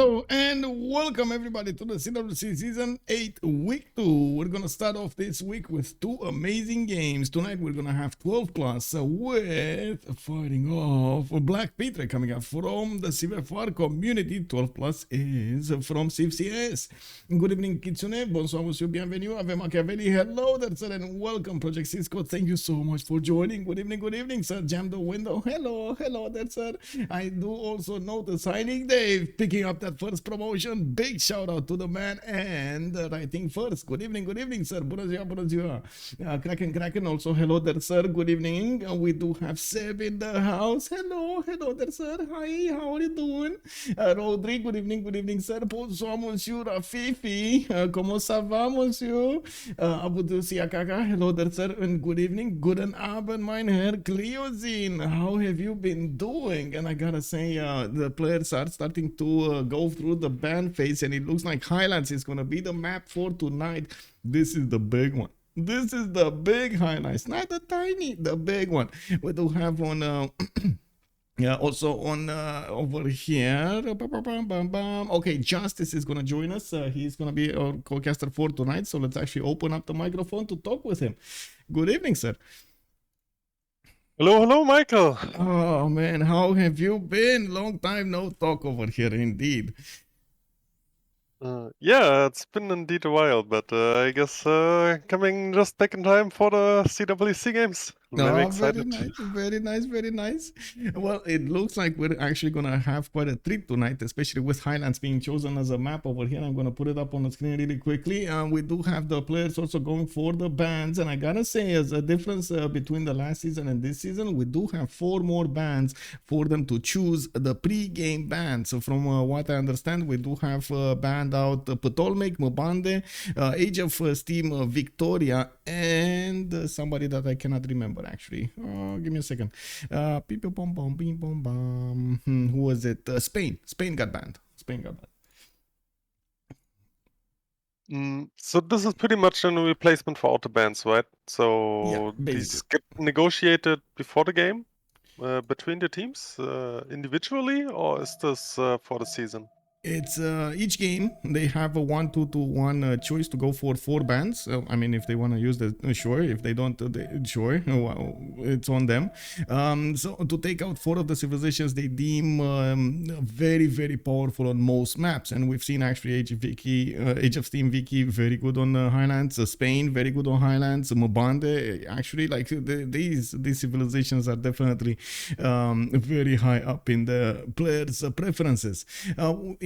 Hello and welcome everybody to the CWC Season 8 Week 2. We're gonna start off this week with two amazing games. Tonight we're gonna have 12 plus with fighting off BlackPitre coming up from the Civ6 community. 12 plus is from Civ6. Good evening Kitsune, bonsoir monsieur, bienvenue, Ave Machiavelli, hello there sir and welcome Project Cisco. Thank you so much for joining. Good evening sir, jam the window. Hello there sir. I do also notice Signing Dave picking up that first promotion. Big shout out to the man and writing first. Good evening sir. Bonjour. Kraken also hello there sir. Good evening. We do have Seb in the house. Hello there sir. Hi, how are you doing? Rodri, good evening sir. Bonsoir monsieur. Rafifi, comment ça va monsieur? Abudu Siakaka, hello there sir and good evening. Guten Abend mein Herr Cleozine. How have you been doing? And I gotta say the players are starting to go through the ban phase and it looks like Highlands is gonna be the map for tonight. This is the big one. This is the big highlights, not the tiny, the big one. We do have on yeah, also on over here. Okay, Justice is gonna join us. He's gonna be our co-caster for tonight. So let's actually open up the microphone to talk with him. Good evening, sir. Hello, Michael. Oh man, how have you been? Long time no talk over here, indeed. Yeah, it's been indeed a while, but I guess coming just back in time for the CWC games. Very excited. Very nice. Well, it looks like we're actually gonna have quite a treat tonight, especially with Highlands being chosen as a map over here. I'm gonna put it up on the screen really quickly. We do have the players also going for the bans, and I gotta say, as a difference between the last season and this season, we do have 4 more bans for them to choose the pre-game bans. So from what I understand, we do have banned out Ptolemaic, Mbande, Age of Steam, Victoria, and somebody that I cannot remember actually. Give me a second. Who was it? Spain got banned. So this is pretty much a replacement for auto bans, right? So yeah, these get negotiated before the game between the teams individually, or is this for the season? It's each game they have a 1-2-1 choice to go for 4 bans. I mean, if they want to use the sure, if they don't, sure, well, it's on them. So to take out 4 of the civilizations they deem very powerful on most maps, and we've seen actually Age of Steam Wiki very good on Highlands, Spain very good on Highlands, Mbande actually, like these civilizations are definitely very high up in the players' preferences.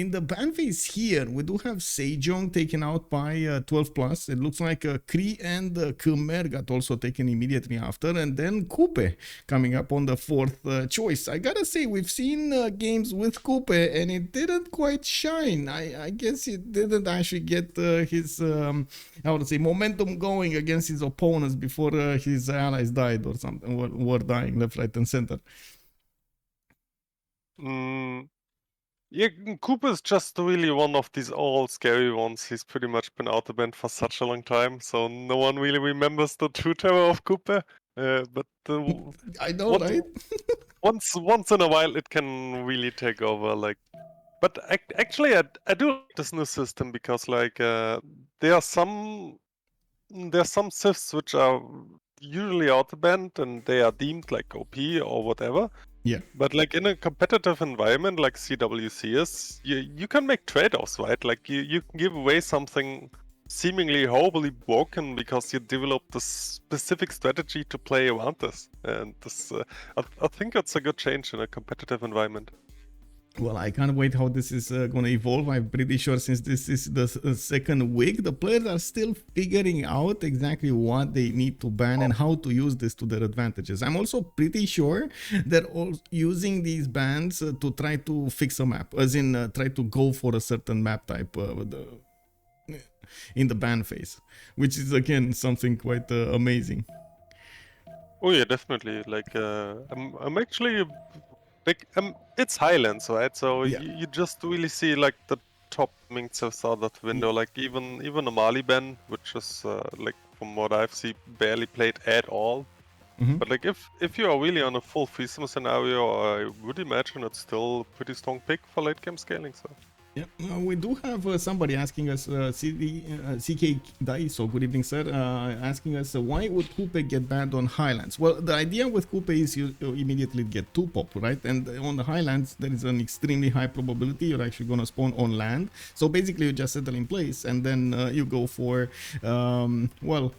In the ban phase here, we do have Sejong taken out by 12 plus. It looks like Kree and Khmer got also taken immediately after, and then Kupe coming up on the 4th choice. I gotta say, we've seen games with Kupe and it didn't quite shine. I guess it didn't actually get his I would say momentum going against his opponents before his allies died or something, were dying left, right, and center. Yeah, Cooper is just really one of these old scary ones. He's pretty much been out of band for such a long time, so no one really remembers the true terror of Cooper. But I know, right? once in a while, it can really take over. Like, but actually, I do like this new system because like there are some civs which are usually out of band and they are deemed like OP or whatever. Yeah. But like in a competitive environment like CWC is, you can make trade-offs, right? Like you can give away something seemingly horribly broken because you developed a specific strategy to play around this. And this, I think it's a good change in a competitive environment. Well, I can't wait how this is going to evolve. I'm pretty sure since this is the second week, the players are still figuring out exactly what they need to ban and how to use this to their advantages. I'm also pretty sure they're all using these bans to try to fix a map, as in try to go for a certain map type in the ban phase, which is again something quite amazing. Oh yeah, definitely. Like I'm actually... it's Highlands, right? So yeah. you just really see like the top minks out that window. Like even a Mali ban, which is like from what I've seen, barely played at all. But like if you are really on a full threesome scenario, I would imagine it's still a pretty strong pick for late game scaling. So Yeah, we do have somebody asking us, CK Daiso, good evening, sir, asking us why would Coupe get banned on Highlands? Well, the idea with Coupe is you immediately get 2 pop, right? And on the Highlands, there is an extremely high probability you're actually going to spawn on land. So basically, you just settle in place and then you go for, well,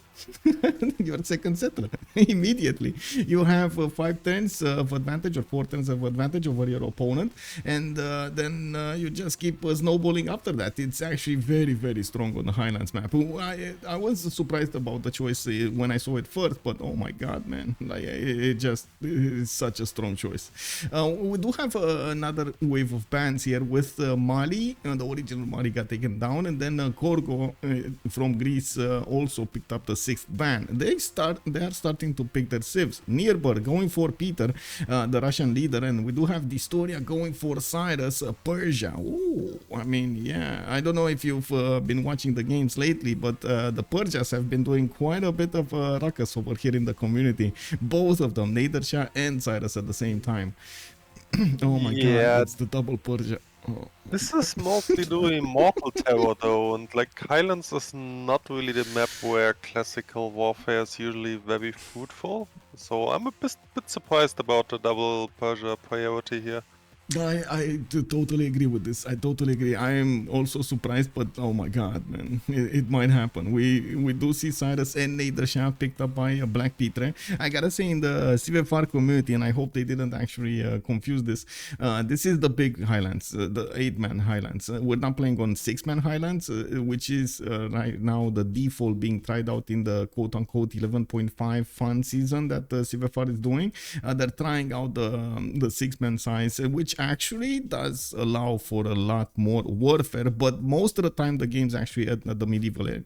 your second settler immediately. You have 5 turns of advantage or 4 turns of advantage over your opponent, and then you just keep snowballing after that. It's actually very, very strong on the Highlands map. I was surprised about the choice when I saw it first, but oh my god, man, like it just is such a strong choice. We do have another wave of bans here with Mali. The original Mali got taken down, and then Korgo from Greece also picked up the 6th ban. They are starting to pick their civs. Nearby going for Peter, the Russian leader, and we do have dISTORIA going for Cyrus, Persia. Ooh, I mean, yeah, I don't know if you've been watching the games lately, but the Persians have been doing quite a bit of ruckus over here in the community. Both of them, Nader, Shah, and Cyrus at the same time. Oh my god, it's the double Persia. Oh. This is mostly doing Mortal Terror though, and like Highlands is not really the map where classical warfare is usually very fruitful. So I'm a bit surprised about the double Persia priority here. I totally agree with this. I totally agree. I am also surprised, but oh my god, man, it might happen. We do see Cyrus and Nader Shah picked up by BlackPitre. I gotta say, in the Civ6 community, and I hope they didn't actually confuse this. This is the big Highlands, the 8-man Highlands. We're not playing on 6-man Highlands, which is right now the default being tried out in the quote-unquote 11.5 fun season that Civ6 is doing. They're trying out the 6-man size, which actually does allow for a lot more warfare, but most of the time the game's actually at the medieval era.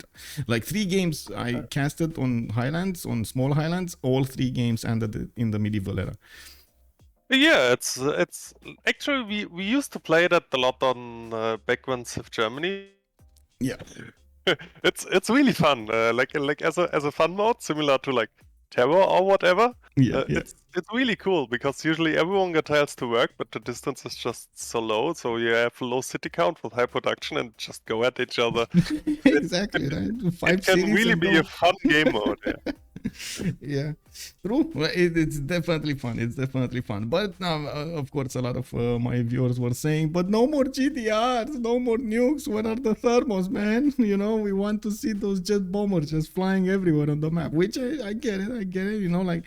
Like 3 games I casted on Highlands, on small Highlands, all 3 games ended in the medieval era. Yeah, it's actually we used to play that a lot on back when Civ Germany. Yeah, it's really fun. Like as a fun mode, similar to like Terror or whatever. yeah. It's really cool because usually everyone got tiles to work, but the distance is just so low. So you have a low city count with high production and just go at each other. Exactly, right? 5 It can really be a fun game mode. Yeah. Yeah, true. Well, it's definitely fun. It's definitely fun. But now, of course, a lot of my viewers were saying, but no more GTRs, no more nukes. Where are the thermos, man? You know, we want to see those jet bombers just flying everywhere on the map, which I get it. I get it. You know, like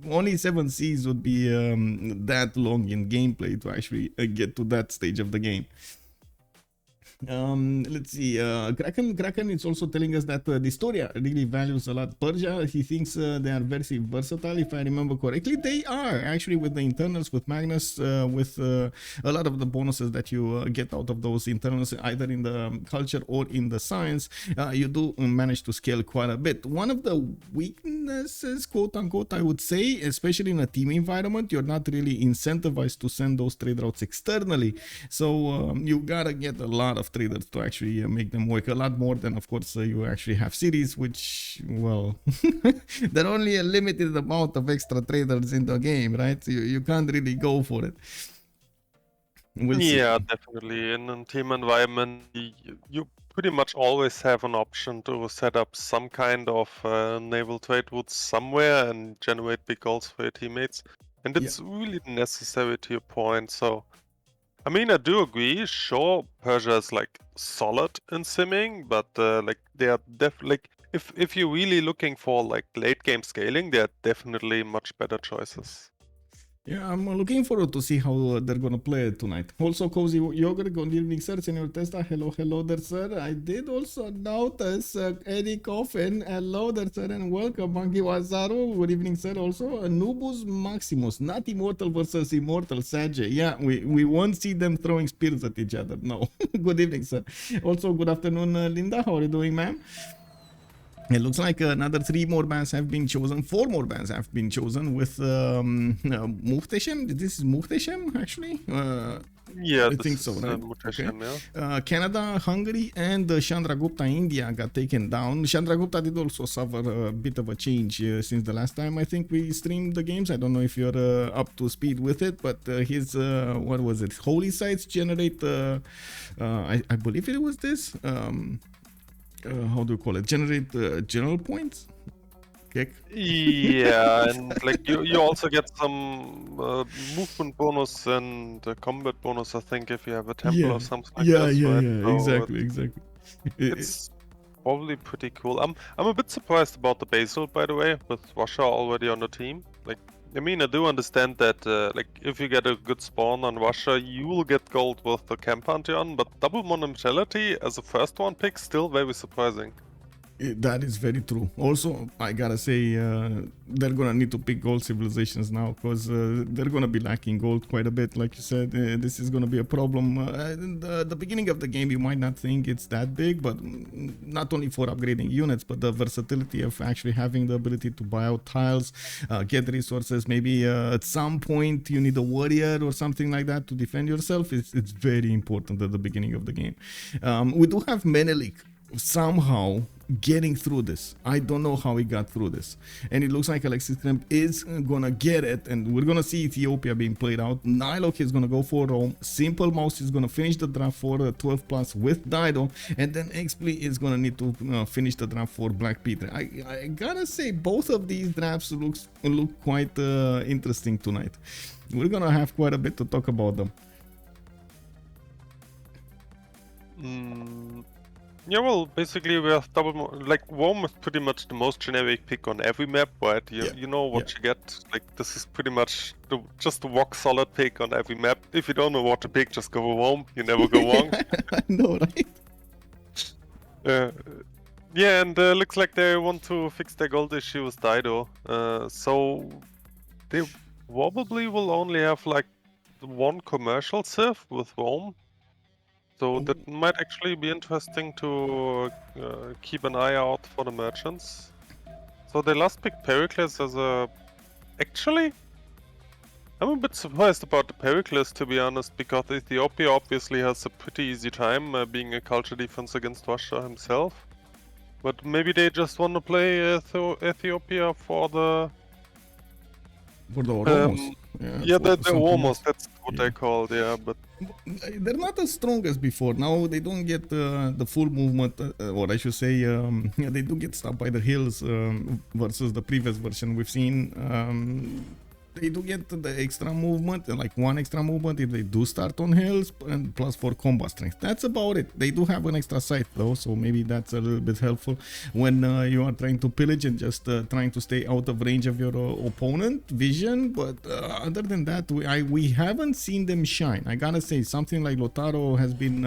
only 7 Cs would be that long in gameplay to actually get to that stage of the game. Let's see. Kraken is also telling us that dISTORIA really values a lot Persia. He thinks they are very versatile, if I remember correctly. They are actually, with the internals, with Magnus, with a lot of the bonuses that you get out of those internals, either in the culture or in the science. You do manage to scale quite a bit. One of the weaknesses, quote unquote, I would say, especially in a team environment, you're not really incentivized to send those trade routes externally. So you gotta get a lot of traders to actually make them work, a lot more than, of course, you actually have cities, which, well, there are only a limited amount of extra traders in the game, right? You can't really go for it. We'll yeah, definitely. In a team environment, you pretty much always have an option to set up some kind of naval trade routes somewhere and generate big goals for your teammates. And it's really necessary to your point. So, I mean, I do agree. Sure, Persia is like solid in simming, but like they are like if you're really looking for like late game scaling, they are definitely much better choices. Yeah, I'm looking forward to see how they're gonna play it tonight. Also, Cozy Yogurt, good evening, sir. Senor Testa, hello there, sir. I did also notice Eddie Coffin, hello there, sir, and welcome, Monkey Wazaru. Good evening, sir. Also, Nubus Maximus, not Immortal versus Immortal, Sajay. Yeah, we won't see them throwing spears at each other. No. Good evening, sir. Also, good afternoon, Linda. How are you doing, ma'am? It looks like another 3 more bans have been chosen. 4 more bans have been chosen with Muhteshem. This is Muhteshem, actually. Yeah, I this think so, is right? mutation, yeah. Canada, Hungary, and Chandragupta, India got taken down. Chandragupta did also suffer a bit of a change since the last time I think we streamed the games. I don't know if you're up to speed with it, but his, what was it? Holy sites generate, I believe it was this. How do you call it? Generate general points? Okay. Yeah, and like you also get some movement bonus and combat bonus, I think, if you have a temple or something like this, right? So Exactly. it's probably pretty cool. I'm a bit surprised about the basil, by the way, with Russia already on the team. Like, I mean, I do understand that, like, if you get a good spawn on Russia, you will get gold with the Camp Pantheon, but double monumentality as a first one pick, still very surprising. That is very true. Also, I gotta say, they're gonna need to pick gold civilizations now because they're gonna be lacking gold quite a bit. Like you said, this is gonna be a problem. In the beginning of the game, you might not think it's that big, but not only for upgrading units, but the versatility of actually having the ability to buy out tiles, get resources. Maybe at some point you need a warrior or something like that to defend yourself. It's very important at the beginning of the game. We do have Menelik somehow getting through this. I don't know how he got through this, and it looks like Alexis Krempp is gonna get it, and we're gonna see Ethiopia being played out. NiLocC is gonna go for Rome. Simple Mouse is gonna finish the draft for 12 plus with Dido, and then Xpli is gonna need to finish the draft for BlackPitre. I gotta say, both of these drafts look quite interesting tonight. We're gonna have quite a bit to talk about them. Yeah, well, basically we have like Rome is pretty much the most generic pick on every map, right? You know what you get. Like, this is pretty much just a rock solid pick on every map. If you don't know what to pick, just go Rome. You never go wrong. I know, right? Yeah, and looks like they want to fix their gold issue with Dido. So they probably will only have like one commercial Civ with Rome. So that might actually be interesting to keep an eye out for the merchants. So they last picked Pericles as a... Actually, I'm a bit surprised about the Pericles, to be honest, because Ethiopia obviously has a pretty easy time being a culture defense against Russia himself. But maybe they just want to play Ethiopia for the... For the Oromos. the Oromos, that's what they're called, but... They're not as strong as before. Now they don't get the full movement, or I should say, they do get stopped by the hills versus the previous version we've seen. They do get the extra movement, like one extra movement if they do start on hills, and plus 4 combat strength. That's about it. They do have an extra sight though, so maybe that's a little bit helpful when you are trying to pillage and just trying to stay out of range of your opponent vision. But other than that, we haven't seen them shine. I gotta say, something like Lotaro has been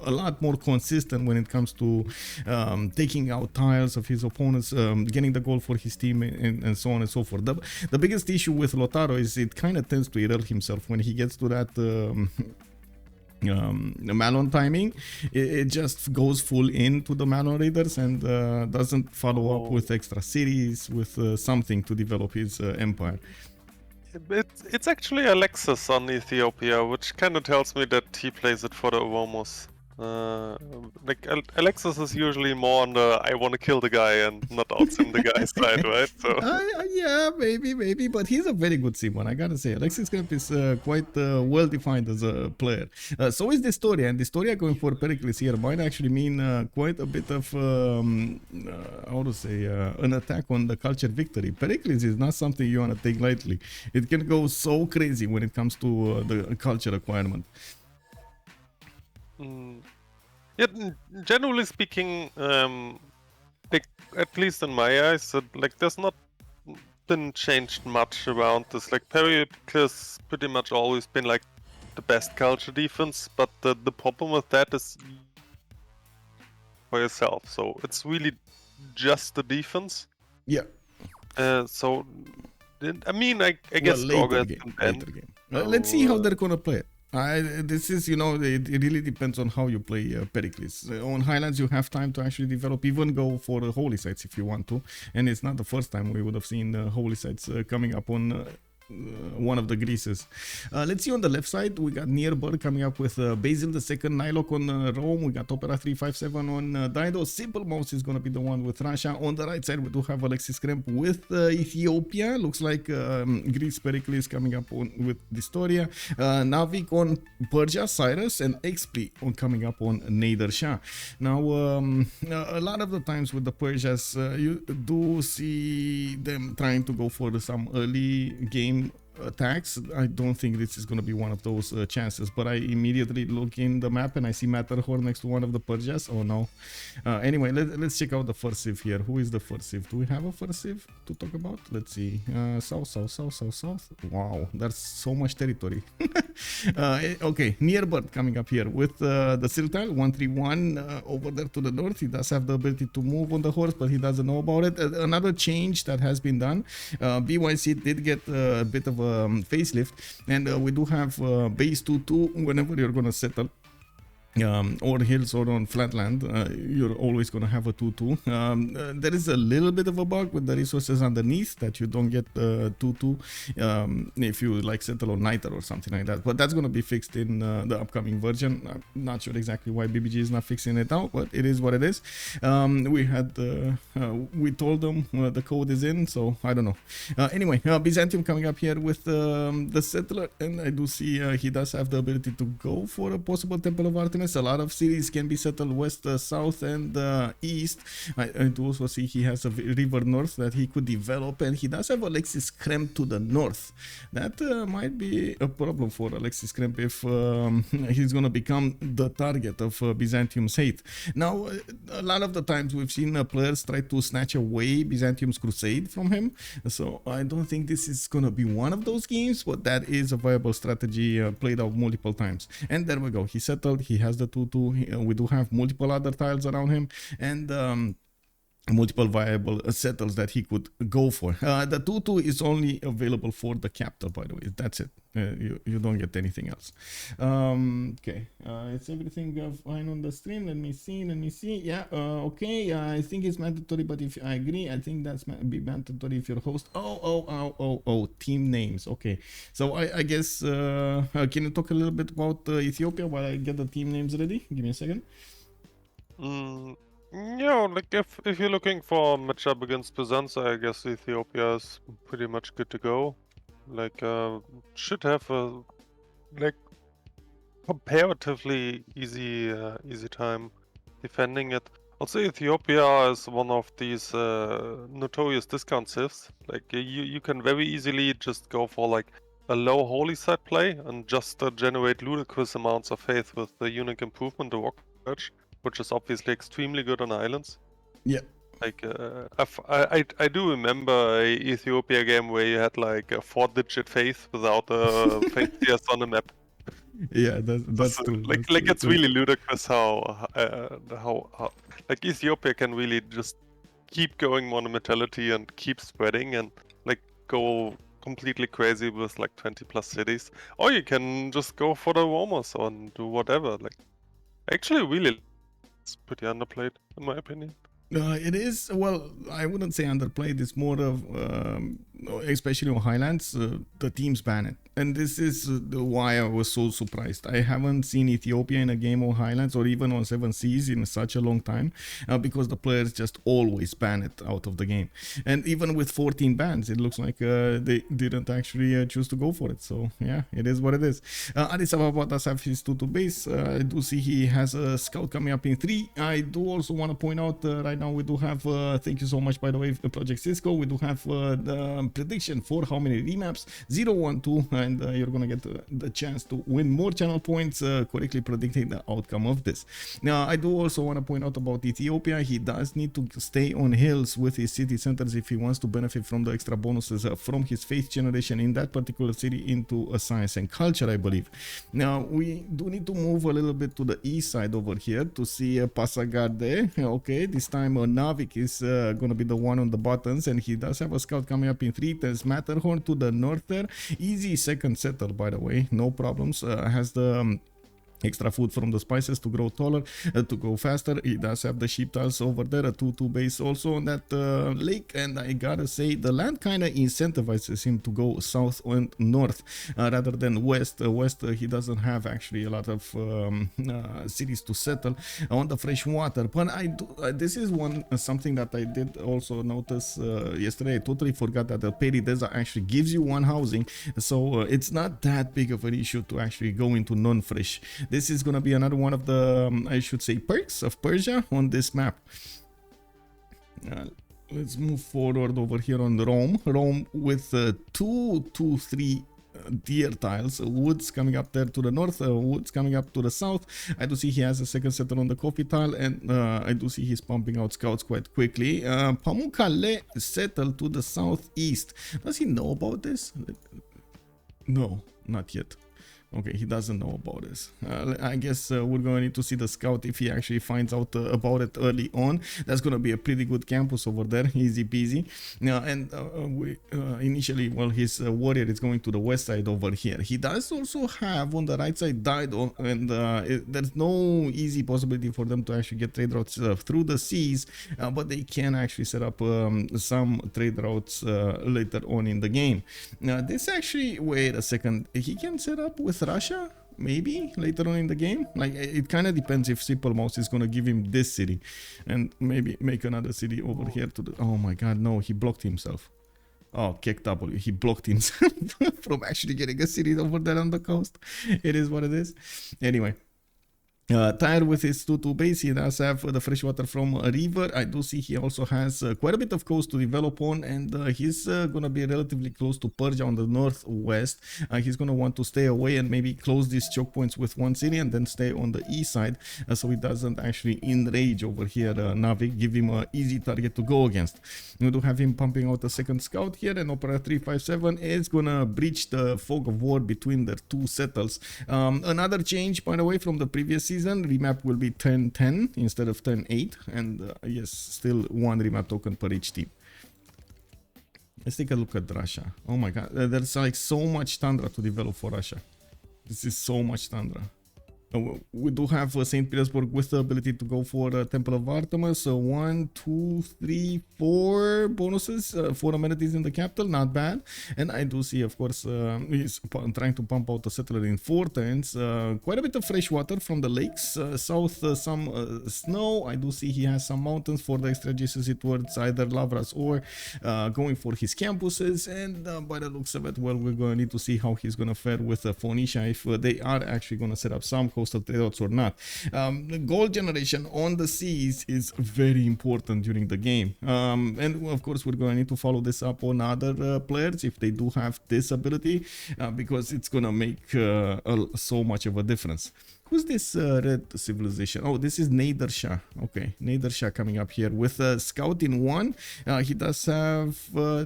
a lot more consistent when it comes to taking out tiles of his opponents, getting the goal for his team, and so on and so forth. The biggest issue with Lotaro is it kind of tends to error himself when he gets to that Malon timing. It just goes full into the Malon raiders and doesn't follow up with extra cities, with something to develop his empire. It's actually Alexis on Ethiopia, which kind of tells me that he plays it for the Oromos. Like Alexis is usually more on the I want to kill the guy and not outsim the guy's side, right? So yeah, maybe, but he's a very good Simon. I gotta say, Alexis Krempp is quite well defined as a player. So is dISTORIA, and dISTORIA going for Pericles here might actually mean quite a bit of how to say an attack on the culture victory. Pericles is not something you want to take lightly. It can go so crazy when it comes to the culture acquirement. Yeah, generally speaking, like, at least in my eyes, like, there's not been changed much around this. Like, Pericles pretty much always been like the best culture defense, but the problem with that is for yourself. So it's really just the defense. Yeah. So I mean, I guess later game. Let's see how they're gonna play it. This is, you know, it really depends on how you play Pericles. On Highlands, you have time to actually develop, even go for holy sites if you want to. And it's not the first time we would have seen holy sites coming up on one of the Greases. Let's see on the left side, we got Nearburg coming up with Basil II, NiLocC on Rome. We got Opera 357 on Dido. Simple Mouse is going to be the one with Russia. On the right side, we do have Alexis Krempp with Ethiopia. Looks like Greece Pericles coming up with dISTORIA. Nawyk on Persia, Cyrus, and Xpli on coming up on Nader, Shah. Now, a lot of the times with the Persians, you do see them trying to go for some early game attacks. I don't think this is going to be one of those chances, but I immediately look in the map and I see Matterhorn next to one of the Persias. Oh no. Anyway, let's check out the first Civ here. Who is the first Civ? Do we have a first Civ to talk about? Let's see. South. Wow, that's so much territory. Okay, Nearburg coming up here with the Cirtile 131 over there to the north. He does have the ability to move on the horse, but he doesn't know about it. Another change that has been done. BYC did get a bit of a facelift, and we do have base 2-2 whenever you're gonna settle or hills or on flatland, you're always going to have a 2-2. There is a little bit of a bug with the resources underneath that you don't get 2-2 if you like settle on Niter or something like that, but that's going to be fixed in the upcoming version. I'm not sure exactly why BBG is not fixing it out, but it is what it is. We told them the code is in, so I don't know. Anyway, Byzantium coming up here with the settler, and I do see he does have the ability to go for a possible Temple of Artemis. A lot of cities can be settled west, south, and east. I do also see he has a river north that he could develop, and he does have Alexis Krempp to the north. That might be a problem for Alexis Krempp if he's going to become the target of Byzantium's hate. Now, a lot of the times we've seen players try to snatch away Byzantium's crusade from him, so I don't think this is going to be one of those games, but that is a viable strategy played out multiple times. And there we go, he settled, he has the 2-2. We do have multiple other tiles around him, and multiple viable settles that he could go for. The 2-2 is only available for the capital, by the way. That's it. You don't get anything else. Okay, it's everything fine on the stream. Let me see. Yeah, okay. I think it's mandatory, but if I agree, I think that's be mandatory if you're host. Oh, team names. Okay, so I guess can you talk a little bit about Ethiopia while I get the team names ready? Give me a second. Yeah, like if you're looking for a matchup against Byzantium, I guess Ethiopia is pretty much good to go. Like should have a like comparatively easy time defending it. Also, Ethiopia is one of these notorious discount civs. Like you can very easily just go for like a low holy site play and just generate ludicrous amounts of faith with the unique improvement, the rock church, which is obviously extremely good on islands. Yeah. Like I do remember a Ethiopia game where you had like a 4-digit faith without a faith CS on the map. Yeah, that's true. Like it's really ludicrous how like Ethiopia can really just keep going monumentality and keep spreading and like go completely crazy with like 20+ cities, or you can just go for the Romans and do whatever. Like actually really it's pretty underplayed in my opinion. It is, well, I wouldn't say underplayed. It's more of, especially on Highlands, the teams ban it. And this is why I was so surprised. I haven't seen Ethiopia in a game on Highlands or even on 7 Seas in such a long time, because the players just always ban it out of the game. And even with 14 bans, it looks like they didn't actually choose to go for it. So yeah, it is what it is. Addis Ababa does have his 2-2 base. I do see he has a scout coming up in 3. I do also want to point out right now we do have, thank you so much by the way, Project Cisco. We do have the prediction for how many remaps, 0, 1, 2, and you're gonna get the chance to win more channel points correctly predicting the outcome of this. Now I do also want to point out about Ethiopia. He does need to stay on hills with his city centers if he wants to benefit from the extra bonuses from his faith generation in that particular city into a science and culture, I believe. Now we do need to move a little bit to the east side over here to see Passagarde. Okay, this time Nawyk is gonna be the one on the buttons, and he does have a scout coming up in 3, there's Matterhorn to the north there. Easy second settle, by the way, no problems. Has the extra food from the spices to grow taller, to go faster. It does have the sheep tiles over there, a 2-2 base also on that lake, and I gotta say the land kind of incentivizes him to go south and north rather than west. West he doesn't have actually a lot of cities to settle on the fresh water. But I do, this is something that I did also notice yesterday. I totally forgot that the Pericles actually gives you one housing, so it's not that big of an issue to actually go into non-fresh. This is gonna be another one of the, I should say, perks of Persia on this map. Let's move forward over here on Rome. Rome with 3 deer tiles, woods coming up there to the north, woods coming up to the south. I do see he has a second settler on the coffee tile, and I do see he's pumping out scouts quite quickly. Pamukkale settled to the southeast. Does he know about this? No, not yet. Okay, he doesn't know about this. I guess we're going to need to see the scout if he actually finds out about it early on. That's going to be a pretty good campus over there, easy peasy. And initially, well, his warrior is going to the west side over here. He does also have on the right side Dido, and there's no easy possibility for them to actually get trade routes through the seas, but they can actually set up some trade routes later on in the game. Now, this actually, wait a second, he can set up with Russia maybe later on in the game. Like, it kind of depends if Simple Mouse is gonna give him this city and maybe make another city over here to the, oh my god, no, he blocked himself. Oh, KW, he blocked himself from actually getting a city over there on the coast. It is what it is. Anyway, tired with his 2-2 base, he does have the fresh water from a river. I do see he also has quite a bit of coast to develop on, and he's gonna be relatively close to Persia on the northwest. He's gonna want to stay away and maybe close these choke points with one city and then stay on the east side, so he doesn't actually enrage over here Nawyk, give him an easy target to go against. We do have him pumping out a second scout here, and Opera 357 is gonna breach the fog of war between their two settles. Another change, by the way, from the previous season, remap will be 10-10 instead of 10-8, and yes, still one remap token per each team. Let's take a look at Russia. Oh my god, there's like so much tundra to develop for Russia. This is so much tundra. We do have St. Petersburg with the ability to go for Temple of Artemis. So 1, 2, 3, 4 bonuses, 4 amenities in the capital, not bad. And I do see, of course, he's trying to pump out a settler in 4 turns. Quite a bit of fresh water from the lakes. South, some snow. I do see he has some mountains for the extra adjacency towards either Lavras or going for his campuses. And by the looks of it, well, we're going to need to see how he's going to fare with Phoenicia, if they are actually going to set up some coastal trade routes or not. Gold generation on the seas is very important during the game, and of course we're going to need to follow this up on other players if they do have this ability, because it's gonna make so much of a difference. Who's this red civilization? Oh, this is Nader Shah. Okay, Nader Shah coming up here with a scout in 1. He does have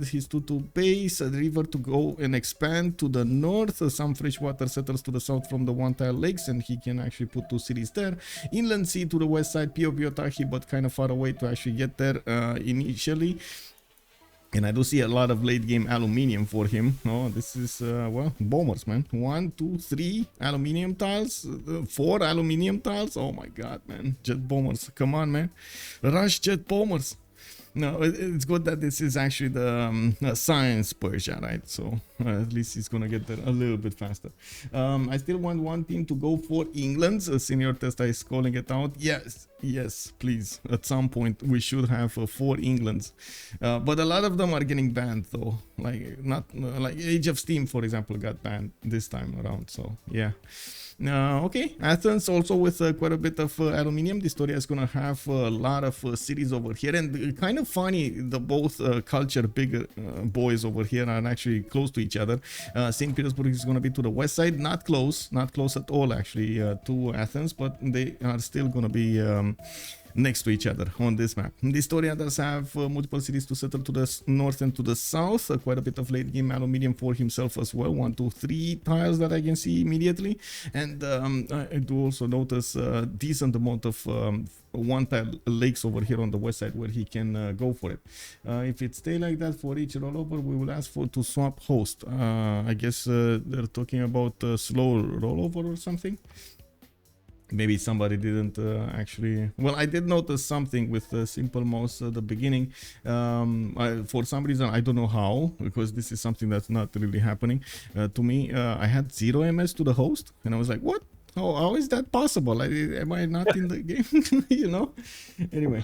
his 2-2 base, a river to go and expand to the north, some freshwater settlers to the south from the one-tile lakes, and he can actually put 2 cities there. Inland sea to the west side, Piotahi, but kind of far away to actually get there initially. And I do see a lot of late game aluminium for him. Oh, this is, well, bombers, man. 1, 2, 3 aluminium tiles, 4 aluminium tiles. Oh my god, man. Jet bombers. Come on, man. Rush jet bombers. No, it's good that this is actually the science Persia, right? So at least he's gonna get there a little bit faster. I still want one team to go for England. Senior Testa is calling it out. Yes, please. At some point we should have 4 Englands, but a lot of them are getting banned though. Like not like Age of Steam, for example, got banned this time around. So yeah. Okay, Athens also with quite a bit of aluminium. dISTORIA is gonna have a lot of cities over here, and kind of funny, the both culture big boys over here are actually close to each other. St. Petersburg is gonna be to the west side, not close at all actually to Athens, but they are still gonna be next to each other on this map. dISTORIA does have multiple cities to settle to the north and to the south. Quite a bit of late game aluminium for himself as well. 1, 2, 3 tiles that I can see immediately, and I do also notice a decent amount of one-tile lakes over here on the west side where he can go for it. If it stay like that for each rollover, we will ask for to swap host. I guess they're talking about slow rollover or something. Maybe somebody didn't actually. Well, I did notice something with simple mouse at the beginning. For some reason, I don't know how, because this is something that's not really happening to me. I had 0 ms to the host, and I was like, what? How is that possible? Am I not in the game? You know? Anyway.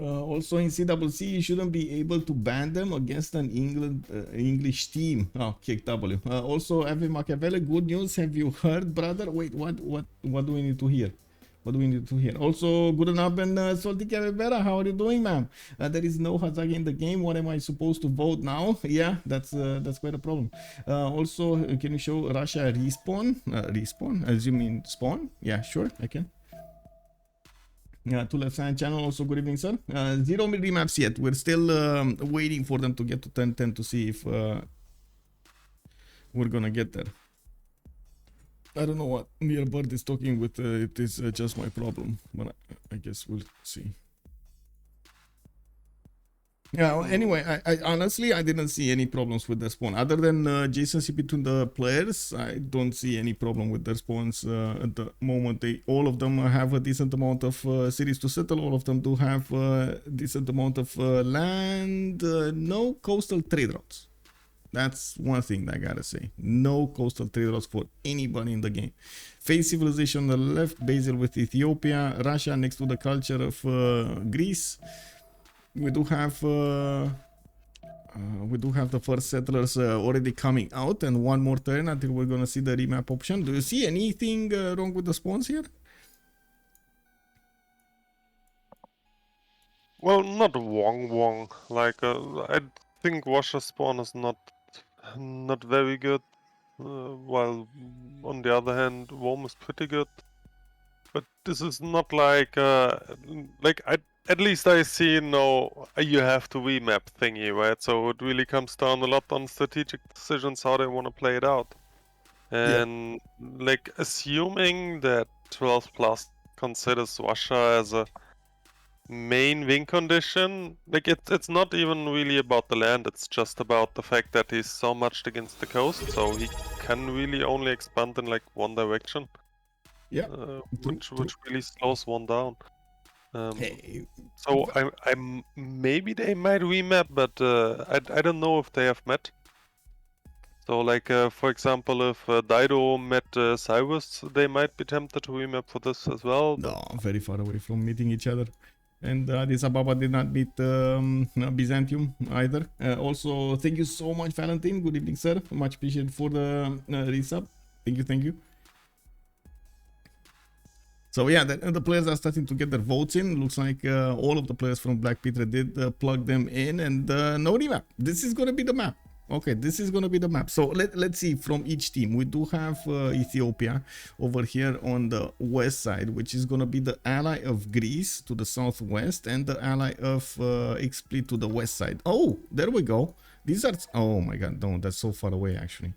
Also in CWC, you shouldn't be able to ban them against an English team. Oh, kick W. Also, Evan Machiavelli, good news. Have you heard, brother? Wait, what do we need to hear? What do we need to hear? Also, good enough and Salty Carabera, how are you doing, ma'am? There is no Hazagi in the game. What am I supposed to vote now? Yeah, that's quite a problem. Also, can you show Russia respawn? Respawn? As you mean spawn? Yeah, sure, I can. To left hand channel, also good evening, sir. 0 remaps yet. We're still waiting for them to get to 10-10 to see if we're gonna get there. I don't know what Nearbird is talking with. It is just my problem, but I guess we'll see. Yeah, well, anyway, I honestly, I didn't see any problems with the spawn. Other than adjacency between the players, I don't see any problem with their spawns at the moment. All of them have a decent amount of cities to settle. All of them do have a decent amount of land. No coastal trade routes. That's one thing I gotta say. No coastal trade routes for anybody in the game. Face civilization on the left, Basil with Ethiopia, Russia next to the culture of Greece. We do have the first settlers already coming out, and one more turn until we're gonna see the remap option. Do you see anything wrong with the spawns here? Well, not wrong. Like I think Washer spawn is not very good, while on the other hand, Rome is pretty good. But this is not like at least I see no you have to remap thingy, right? So it really comes down a lot on strategic decisions how they want to play it out. And like assuming that 12 plus considers Russia as a main win condition, like it's not even really about the land, it's just about the fact that he's so much against the coast, so he can really only expand in like one direction. Yeah, which really slows one down. Hey. So I'm maybe they might remap, but I don't know if they have met. So like for example, if Dido met Cyrus, they might be tempted to remap for this as well. No, very far away from meeting each other. And Addis Ababa did not beat Byzantium either. Also, thank you so much, Valentine. Good evening, sir. Much appreciated for the resub. Thank you. So yeah, the players are starting to get their votes in. Looks like all of the players from BlackPitre did plug them in, and no remap. This is gonna be the map. Okay, this is gonna be the map. So let's see from each team. We do have Ethiopia over here on the west side, which is gonna be the ally of Greece to the southwest, and the ally of Xpli to the west side. Oh, there we go. These are, oh my god, no, that's so far away actually.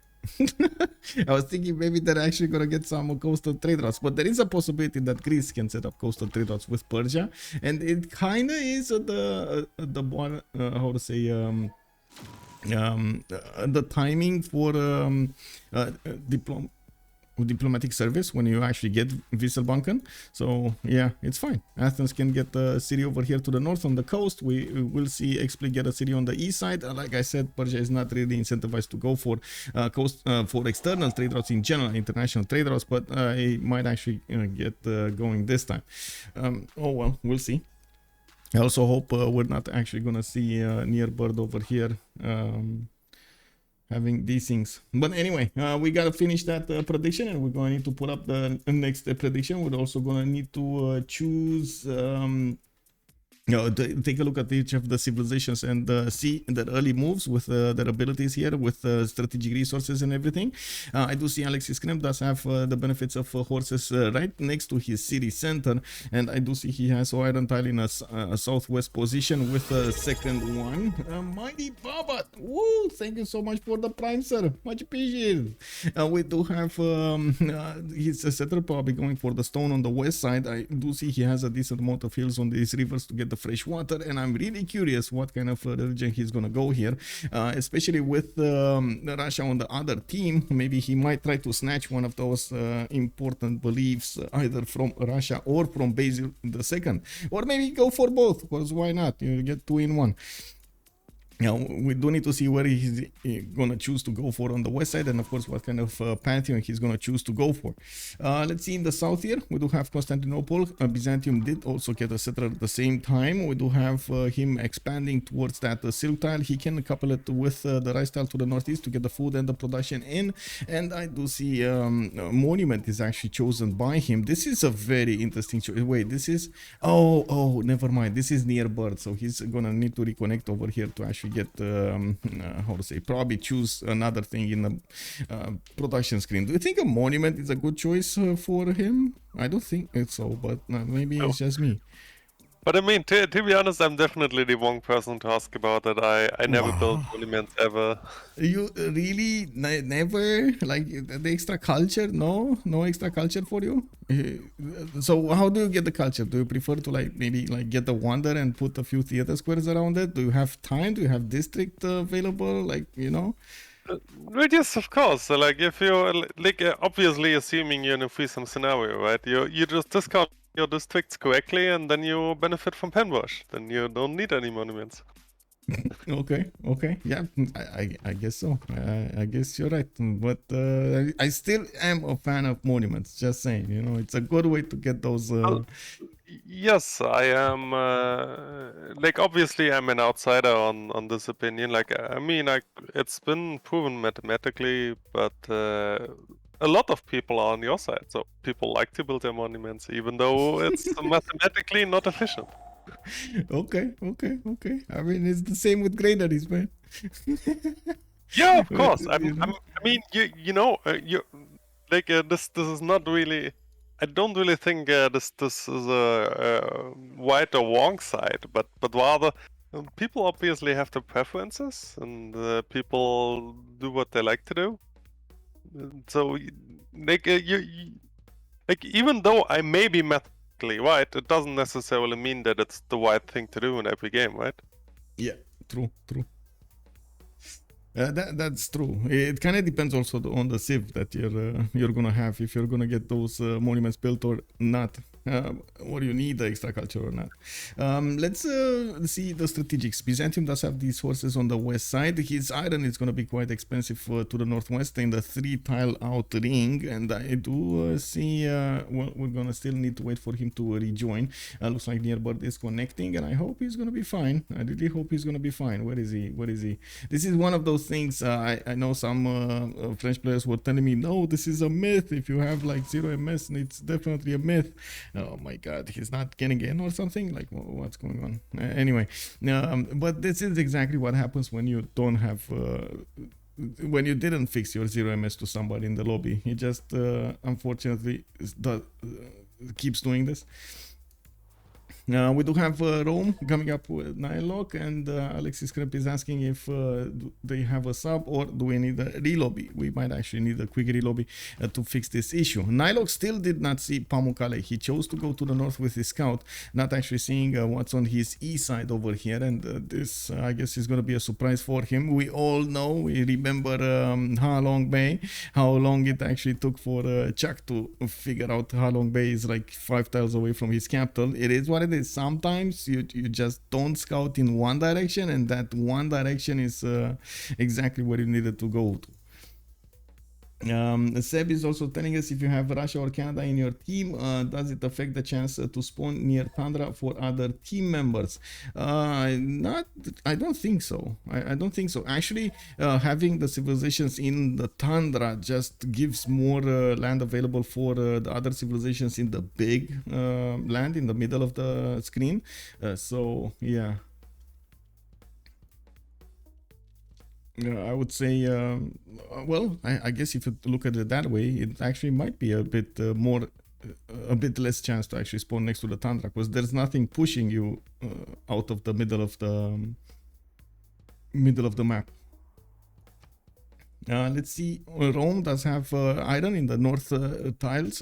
I was thinking maybe they're actually gonna get some coastal trade routes, but there is a possibility that Greece can set up coastal trade routes with Persia, and it kind of is the how to say the timing for diplomatic service when you actually get Wisselbanken. So yeah, it's fine. Athens can get the city over here to the north on the coast. We will see Xpli get a city on the east side. Like I said, Persia is not really incentivized to go for coast for external trade routes in general, international trade routes, but it might actually get going this time. Oh well, we'll see. I also hope we're not actually gonna see Nearbird over here having these things. But anyway, we gotta finish that prediction, and we're gonna need to put up the next prediction. We're also gonna need to choose Take a look at each of the civilizations and see their early moves with their abilities here, with strategic resources and everything. I do see Alexis Krempp does have the benefits of horses right next to his city center, and I do see he has Iron Tile in a southwest position with a second one. Mighty Babat, woo! Thank you so much for the prime, sir. Much appreciated. We do have his setter probably going for the stone on the west side. I do see he has a decent amount of hills on these rivers to get the fresh water, and I'm really curious what kind of religion he's gonna go here, especially with Russia on the other team. Maybe he might try to snatch one of those important beliefs either from Russia or from Basil II, or maybe go for both, because why not? You get 2 in 1. Now, we do need to see where he's gonna choose to go for on the west side, and of course what kind of pantheon he's gonna choose to go for. Let's see in the south here, we do have Constantinople. Byzantium did also get a settler at the same time. We do have him expanding towards that silk tile. He can couple it with the rice tile to the northeast to get the food and the production in, and I do see monument is actually chosen by him. This is a very interesting choice. Wait, this is, oh, never mind, this is near birth, so he's gonna need to reconnect over here to actually get how to say, probably choose another thing in the production screen. Do you think a monument is a good choice for him? I don't think it's so, but maybe it's just me. But I mean, to be honest, I'm definitely the wrong person to ask about it. I never built monuments ever. You really never, like, the extra culture? No extra culture for you? So how do you get the culture? Do you prefer to maybe get the wonder and put a few theater squares around it? Do you have time? Do you have district available? Well, yes, of course. So, if you're obviously assuming you're in a threesome scenario, right? You just discount your districts correctly, and then you benefit from penwash. Then you don't need any monuments. Okay, yeah, I guess so. I guess you're right, but I still am a fan of monuments. Just saying, it's a good way to get those. Yes, I am. Obviously, I'm an outsider on this opinion. I mean, it's been proven mathematically, but a lot of people are on your side. So people like to build their monuments, even though it's mathematically not efficient. Okay. I mean, it's the same with granaries, man. Yeah, of course. I mean, this is not really. I don't really think this is a right or wrong side, but rather people obviously have their preferences, and people do what they like to do. So, even though I may be mathematically right, it doesn't necessarily mean that it's the right thing to do in every game, right? Yeah, true. That's true. It kind of depends also on the civ that you're gonna have, if you're gonna get those monuments built or not, or you need the extra culture or not. Let's see the strategics. Byzantium does have these horses on the west side. His iron is gonna be quite expensive to the northwest in the 3 tile out ring, and I do see. Well, we're gonna still need to wait for him to rejoin. Looks like Nearbird is connecting, and I hope he's gonna be fine. I really hope he's gonna be fine. Where is he? This is one of those things. I know some French players were telling me, no, this is a myth. If you have 0 MS, it's definitely a myth. Oh my god, he's not getting in or something? What's going on? Anyway, but this is exactly what happens when you don't have when you didn't fix your 0 MS to somebody in the lobby. He just unfortunately keeps doing this. We do have Rome coming up with NiLocC, and Alexis Krempp is asking if they have a sub or do we need a relobby. We might actually need a quick relobby to fix this issue. NiLocC still did not see Pamukkale. He chose to go to the north with his scout, not actually seeing what's on his east side over here, and this I guess is going to be a surprise for him. We all know, we remember Halong Bay, how long it actually took for Chuck to figure out Halong Bay is 5 tiles away from his capital. It is what it is. Sometimes you just don't scout in one direction, and that one direction is exactly where you needed to go to. Seb is also telling us, if you have Russia or Canada in your team, does it affect the chance to spawn near Tundra for other team members? Not, I don't think so. I don't think so. Actually, having the civilizations in the Tundra just gives more land available for the other civilizations in the big land in the middle of the screen. So yeah. I would say, well, I guess if you look at it that way, it actually might be a bit a bit less chance to actually spawn next to the Tundra, because there's nothing pushing you out of the middle of the map. Let's see. Rome does have iron in the north tiles.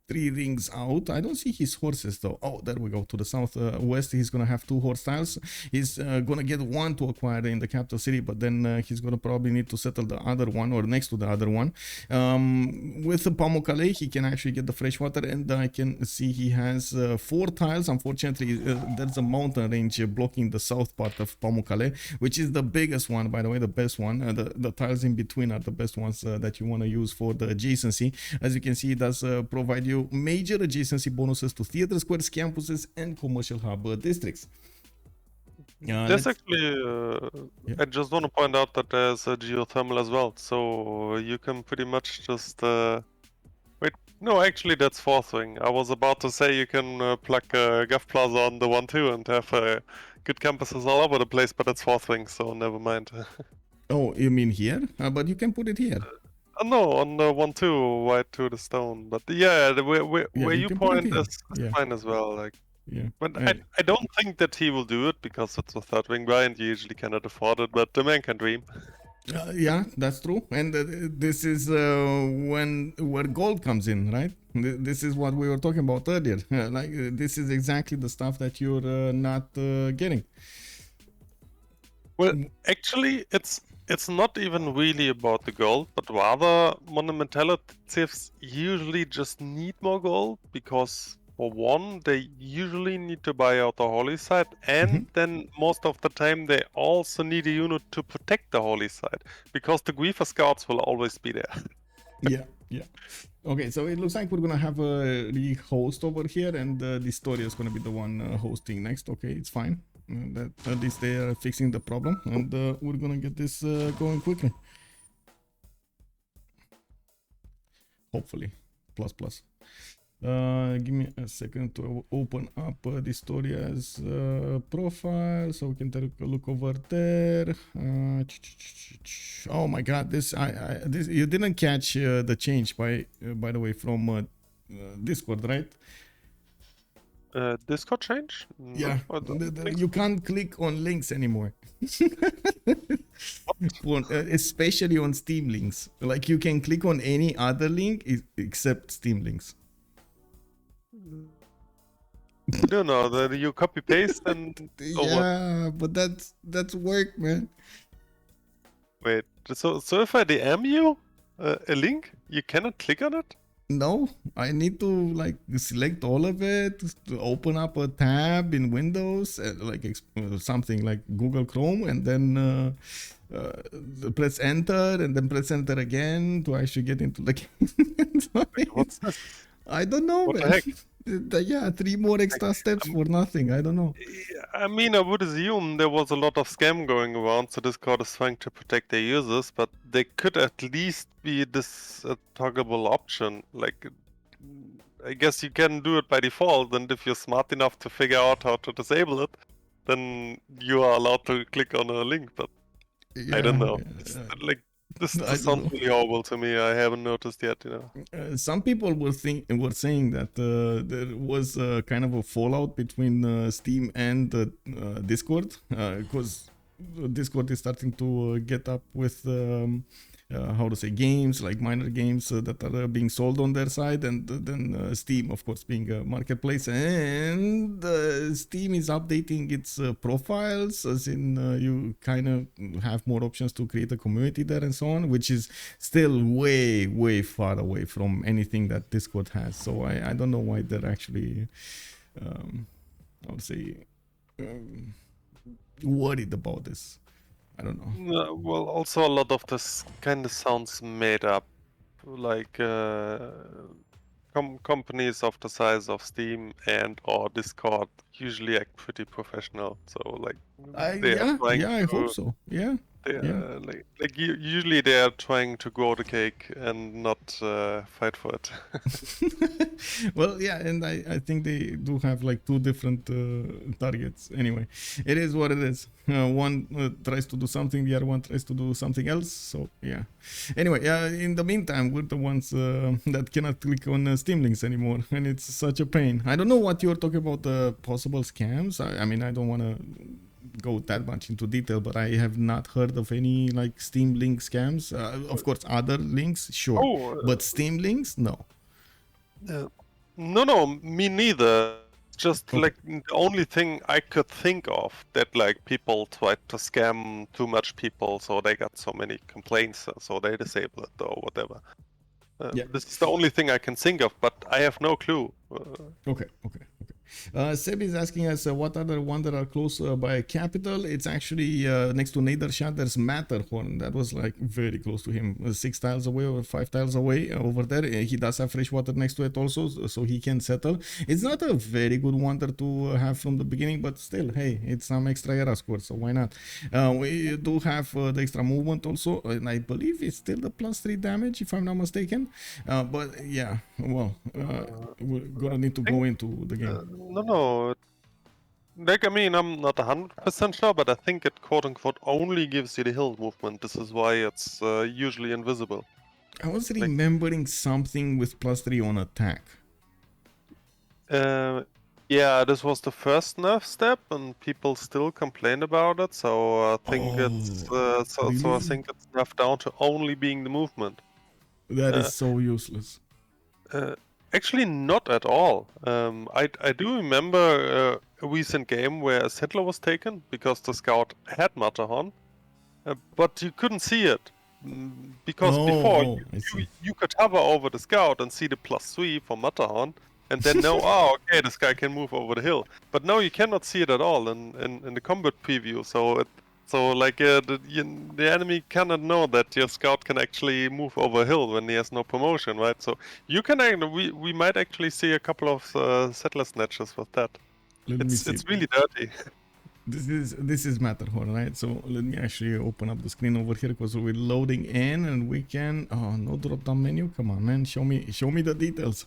3 rings out. I don't see his horses though. Oh, there we go. To the south west, he's gonna have 2 horse tiles. He's gonna get 1 to acquire in the capital city, but then he's gonna probably need to settle the other one, or next to the other one. With the Pamukkale, he can actually get the fresh water, and I can see he has 4 tiles. Unfortunately, there's a mountain range blocking the south part of Pamukkale, which is the biggest one, by the way, the best one. The tiles in between are the best ones that you want to use for the adjacency. As you can see, it does provide you major adjacency bonuses to theater squares, campuses, and commercial hub districts. There's actually, yeah. I just want to point out that there's a geothermal as well, so you can pretty much just, wait, no, actually that's 4th wing. I was about to say you can plug Gov Plaza on the 1-2 and have good campuses all over the place, but it's 4th wing, so never mind. Oh, you mean here? But you can put it here. No, on the 1-2, right to the stone. But yeah, where you point is fine as well. Like, yeah. But I don't think that he will do it, because it's a 3rd wing variant. You usually cannot afford it, but the man can dream. Yeah, that's true. And this is where gold comes in, right? This is what we were talking about earlier. Like this is exactly the stuff that you're not getting. Well, actually, it's not even really about the gold, but rather monumentalities usually just need more gold, because for one, they usually need to buy out the holy site, and then most of the time they also need a unit to protect the holy site, because the Griefer scouts will always be there. Yeah. Okay, so it looks like we're gonna have a re-host over here, and dISTORIA is gonna be the one hosting next. Okay, it's fine. That at least they are fixing the problem, and we're gonna get this going quickly. Hopefully, plus. Give me a second to open up dISTORIA's profile, so we can take a look over there. Oh my God, this you didn't catch the change by the way from Discord, right? Discord change? Yeah, you can't click on links anymore. Especially on Steam links. Like you can click on any other link except Steam links. No, that you copy paste and yeah, but that's work, man. Wait, so if I DM you a link, you cannot click on it? No, I need to like select all of it, to open up a tab in Windows, like something like Google Chrome, and then press enter, and then press enter again to actually get into the game. What's this? I don't know, what man. The heck? Yeah, 3 more extra steps for nothing. I don't know. I mean, I would assume there was a lot of scam going around, so Discord is trying to protect their users, but they could at least be this toggleable option. Like, I guess you can do it by default, and if you're smart enough to figure out how to disable it, then you are allowed to click on a link, but yeah, I don't know. Like, this sounds really horrible to me. I haven't noticed yet, you know. Some people were saying that there was kind of a fallout between Steam and Discord, because Discord is starting to get up with how to say, games, like minor games that are being sold on their side, and then Steam, of course, being a marketplace, and Steam is updating its profiles, as in you kind of have more options to create a community there and so on, which is still way far away from anything that Discord has. So I don't know why they're actually I would say worried about this. I don't know. Well, also a lot of this kind of sounds made up. Like companies of the size of Steam and or Discord usually act pretty professional. So like they are trying I hope to so. Yeah, yeah. usually they are trying to grow the cake and not fight for it. Well, yeah, and I think they do have like two different targets. Anyway, it is what it is. One tries to do something, the other one tries to do something else. So yeah. Anyway, in the meantime, we're the ones that cannot click on Steam links anymore, and it's such a pain. I don't know what you're talking about, possible scams. I mean, I don't want to go that much into detail, but I have not heard of any like Steam link scams. Of course, other links, sure, Oh, but Steam links, no. no, me neither. Just Okay. like the only thing I could think of that like people tried to scam too much people, so they got so many complaints, so they disable it or whatever. Yeah. This is the only thing I can think of, but I have no clue. Okay. Seb is asking us what other one that are close by a capital. It's actually next to Nader Shah. There's Matterhorn. That was like very close to him, 6 tiles away or 5 tiles away over there. He does have fresh water next to it also, so he can settle. It's not a very good wonder to have from the beginning, but still, hey, it's some extra era score, so why not? We do have the extra movement also, and I believe it's still the +3 damage if I'm not mistaken. But yeah, well, we're gonna need to go into the game. No. Like, I mean, I'm not 100% sure, but I think it quote-unquote only gives you the hill movement. This is why it's usually invisible. I was remembering something with +3 on attack. Yeah, this was the first nerf step, and people still complain about it. So I think it's so I Really? think it's nerfed down to only being the movement. That Uh, is so useless. Actually, not at all. I do remember a recent game where a settler was taken because the scout had Matterhorn, but you couldn't see it. Because before I see. you could hover over the scout and see the +3 for Matterhorn, and then know, oh, okay, this guy can move over the hill. But now you cannot see it at all in the combat preview. So like the enemy cannot know that your scout can actually move over a hill when he has no promotion, right? So you can we might actually see a couple of settler snatches with that. Let me see. It's really dirty. This is Matterhorn, right? So let me actually open up the screen over here because we're loading in and we can. Oh, no drop down menu. Come on, man. Show me the details.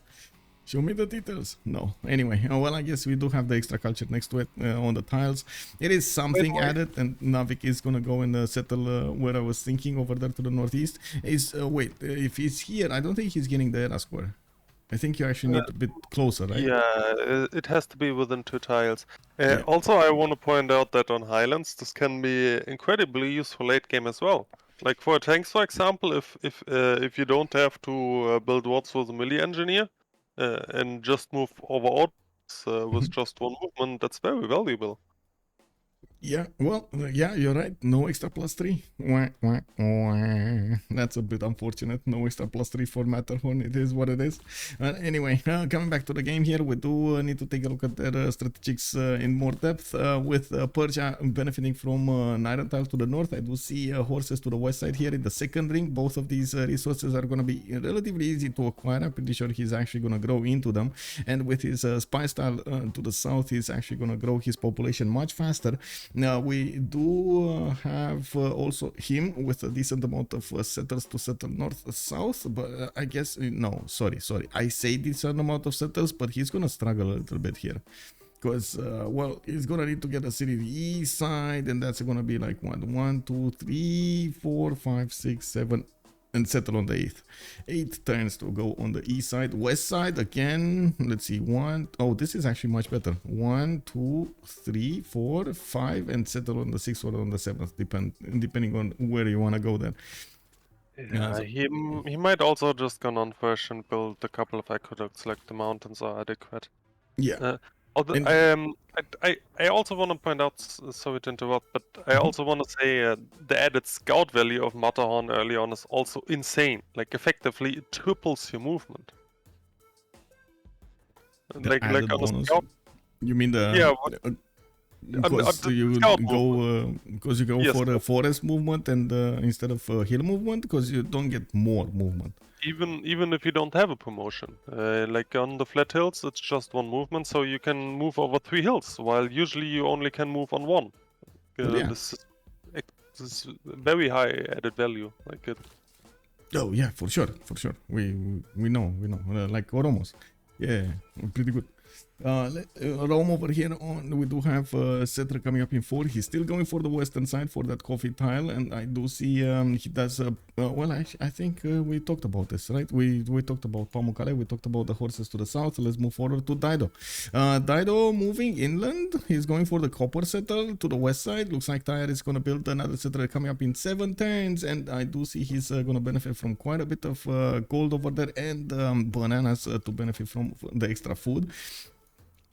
Show me the details. No. Anyway, well, I guess we do have the extra culture next to it on the tiles. It is something added, and Nawyk is gonna go and settle where I was thinking over there to the northeast. Is wait, if he's here, I don't think he's getting the era square. I think you actually need a bit closer, right? Yeah, it has to be within 2 tiles. Yeah. Also, I want to point out that on Highlands, this can be incredibly useful late game as well. Like for tanks, for example, if you don't have to build wards with a melee engineer and just move over odds with just one movement, that's very valuable. Yeah, well, yeah, you're right. No extra +3. Wah, wah, wah. That's a bit unfortunate. No extra +3 for Matterhorn. It is what it is. Anyway, coming back to the game here, we do need to take a look at their strategics in more depth. With Persia benefiting from Iron Tile to the north, I do see horses to the west side here in the second ring. Both of these resources are going to be relatively easy to acquire. I'm pretty sure he's actually going to grow into them. And with his spy style to the south, he's actually going to grow his population much faster. Now we do have also him with a decent amount of settlers to settle north-south, but I guess no, sorry, I say decent amount of settlers, but he's gonna struggle a little bit here. Because, well, he's gonna need to get a city to the east side, and that's gonna be like what, 1, 2, 3, 4, 5, 6, 7, and settle on the 8th. 8 turns to go on the east side. West side again, let's see, 1, oh, this is actually much better. 1, 2, 3, 4, 5, and settle on the 6th or on the 7th, depending on where you want to go then. Yeah, he might also just go non-first and build a couple of aqueducts, like the mountains are adequate. Yeah. I also want to point out, sorry to interrupt, but I also want to say the added scout value of Matterhorn early on is also insane. Like effectively, it triples your movement. The added on bonus. a scout. You mean the? Yeah. Because you scout go because you go Yes, for a forest movement and instead of hill movement, because you don't get more movement. even if you don't have a promotion, like on the flat hills, it's just one movement, so you can move over 3 hills, while usually you only can move on one. Well, yeah. This is very high added value. Like it. Oh yeah, for sure. We know. Like Oromos. Yeah, pretty good. Rome over here on, we do have Cetra coming up in 4. He's still going for the western side for that coffee tile, and I do see he does well, I think we talked about this, right? We talked about Pamukkale, we talked about the horses to the south. Let's move forward to Dido. Dido moving inland. He's going for the copper settle to the west side. Looks like Tyre is going to build another settler coming up in 7 turns, and I do see he's going to benefit from quite a bit of gold over there, and bananas to benefit from the extra food.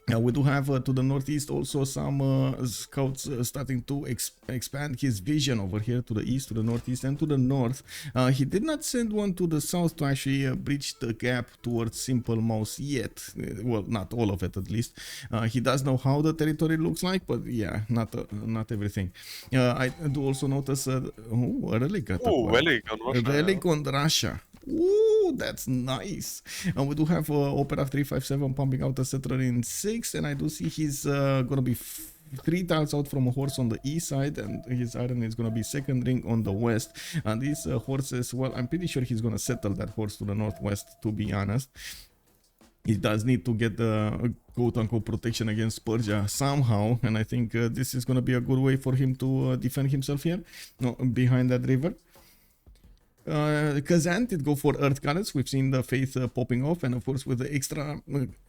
We do have to the northeast also some scouts starting to expand his vision over here to the east, to the northeast, and to the north. He did not send one to the south to actually bridge the gap towards Simple Mouse yet. Well, not all of it at least. He does know how the territory looks like, but yeah, not everything. I do also notice a relic. Relic on Russia. Ooh, that's nice. And we do have Opera 357 pumping out a settler in 6, and I do see he's gonna be 3 tiles out from a horse on the east side, and his iron is gonna be second ring on the west. And these horses, well, I'm pretty sure he's gonna settle that horse to the northwest, to be honest. He does need to get the quote-unquote protection against Persia somehow, and I think this is gonna be a good way for him to defend himself here, behind that river. Kazan did go for Earth Goddess. We've seen the faith popping off, and of course with the extra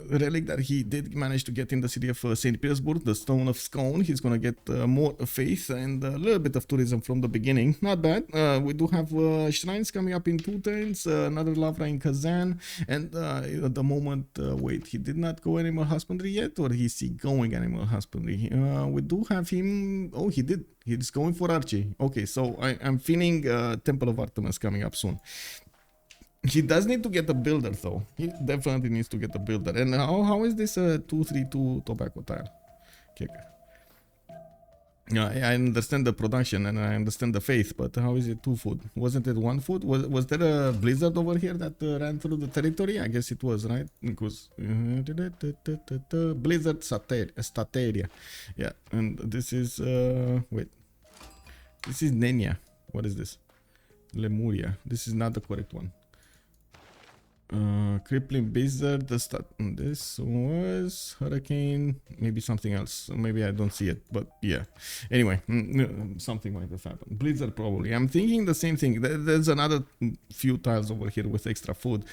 relic that he did manage to get in the city of St. Petersburg, the Stone of Scone, he's gonna get more faith and a little bit of tourism from the beginning. Not bad. We do have shrines coming up in 2 turns, another Lavra in Kazan, and at the moment, wait, he did not go animal husbandry yet, or is he going animal husbandry? We do have him, oh, he did. He's going for Archie. Okay, so I'm feeling Temple of Artemis coming up soon. He does need to get a builder though. He definitely needs to get a builder. And how is this 232 tobacco tile? Okay. I understand the production and I understand the faith, but how is it 2 food? Wasn't it 1 food? Was there a blizzard over here that ran through the territory? I guess it was, right? Because blizzard stateria. Yeah, and this is wait. This is Nenya. What is this? Lemuria. This is not the correct one. Crippling blizzard. This was hurricane. Maybe something else. Maybe I don't see it, but yeah. Anyway, something might have happened. Blizzard probably. I'm thinking the same thing. There's another few tiles over here with extra food.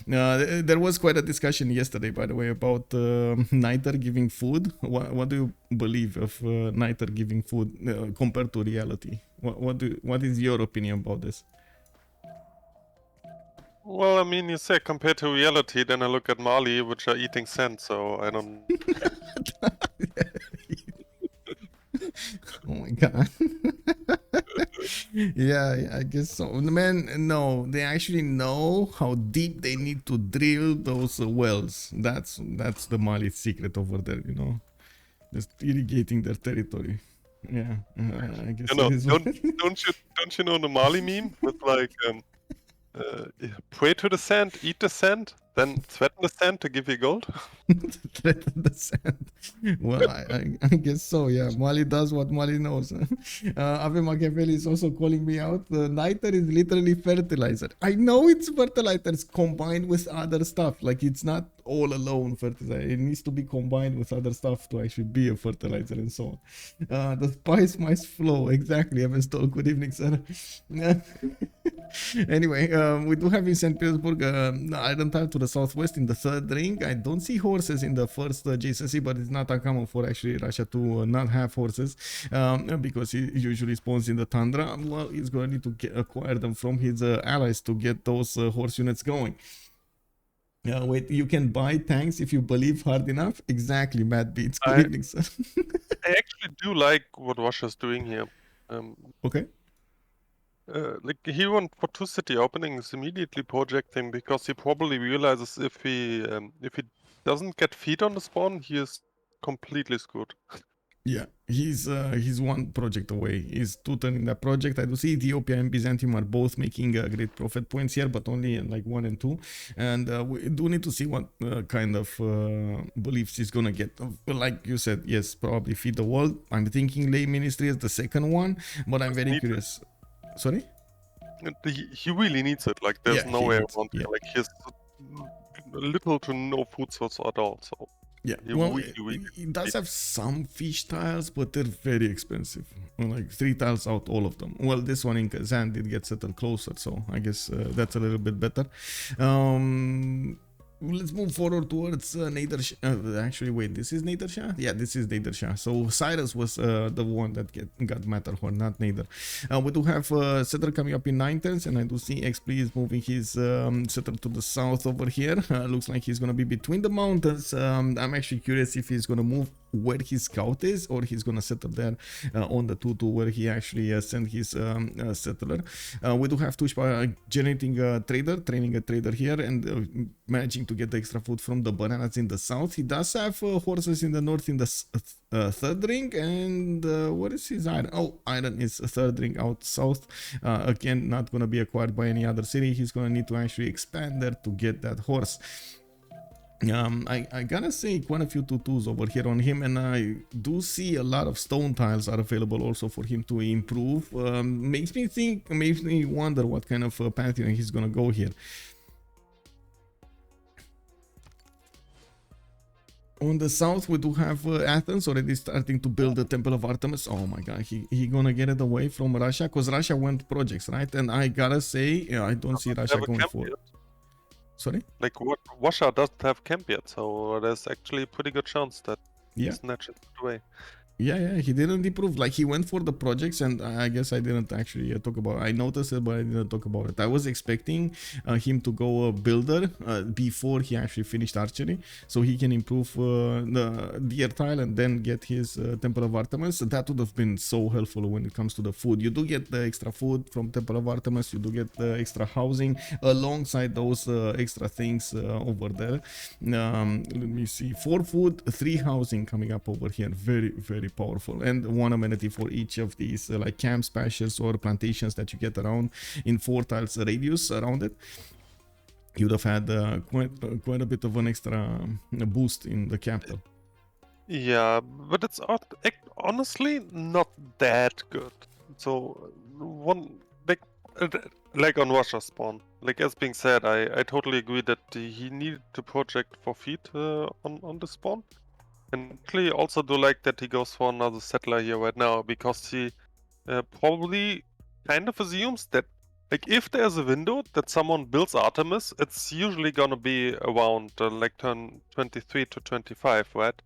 There was quite a discussion yesterday, by the way, about Nader giving food. What do you believe of Nader giving food compared to reality? What is your opinion about this? Well, I mean, you say compared to reality, then I look at Mali, which are eating sand, so I don't... Oh my god. Yeah, I guess so. Man, no, they actually know how deep they need to drill those wells. That's the Mali secret over there, you know. Just irrigating their territory. Yeah, I guess. You know, don't you know the Mali meme with like pray to the sand, eat the sand, then threaten the sand to give you gold? Threaten the sand. Well, I guess so, yeah. Mali does what Mali knows. Ave Machiavelli is also calling me out. Niter is literally fertilizer. I know it's fertilizers combined with other stuff. Like, it's not all alone fertilizer. It needs to be combined with other stuff to actually be a fertilizer and so on. The spice must flow. Exactly. I was told. Good evening, sir. Anyway, we do have in St. Petersburg iron tile to the southwest in the 3rd ring. I don't see horses in the 1st JCC, but it's not uncommon for actually Russia to not have horses because he usually spawns in the tundra. Well, he's going to need to acquire them from his allies to get those horse units going. Wait, you can buy tanks if you believe hard enough? Exactly, Mad Beats. Good evening, sir. I actually do like what Russia's doing here. Okay. Like he went for 2 city openings immediately projecting because he probably realizes if he doesn't get feet on the spawn, he is completely screwed. Yeah, He's one project away. He's two turning that project. I do see Ethiopia and Byzantium are both making great profit points here, but only like 1 and 2. And we do need to see what kind of beliefs he's gonna get. Like you said, yes, probably feed the world. I'm thinking lay ministry is the second one, but I'm very curious. Sorry? He really needs it. Like, there's no way around it. Yeah. Like, he has little to no food source at all. So yeah, well, it does have some fish tiles, but they're very expensive. Like 3 tiles out, all of them. Well, this one in Kazan did get settled closer, so I guess that's a little bit better. Let's move forward towards Nader Shah. Actually, wait, this is Nader Shah? Yeah, this is Nader Shah. So Cyrus was the one that got Matterhorn, not Nader. We do have settler coming up in 9 turns, and I do see Xpli is moving his settler to the south over here. Looks like he's going to be between the mountains. I'm actually curious if he's going to move where his scout is, or he's gonna settle there on the 2-2 where he actually sent his settler. We do have Tushpa generating a trader, training a trader here, and managing to get the extra food from the bananas in the south. He does have horses in the north in the third ring, and what is his iron? Oh, iron is a third ring out south. Again, not gonna be acquired by any other city. He's gonna need to actually expand there to get that horse. I gotta say quite a few 2-2s over here on him, and I do see a lot of stone tiles are available also for him to improve. Makes me wonder what kind of pantheon he's gonna go here. On the south, we do have Athens already starting to build the Temple of Artemis. Oh my god, he gonna get it away from Russia, because Russia went projects, right? And I gotta say, I don't see Russia going for... Sorry? Like, Russia doesn't have camp yet, so there's actually a pretty good chance that he snatches it away. Yeah, he didn't improve. Like, he went for the projects, and I guess I didn't actually talk about it. I noticed it, but I didn't talk about it. I was expecting him to go builder before he actually finished archery, so he can improve the deer tile and then get his Temple of Artemis. That would have been so helpful when it comes to the food. You do get the extra food from Temple of Artemis, you do get the extra housing alongside those extra things over there. Let me see, 4 food, 3 housing coming up over here. Very, very powerful, and 1 amenity for each of these like camps, pastures, or plantations that you get around in 4 tiles radius around it. You'd have had quite a bit of an extra boost in the capital. Yeah, but it's honestly not that good. So like on Russia spawn, like, as being said, I totally agree that he needed to project for feed on the spawn. And actually also do like that he goes for another settler here right now, because he probably kind of assumes that, like, if there's a window that someone builds Artemis, it's usually gonna be around like turn 23 to 25, right?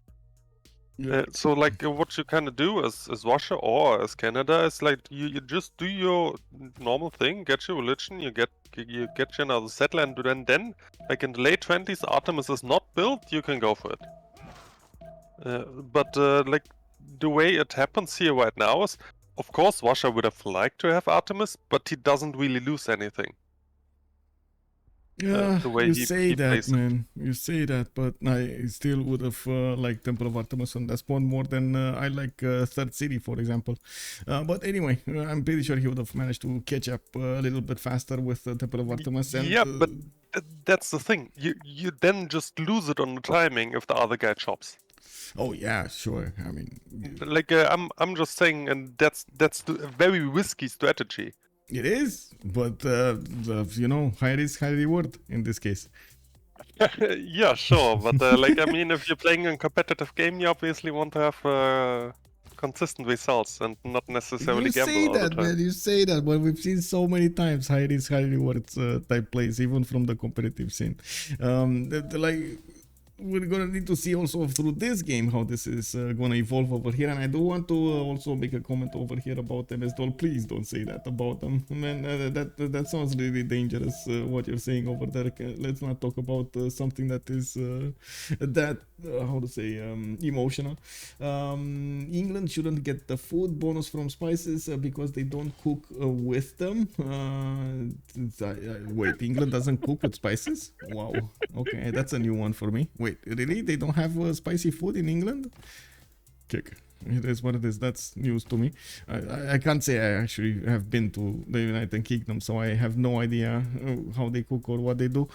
Yeah. So like what you kind of do as Russia or as Canada is like you just do your normal thing, get your religion, you get you another settler, and then like in the late 20s Artemis is not built, you can go for it. But like the way it happens here right now is, of course, Russia would have liked to have Artemis, but he doesn't really lose anything. Yeah, the way you say that, man. You say that, but I still would have liked Temple of Artemis on that spawn more than I like Third City, for example. But anyway, I'm pretty sure he would have managed to catch up a little bit faster with Temple of Artemis. And, yeah, but that's the thing. You then just lose it on the timing if the other guy chops. Oh yeah, sure. I mean, like I'm just saying, and that's a very risky strategy. It is, but you know, high risk, high reward in this case. Yeah, sure, but like I mean, if you're playing a competitive game, you obviously want to have consistent results and not necessarily gamble all the time. You say that, man. You say that, but we've seen so many times high risk, high rewards type plays, even from the competitive scene. Like, we're gonna need to see also through this game how this is gonna evolve over here. And I do want to also make a comment over here about MS-Doll. Please don't say that about them, man. That sounds really dangerous, what you're saying over there. Let's not talk about something that is how to say, emotional. England shouldn't get the food bonus from spices because they don't cook with them. Wait, England doesn't cook with spices? Wow, okay, that's a new one for me. Wait, really? They don't have spicy food in England? Kick. It is what it is. That's news to me. I can't say I actually have been to the United Kingdom, so I have no idea how they cook or what they do.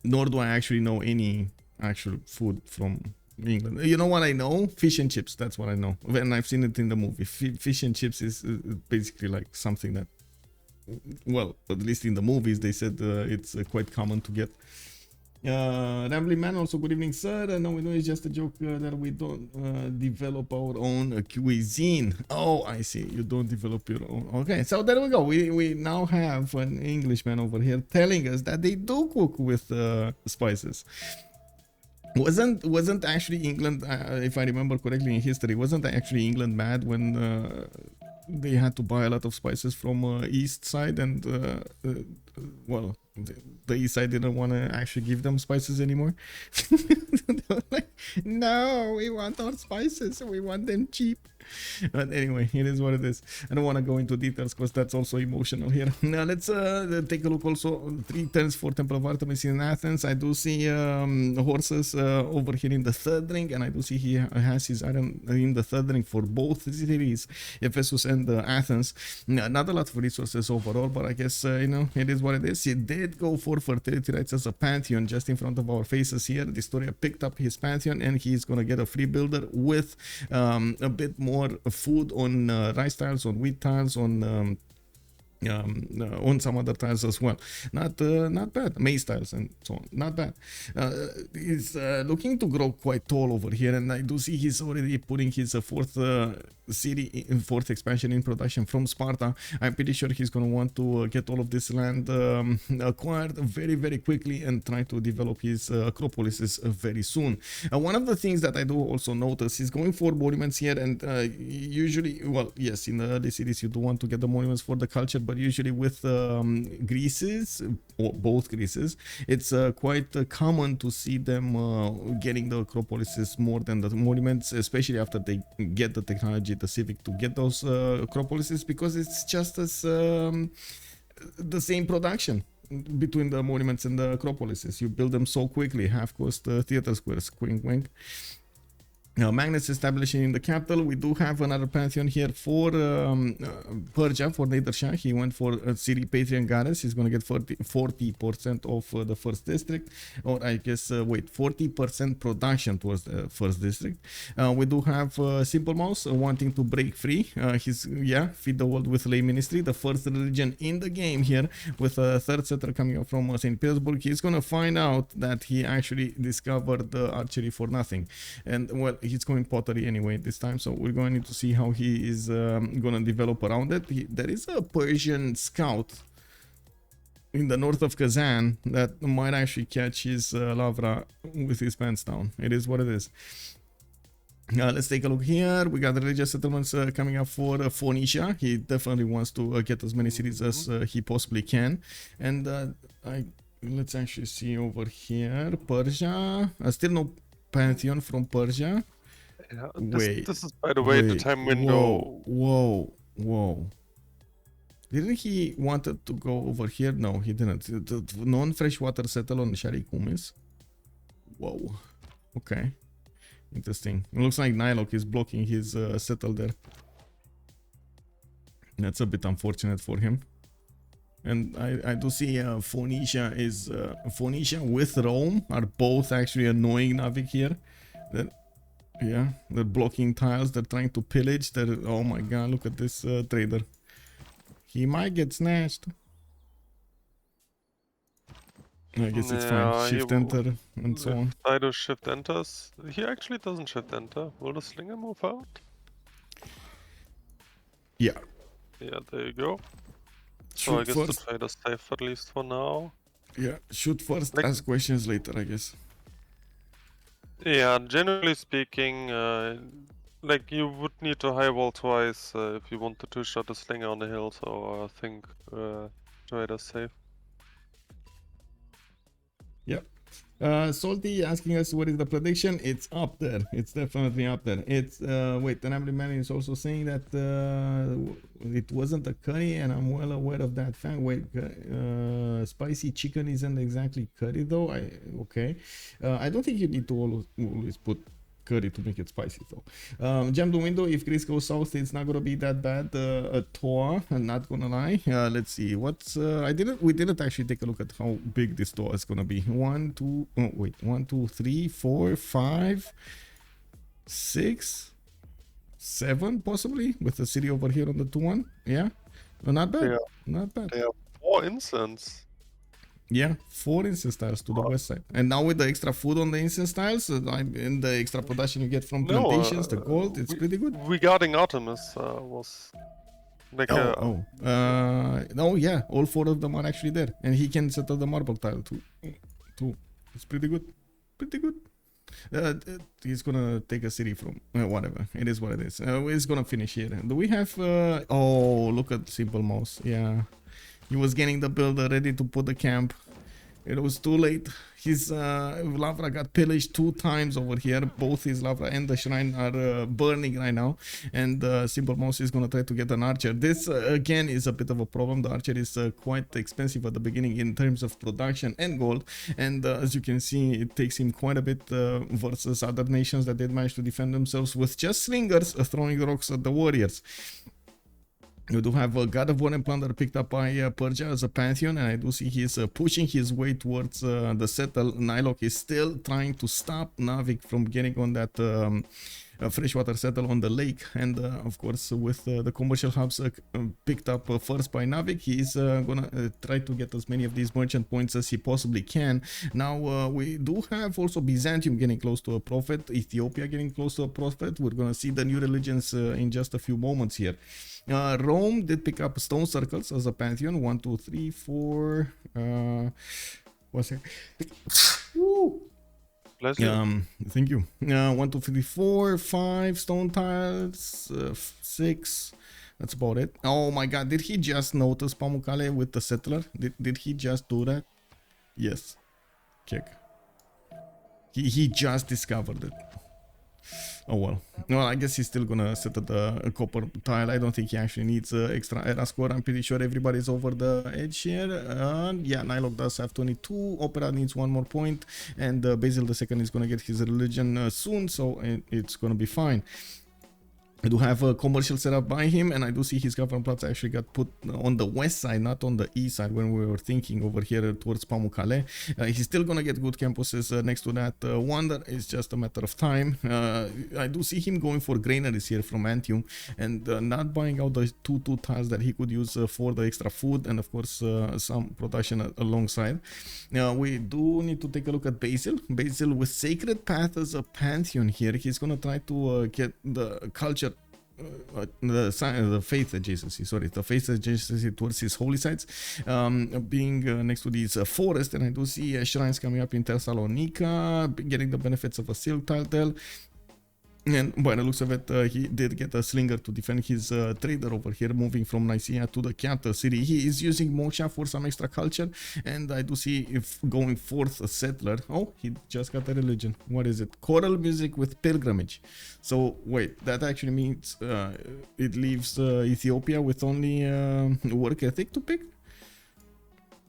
Nor do I actually know any actual food from England. You know what I know? Fish and chips. That's what I know. And I've seen it in the movie. Fish and chips is basically like something that, well, at least in the movies, they said it's quite common to get. Rambling Man also, good evening, sir. No, we know it's just a joke that we don't develop our own cuisine. Oh, I see. You don't develop your own. Okay, so there we go. We now have an Englishman over here telling us that they do cook with spices. Wasn't actually England, if I remember correctly in history, wasn't actually England mad when they had to buy a lot of spices from east side, and well, the east side didn't want to actually give them spices anymore. They were like, no, we want our spices, we want them cheap. But anyway, it is what it is. I don't want to go into details because that's also emotional here. Now let's take a look also. 3 turns for Temple of Artemis in Athens. I do see horses over here in the third ring, and I do see he has his iron in the third ring for both cities, Ephesus and Athens. Not a lot of resources overall, but I guess you know, it is what it is. He did go for fertility rights as a pantheon just in front of our faces here. dISTORIA picked up his pantheon, and he's gonna get a free builder with a bit more food on rice tiles, on wheat tiles, on some other tiles as well. Not bad. Maize tiles and so on. Not bad. He's looking to grow quite tall over here, and I do see he's already putting his fourth expansion in production from Sparta. I'm pretty sure he's going to want to get all of this land acquired very, very quickly and try to develop his acropolises very soon. One of the things that I do also notice is going for monuments here, and usually, well, yes, in the early cities you do want to get the monuments for the culture, but usually with Greece's, or both Greece's, it's quite common to see them getting the acropolises more than the monuments, especially after they get the technology, the civic, to get those acropolises, because it's just as the same production between the monuments and the acropolises. You build them so quickly, half cost theater squares, wink wink. Now, Magnus establishing in the capital. We do have another pantheon here for Persia, for Nader Shah. He went for City Patrian Goddess. He's going to get 40% of the first district, or I guess, wait, 40% production towards the first district. We do have Simple Mouse wanting to break free. Feed the world with lay ministry, the first religion in the game here, with a third settler coming up from St. Petersburg. He's going to find out that he actually discovered the archery for nothing. And, well, he's going pottery anyway this time, so we're going to see how he is going to develop around it. There is a Persian scout in the north of Kazan that might actually catch his Lavra with his pants down. It is what it is. Let's take a look here. We got the religious settlements coming up for Phoenicia. He definitely wants to get as many cities as he possibly can. And let's actually see over here. Persia. Still no pantheon from Persia. Yeah, this is, by the way, the time window. Whoa. Didn't he wanted to go over here? No, he didn't. The non-freshwater settle on Sharikumis. Whoa. Okay. Interesting. It looks like NiLocC is blocking his settle there. That's a bit unfortunate for him. And I do see Phoenicia with Rome are both actually annoying Nawyk here. They're blocking tiles, they're trying to pillage. Oh my god, look at this trader. He might get snatched. I guess it's fine. Shift enter and so on. Cyrus shift enters. He actually doesn't shift enter. Will the slinger move out? Yeah. Yeah, there you go. So I guess the trader's safe at least for now. Yeah, shoot first, ask questions later, I guess. Yeah, generally speaking, like you would need to highball twice if you wanted to shot a slinger on the hill, so I think trader's safe. Yep. Salty asking us what is the prediction. It's up there. It's definitely up there. It's wait, the Rambling Man is also saying that it wasn't a curry, and I'm well aware of that fact. Wait, spicy chicken isn't exactly curry though. Okay. I don't think you need to always put curry to make it spicy though. Jam the window. If Greece goes south, it's not gonna be that bad at Toa. I'm not gonna lie. Let's see. We didn't actually take a look at how big this Toa is gonna be. 1, 2, 1, 2, 3, 4, 5, 6, 7 possibly with the city over here on the 2-1. Yeah, not bad. Yeah. Not bad. They have 4 instants. Yeah, 4 instance tiles to the west side. And now with the extra food on the instance tiles and the extra production you get from plantations, the gold, it's pretty good. Regarding Artemis, was like no, yeah, all 4 of them are actually there. And he can settle the marble tile too. It's pretty good. Pretty good. He's gonna take a city from whatever. It is what it is. He's gonna finish here. Do we have oh, look at Simple Mouse. Yeah, he was getting the builder ready to put the camp. It was too late. His Lavra got pillaged 2 times over here. Both his Lavra and the shrine are burning right now. And Simple Mouse is gonna try to get an archer. This again is a bit of a problem. The archer is quite expensive at the beginning in terms of production and gold. And as you can see, it takes him quite a bit versus other nations that did manage to defend themselves with just slingers throwing rocks at the warriors. You do have a God of War and Plunder picked up by Persia as a pantheon, and I do see he's pushing his way towards the settle. NiLocC is still trying to stop Nawyk from getting on that freshwater settle on the lake, and of course with the commercial hubs picked up first by Nawyk, he's gonna try to get as many of these merchant points as he possibly can. Now we do have also Byzantium getting close to a prophet, Ethiopia getting close to a prophet. We're gonna see the new religions in just a few moments here. Rome did pick up stone circles as a pantheon. 1, 2, 3, 4. What's it? Woo! Bless you. Thank you. 1, 2, 3, 4, 5 stone tiles. 6. That's about it. Oh my god, did he just notice Pamukkale with the settler? Did he just do that? Yes. Check. He just discovered it. Oh well. Well, I guess he's still gonna set at the copper tile. I don't think he actually needs extra era score. I'm pretty sure everybody's over the edge here. Yeah, NiLocC does have 22. Opera needs 1 more point, and Basil II is gonna get his religion soon, so it's gonna be fine. I do have a commercial setup by him, and I do see his Governplatz actually got put on the west side, not on the east side when we were thinking over here towards Pamukkale. He's still gonna get good campuses next to that wonder. It's just a matter of time. I do see him going for granaries here from Antium, and not buying out the 2 tiles that he could use for the extra food, and of course some production alongside. We do need to take a look at Basil. Basil with Sacred Path as a pantheon here. He's gonna try to get the culture, the faith adjacency, the faith adjacency towards his holy sites, being next to these forests. And I do see shrines coming up in Thessalonica, getting the benefits of a silk tile. And by the looks of it, he did get a slinger to defend his trader over here, moving from Nicaea to the capital city. He is using Moksha for some extra culture, and I do see if going forth a settler. Oh, he just got a religion. What is it? Choral music with pilgrimage. So wait, that actually means it leaves Ethiopia with only work ethic to pick.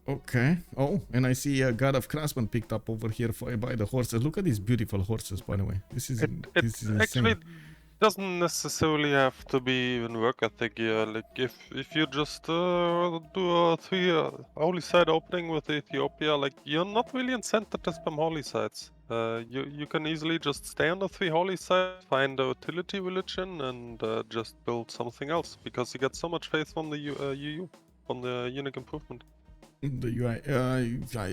Okay. Oh, and I see a God of Craftsman picked up over here by the horses. Look at these beautiful horses, by the way. This is insane. Actually doesn't necessarily have to be even work ethic here. Like if you just do a 3 holy site opening with Ethiopia, like you're not really incented to spam holy sites. You can easily just stay on the 3 holy sites, find a utility religion, and just build something else, because you get so much faith from the UU, from the unique improvement. The UI,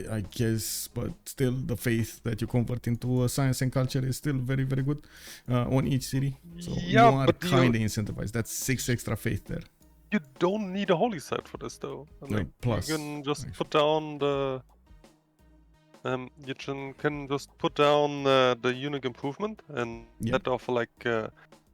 I guess, but still the faith that you convert into science and culture is still very, very good on each city. So yeah, you are kind of incentivized. That's 6 extra faith there. You don't need a holy site for this though. Like, plus, you can just put down the can just put down the unique improvement, and that of like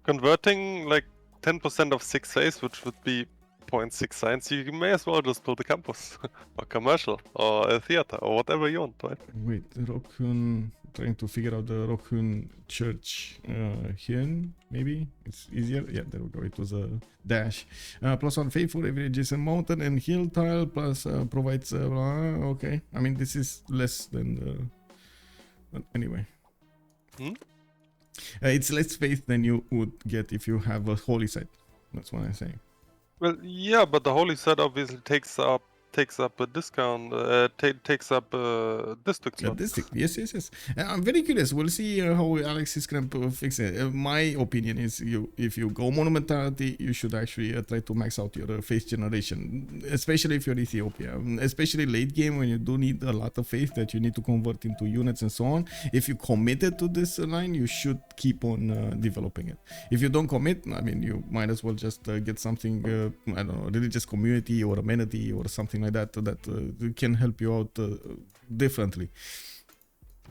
converting like 10% of 6 phase, which would be 0.6 science. You may as well just build a campus or commercial or a theater or whatever you want, right? Wait, Rokhun, trying to figure out the Rokhun church here, maybe it's easier. Yeah, there we go. It was a dash. +1 faith for every adjacent mountain and hill tile, plus provides okay. I mean, this is less than the, but anyway. It's less faith than you would get if you have a holy site. That's what I'm saying. Well, yeah, but the holy set obviously takes up a discount, takes up district slots. District, yes. I'm very curious. We'll see how Alexis Krempp fix it. My opinion is, if you go monumentality, you should actually try to max out your faith generation, especially if you're Ethiopia, especially late game when you do need a lot of faith that you need to convert into units and so on. If you committed to this line, you should keep on developing it. If you don't commit, I mean, you might as well just get something, I don't know, religious community or amenity or something like that can help you out differently.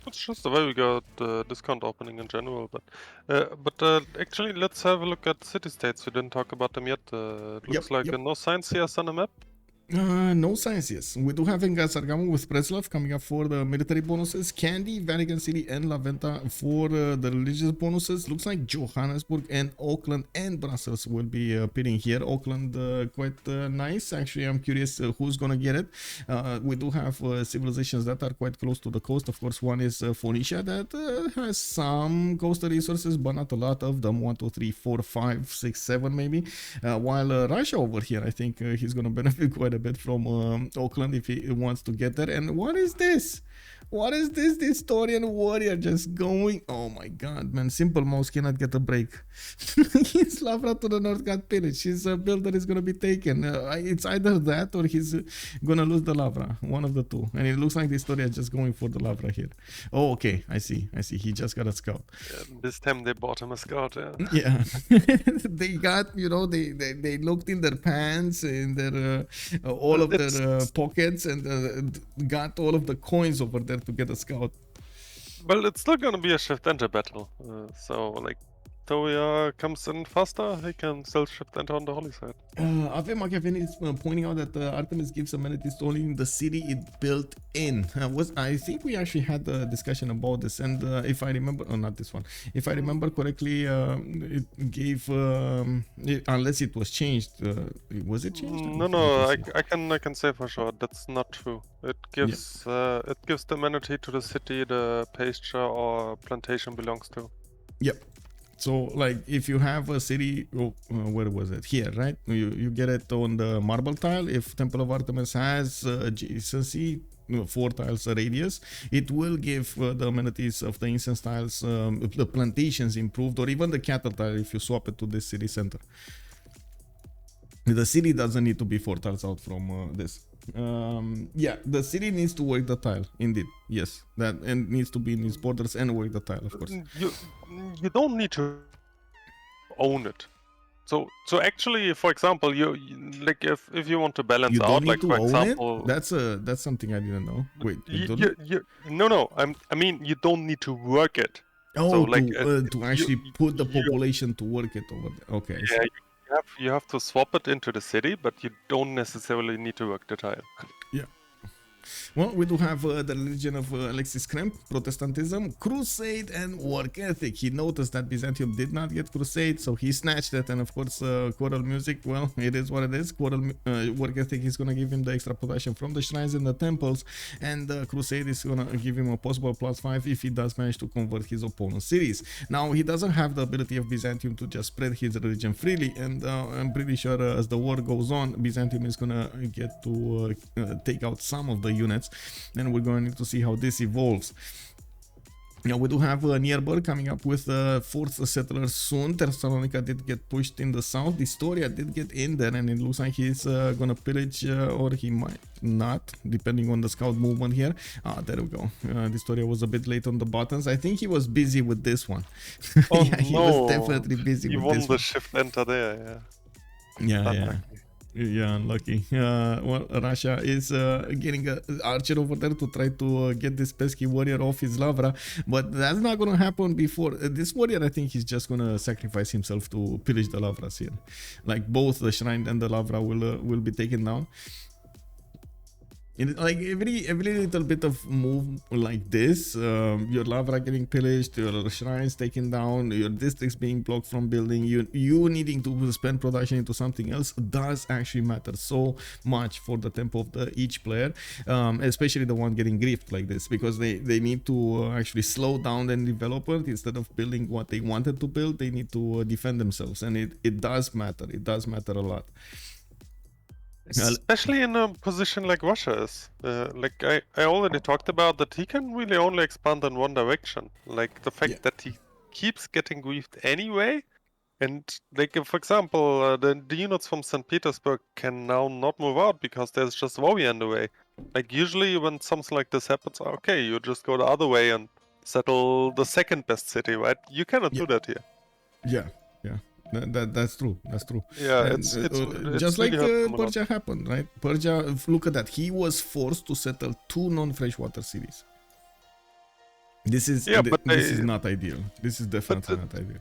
It's just the way we got discount opening in general, but actually let's have a look at city-states. We didn't talk about them yet. It looks like no signs here on the map. No signs, yes. We do have Sargamo with Preslav coming up for the military bonuses. Candy, Vatican City, and La Venta for the religious bonuses. Looks like Johannesburg and Auckland and Brussels will be pitting here. Auckland quite nice. Actually, I'm curious who's gonna get it. We do have civilizations that are quite close to the coast. Of course, one is Phoenicia that has some coastal resources, but not a lot of them. 1, 2, 3, 4, 5, 6, 7 maybe. While Russia over here, I think he's gonna benefit quite a bit from Auckland if he wants to get there. And what is this? What is this dISTORIan warrior just going? Oh my god, man. Simple Mouse cannot get a break. His Lavra to the north got pillaged. His builder is going to be taken. It's either that or he's going to lose the Lavra. One of the two. And it looks like dISTORIA is just going for the Lavra here. Oh, okay. I see. He just got a scout. Yeah, this time they bought him a scout, yeah. Yeah. They got, they looked in their pants, in their all of their pockets, and got all of the coins over there to get a scout. Well, it's still gonna be a shift enter battle. So like Toya comes in faster, he can still shift enter on the holy side. Ave Machiavelli is pointing out that Artemis gives amenities only in the city it built in. I think we actually had a discussion about this, and if I remember, not this one. If I remember correctly, it gave unless it was changed. Was it changed? No, I can say for sure that's not true. It gives the amenity to the city the pasture or plantation belongs to. Yep. So, like, if you have a city, where was it? Here, right? You get it on the marble tile. If Temple of Artemis has adjacency, 4 tiles radius, it will give the amenities of the incense tiles, the plantations improved, or even the cattle tile if you swap it to this city center. The city doesn't need to be 4 tiles out from this. Yeah, the city needs to work the tile, indeed. Yes, that and needs to be in its borders and work the tile, of course. You don't need to own it. So actually, for example, you like if you want to balance out, like for example, that's something I didn't know. Wait, no, I mean you don't need to work it. Oh, so, like, to actually put the population to work it over there. Okay. Yeah, you have to swap it into the city, but you don't necessarily need to work the tile. Yeah. Well, we do have the religion of Alexis Krempp, Protestantism, crusade, and work ethic. He noticed that Byzantium did not get crusade, so he snatched it. And of course, choral music, well, it is what it is. Choral work ethic is going to give him the extra protection from the shrines and the temples, and crusade is going to give him a possible +5 if he does manage to convert his opponent's cities. Now, he doesn't have the ability of Byzantium to just spread his religion freely, and I'm pretty sure as the war goes on, Byzantium is going to get to take out some of the units, and we're going to see how this evolves. Now we do have Nader coming up with 4th settlers soon. Thessalonica did get pushed in the south. dISTORIA did get in there, and it looks like he's gonna pillage, or he might not, depending on the scout movement here. There we go. dISTORIA was a bit late on the buttons. I think he was busy with this one. Oh, yeah, he was definitely busy with this one. He won the shift enter there, yeah. Yeah, unlucky. Well, Russia is getting an archer over there to try to get this pesky warrior off his Lavra, but that's not going to happen before. This warrior, I think he's just going to sacrifice himself to pillage the Lavras here. Like both the shrine and the Lavra will be taken down. Like every little bit of move like this, your lava getting pillaged, your shrines taken down, your districts being blocked from building, you needing to spend production into something else does actually matter so much for the tempo of each player, especially the one getting griefed like this, because they need to actually slow down the development instead of building what they wanted to build. They need to defend themselves, and it does matter. It does matter a lot. Especially in a position like Russia is. Like I already talked about that he can really only expand in one direction. Like the fact that he keeps getting griefed anyway. And like, for example, the units from St. Petersburg can now not move out because there's just warrior in the way. Like usually when something like this happens, okay, you just go the other way and settle the second best city, right? You cannot do that here. Yeah. That's true. That's true. Yeah, and, it's just like really Persia happened, right? Persia, look at that. He was forced to settle 2 non-freshwater cities. This is this is not ideal. This is definitely not ideal.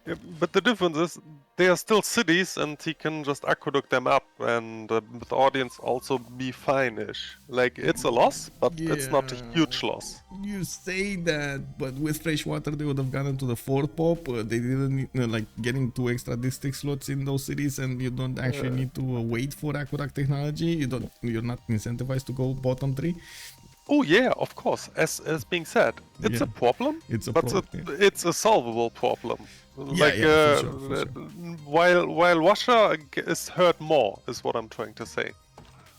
Yeah, but the difference is they are still cities, and he can just aqueduct them up, and the audience also be fine-ish. Like it's a loss, but it's not a huge loss. You say that, but with freshwater they would have gotten to the 4th pop. They didn't like getting 2 extra district slots in those cities, and you don't actually need to wait for aqueduct technology. You're not incentivized to go bottom 3. Oh yeah, of course. As being said, it's a problem. It's a solvable problem. Sure. While Russia is hurt more, is what I'm trying to say.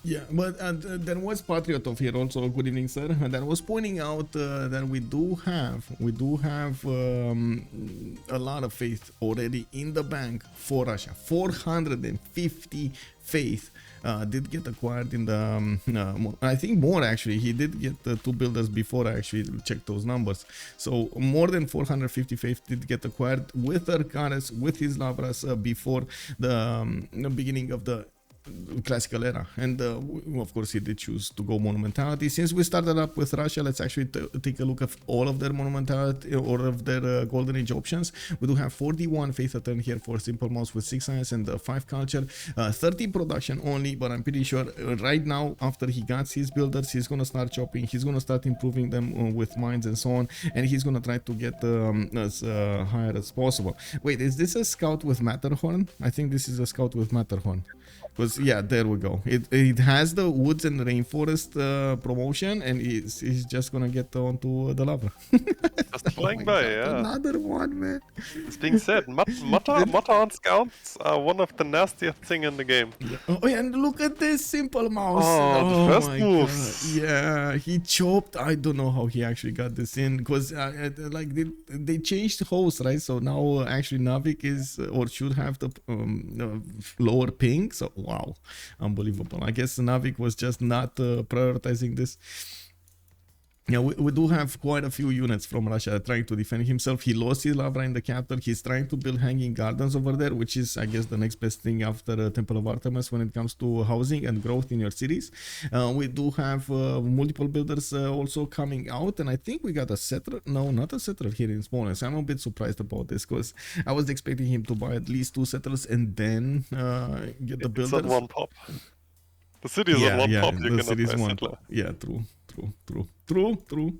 Yeah, but there was Patriotov here also. Good evening, sir. That was pointing out that we do have a lot of faith already in the bank for Russia. 450 faith did get acquired in the I think more actually. He did get 2 builders before I actually checked those numbers. So more than 450 faith did get acquired with Arcanes, with his Lavras before the beginning of the classical era, and of course he did choose to go monumentality. Since we started up with Russia, let's actually take a look at all of their monumentality or of their golden age options. We do have 41 faith a turn here for simple mouse with 6 science and 5 culture, 30 production only, but I'm pretty sure right now after he got his builders, he's gonna start chopping, he's gonna start improving them with mines and so on, and he's gonna try to get as higher as possible. Wait, is this a scout with Matterhorn? I think this is a scout with Matterhorn. Because yeah, there we go. It has the woods and rainforest promotion, and he's just gonna get onto the lava. Just flying by, yeah. Another one, man. It's being said, Matterhorn scouts are one of the nastiest thing in the game. Yeah. Oh yeah, and look at this simple mouse. Oh, the first moves. God. Yeah, he chopped. I don't know how he actually got this in, because like they changed host, right? So now actually Nawyk is or should have the lower ping. So wow, unbelievable. I guess Nawyk was just not prioritizing this. Yeah, we do have quite a few units from Russia trying to defend himself. He lost his Lavra in the capital. He's trying to build hanging gardens over there, which is, I guess, the next best thing after Temple of Artemis when it comes to housing and growth in your cities. We do have multiple builders also coming out, and I think we got a settler. No, not a settler here in Smolensk. I'm a bit surprised about this, because I was expecting him to buy at least 2 settlers and then get the builders. It's at 1 pop. The city is at 1 pop. You cannot buy a settler. Yeah, true.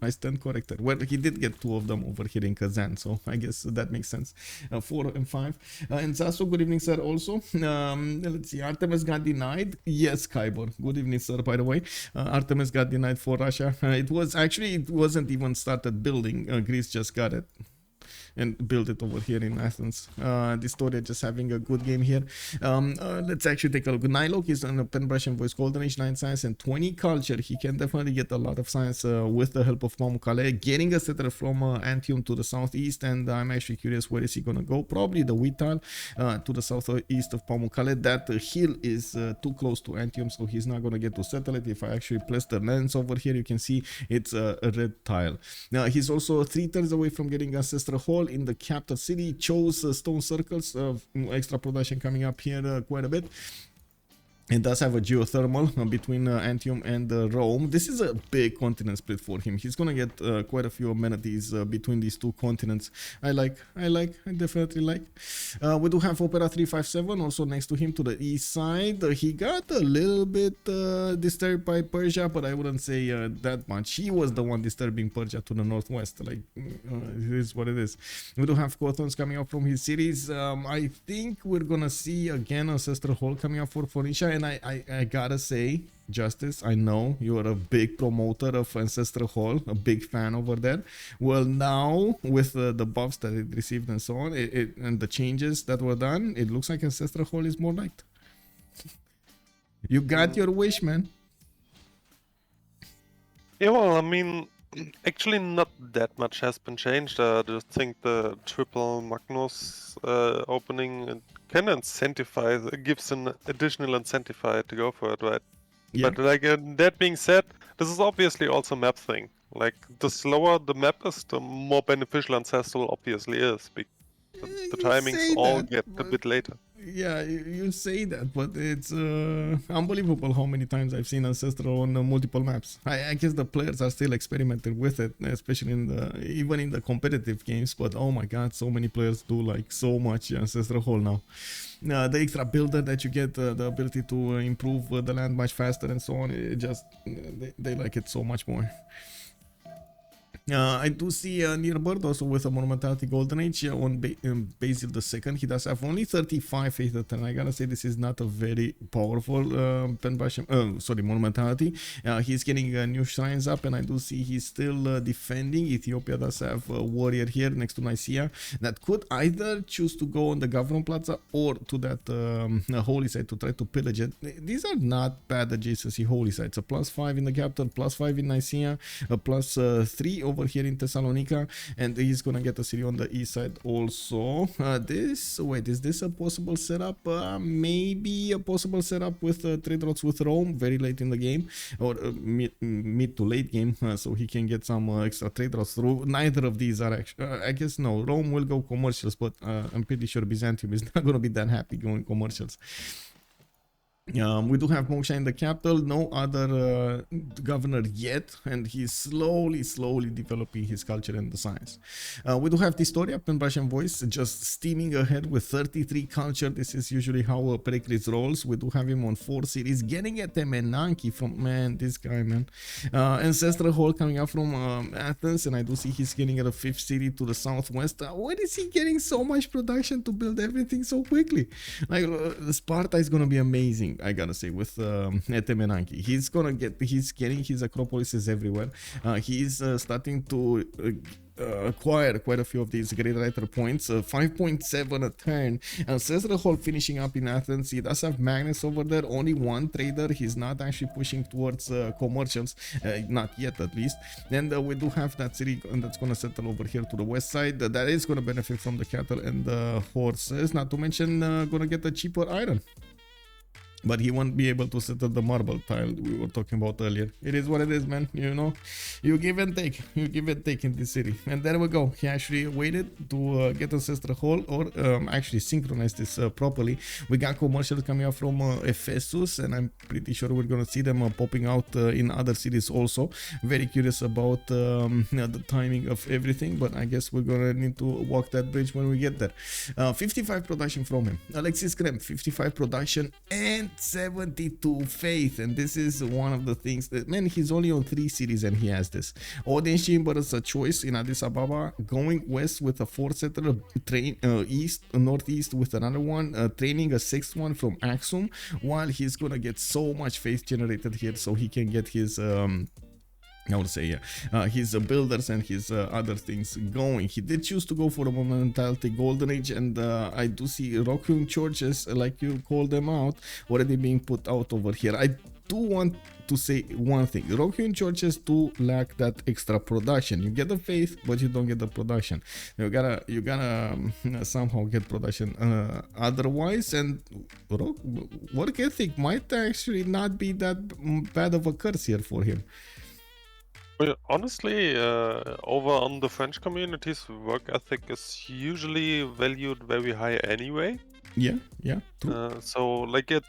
I stand corrected. Well, he did get 2 of them over here in Kazan, so I guess that makes sense. 4 and 5. And Zaso, good evening, sir. Also, let's see. Artemis got denied. Yes, Kybor. Good evening, sir. By the way, Artemis got denied for Russia. It wasn't even started building. Greece just got it and build it over here in Athens. dISTORIA just having a good game here. Let's actually take a look. NiLocC is on a pen brush and voice golden age, 9 science and 20 culture. He can definitely get a lot of science with the help of Pamukkale, getting a settler from Antium to the southeast, and I'm actually curious where is he gonna go. Probably the wheat tile to the southeast of Pamukkale. That hill is too close to Antium, so he's not gonna get to settle it. If I actually place the lens over here, you can see it's a red tile. Now he's also 3 turns away from getting ancestral hall in the capital city. Chose stone circles, extra production coming up here quite a bit. It does have a geothermal between Antium and Rome. This is a big continent split for him. He's gonna get quite a few amenities between these two continents. I definitely like. We do have Opera 357 also next to him to the east side. He got a little bit disturbed by Persia, but I wouldn't say that much. He was the one disturbing Persia to the northwest. Like, it is what it is. We do have Cothons coming up from his cities. I think we're gonna see again Ancestral Hall coming up for Phoenicia. And I gotta say, Justice, I know you're a big promoter of Ancestral Hall, a big fan over there. Well, now with the buffs that it received and so on, and the changes that were done, it looks like Ancestral Hall is more liked. You got your wish, man. Yeah, well, I mean, actually not that much has been changed. I just think the triple Magnus opening can incentivize, gives an additional incentive to go for it, right? Yeah. But like that being said, this is obviously also a map thing. Like the slower the map is, the more beneficial Ancestral obviously is. The timings all get a bit later. Yeah, you say that, but it's unbelievable how many times I've seen Ancestral on multiple maps. I guess the players are still experimenting with it, especially even in the competitive games. But oh my god, so many players do like so much Ancestral Hall now. The extra builder that you get, the ability to improve the land much faster and so on, it just they like it so much more. I do see Nearbird also with a Monumentality Golden Age on Basil II. He does have only 35 faith at 10. I gotta say this is not a very powerful Monumentality. He's getting new shrines up, and I do see he's still defending. Ethiopia does have a warrior here next to Nicaea that could either choose to go on the Government Plaza or to that holy site to try to pillage it. These are not bad adjacency holy sites. A +5 in the capital, +5 in Nicaea, a +3 over here in Thessalonica, and he's gonna get a city on the east side also. Is this a possible setup? Maybe a possible setup with trade routes with Rome very late in the game, or mid to late game, so he can get some extra trade routes through. Neither of these are actually, I guess no, Rome will go commercials, but I'm pretty sure Byzantium is not gonna be that happy going commercials. We do have Moksha in the capital, no other governor yet, and he's slowly developing his culture and the science. We do have dISTORIA, Russian voice, just steaming ahead with 33 culture. This is usually how Pericles rolls. We do have him on 4 cities, getting at Menanki from, man, this guy, man. Ancestral Hall coming up from Athens, and I do see he's getting at a 5th city to the southwest. Where is he getting so much production to build everything so quickly? Like, Sparta is gonna be amazing, I gotta say, with Etemenanki. He's getting his acropolises everywhere. He's starting to acquire quite a few of these great writer points. 5.7 a turn. Ancestral Hall finishing up in Athens. He does have Magnus over there, only one trader. He's not actually pushing towards commercials, not yet at least. And we do have that city that's gonna settle over here to the west side. That is gonna benefit from the cattle and the horses, not to mention gonna get a cheaper iron. But he won't be able to settle the marble tile we were talking about earlier. It is what it is, man. You know, you give and take. You give and take in this city. And there we go. He actually waited to get Ancestral Hall, or actually synchronize this properly. We got commercials coming up from Ephesus, and I'm pretty sure we're gonna see them popping out in other cities also. Very curious about the timing of everything, but I guess we're gonna need to walk that bridge when we get there. 55 production from him. Alexis Krempp, 55 production and 72 faith, and this is one of the things that, man, he's only on 3 cities and he has this. Audience chamber is a choice in Addis Ababa, going west with a 4th settler, northeast with another one, training a 6th one from Axum, while he's gonna get so much faith generated here so he can get his I would say, his builders and his other things going. He did choose to go for a Monumentality Golden Age, and I do see Rockhewn churches, like you call them out, already being put out over here. I do want to say one thing: Rockhewn churches do lack that extra production. You get the faith, but you don't get the production. You gotta somehow get production otherwise, and work ethic might actually not be that bad of a curse here for him. Well, honestly, over on the French communities, work ethic is usually valued very high anyway. Yeah, yeah, true. So like over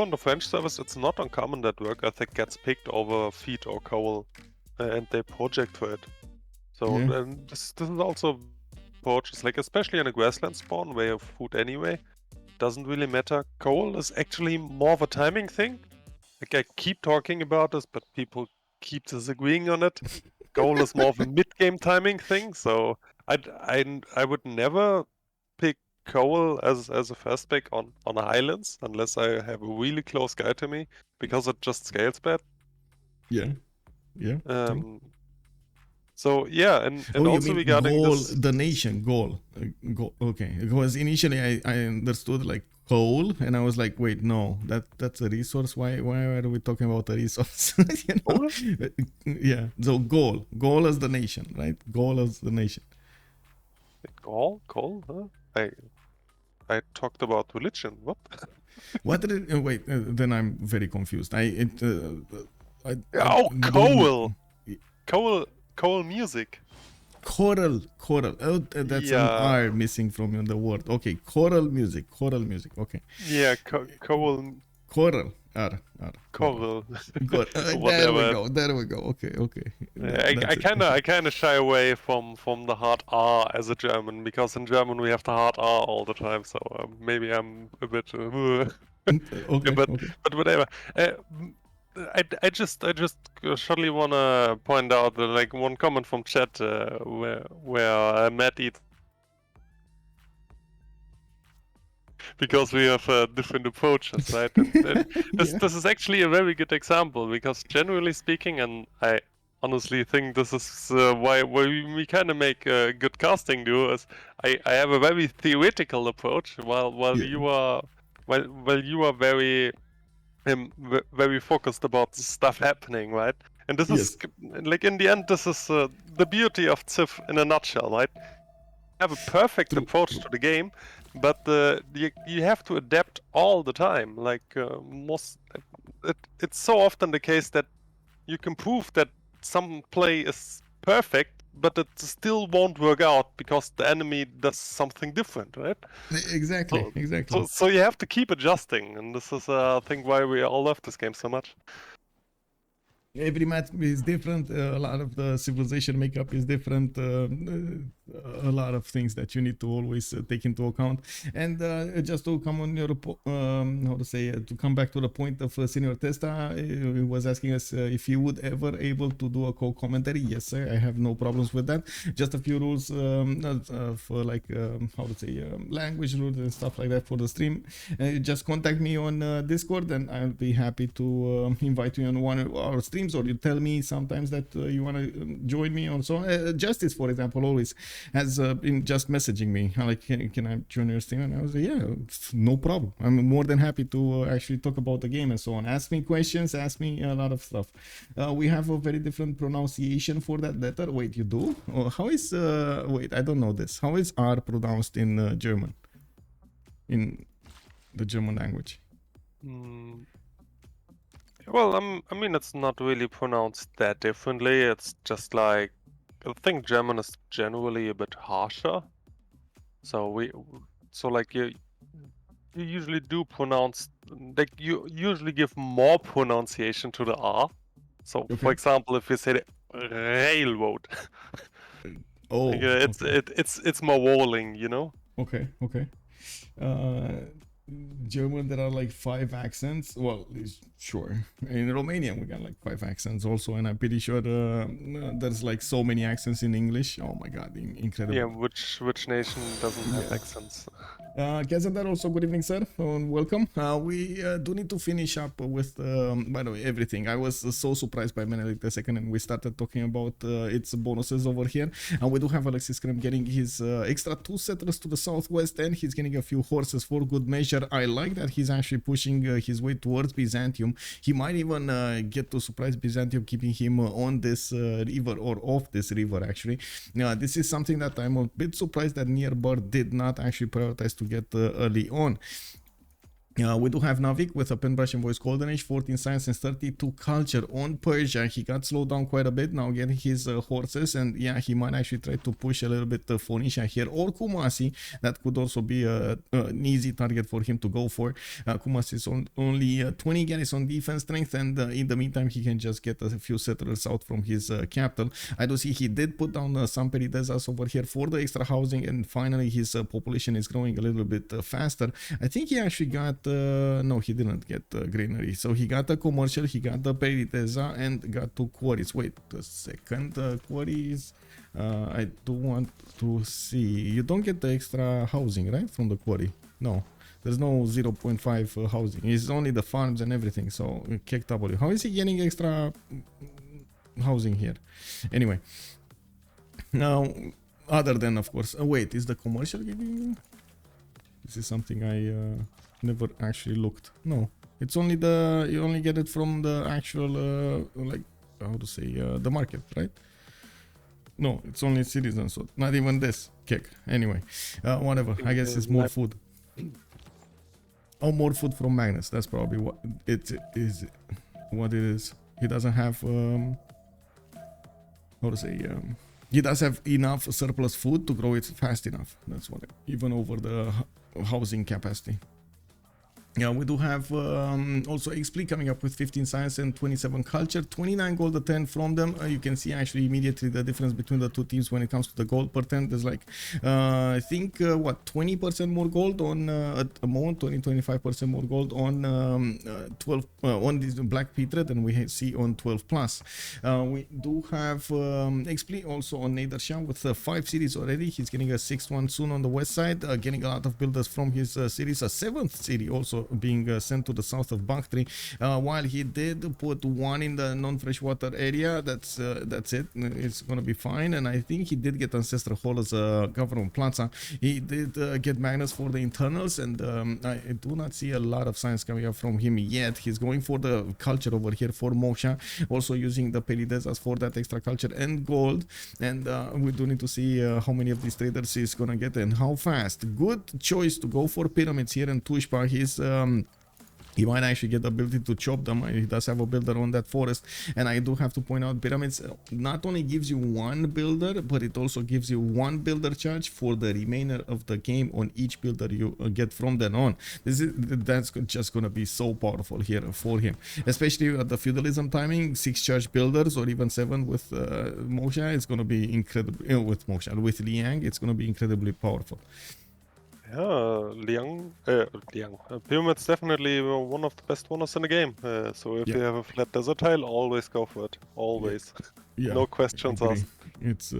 on the French servers, it's not uncommon that work ethic gets picked over feed or coal, and they project for it. So Yeah, this is also approaches, like especially in a grassland spawn where you have food anyway, doesn't really matter. Coal is actually more of a timing thing. Like I keep talking about this, but people keep disagreeing on it. Coal is more of a mid-game timing thing, so I would never pick coal as a first pick on highlands unless I have a really close guy to me because it just scales bad. yeah, yeah, true. Um, so yeah, Oh, and you also mean regarding goal, this, the nation, goal. Goal. Okay. Because initially I understood like coal and I was like, wait, no, that's a resource. Why are we talking about a resource? You know? coal, Yeah. So goal as the nation, right? Goal as the nation. coal, huh? I talked about religion. What? What did it, wait, then I'm very confused. I Oh, don't. coal music. Choral. Oh, that's an Yeah, R missing from the word. Okay, choral music. Okay. yeah, Choral. R. Okay. coral, Good. There we whatever. go. There we go. Okay. That's I it. kind of shy away from the hard R as a German because in German we have the hard R all the time. So maybe I'm a bit, yeah, Okay. but whatever. I just shortly wanna point out that like one comment from chat where Matt eats because we have different approaches, right? And Yeah. this is actually a very good example because generally speaking, and I honestly think this is why we kind of make a good casting duo. Is I have a very theoretical approach while Yeah. you are very very focused about the stuff happening, right? And this is Yes. like in the end, this is the beauty of Civ in a nutshell, right? Have a perfect True. approach to the game, but you have to adapt all the time. Like it's so often the case that you can prove that some play is perfect, but it still won't work out because the enemy does something different, right? Exactly. So you have to keep adjusting, and this is I think why we all love this game so much. Every map is different. A lot of the civilization makeup is different. A lot of things that you need to always take into account. And just to come on your how to say to come back to the point of Senior Testa, he was asking us if he would ever able to do a co-commentary. Yes, sir. I have no problems with that. Just a few rules for like how to say language rules and stuff like that for the stream. Just contact me on Discord, and I'll be happy to invite you on one of our streams, or you tell me sometimes that you want to join me on. So Justice, for example, always has been just messaging me like, can I join your stream? And I was like, yeah, no problem. I'm more than happy to actually talk about the game and so on. Ask me questions, ask me a lot of stuff. We have a very different pronunciation for that letter. Wait, you do? How is wait, I don't know this. How is R pronounced in German? In the German language? Mm. Well, I mean, it's not really pronounced that differently. It's just like I think German is generally a bit harsher. So like you usually do pronounce, like you usually give more pronunciation to the R. So for Okay. example, if you say the railroad, like, Oh, okay. it's more rolling, you know? Okay. Uh, German, there are like 5 accents. Well, sure. In Romanian, we got like 5 accents also, and I'm pretty sure there's like so many accents in English. Oh my god, Yeah, incredible. which nation doesn't have Yeah. accents? Kazandar, also good evening, sir, and welcome. We do need to finish up with, by the way, everything. I was so surprised by Menelik the second, and we started talking about its bonuses over here. And we do have Alexis Krempp getting his extra 2 settlers to the southwest, and he's getting a few horses for good measure. I like that he's actually pushing his way towards Byzantium. He might even get to surprise Byzantium, keeping him on this river, or off this river, actually. This is something that I'm a bit surprised that Nearbar did not actually prioritize to get early on. We do have Nawyk with a pen brush and voice golden age, 14 science and 32 culture on Persia. He got slowed down quite a bit now getting his horses, and yeah, he might actually try to push a little bit Phoenicia here or Kumasi. That could also be an easy target for him to go for. Kumasi is only 20 garrison defense strength, and in the meantime he can just get a few settlers out from his capital. I do see he did put down some Peridesas over here for the extra housing, and finally his population is growing a little bit faster. I think he actually got no, he didn't get greenery. So he got a commercial, he got the Peridesa, and got 2 quarries. Wait a second, quarries. I do want to see. You don't get the extra housing, right, from the quarry? No, there's no 0.5 housing. It's only the farms and everything. So KW, how is he getting extra housing here? Anyway, now other than, of course, wait, is the commercial giving? This is something I never actually looked. No, it's only the, you only get it from the actual like, how to say, the market, right? No, it's only citizens, so not even this kick. Anyway, whatever, I guess it's more food. Oh, more food from Magnus. That's probably what it is. What it is. He doesn't have how to say, he does have enough surplus food to grow it fast enough. That's what, even over the housing capacity. Yeah, we do have also Xpli coming up with 15 science and 27 culture, 29 gold a 10 from them. You can see actually immediately the difference between the two teams when it comes to the gold per 10. There's like, I think, what, 20% more gold on Amon, 20-25% more gold on 12 on this BlackPitre than we see on 12 plus. We do have Xpli also on Nader Shah with 5 cities already. He's getting a 6th one soon on the west side, getting a lot of builders from his cities. A 7th city also being sent to the south of BlackPitre, while he did put 1 in the non-freshwater area. That's it. It's gonna be fine. And I think he did get Ancestral Hall as a government plaza. He did get Magnus for the internals, and I do not see a lot of science coming up from him yet. He's going for the culture over here for Moksha, also using the Peridesas for that extra culture and gold. And we do need to see how many of these traders he's gonna get and how fast. Good choice to go for pyramids here in Tushpa. He's he might actually get the ability to chop them. He does have a builder on that forest, and I do have to point out, pyramids not only gives you 1 builder, but it also gives you 1 builder charge for the remainder of the game on each builder you get from then on. That's just gonna be so powerful here for him, especially at the feudalism timing. 6 charge builders or even 7 with Moksha. It's gonna be incredible. With Moksha, with Liang, it's gonna be incredibly powerful. Yeah, Pyramid's definitely one of the best ones in the game. So if you have a flat desert tile, always go for it. Always. Yeah, no questions asked. It's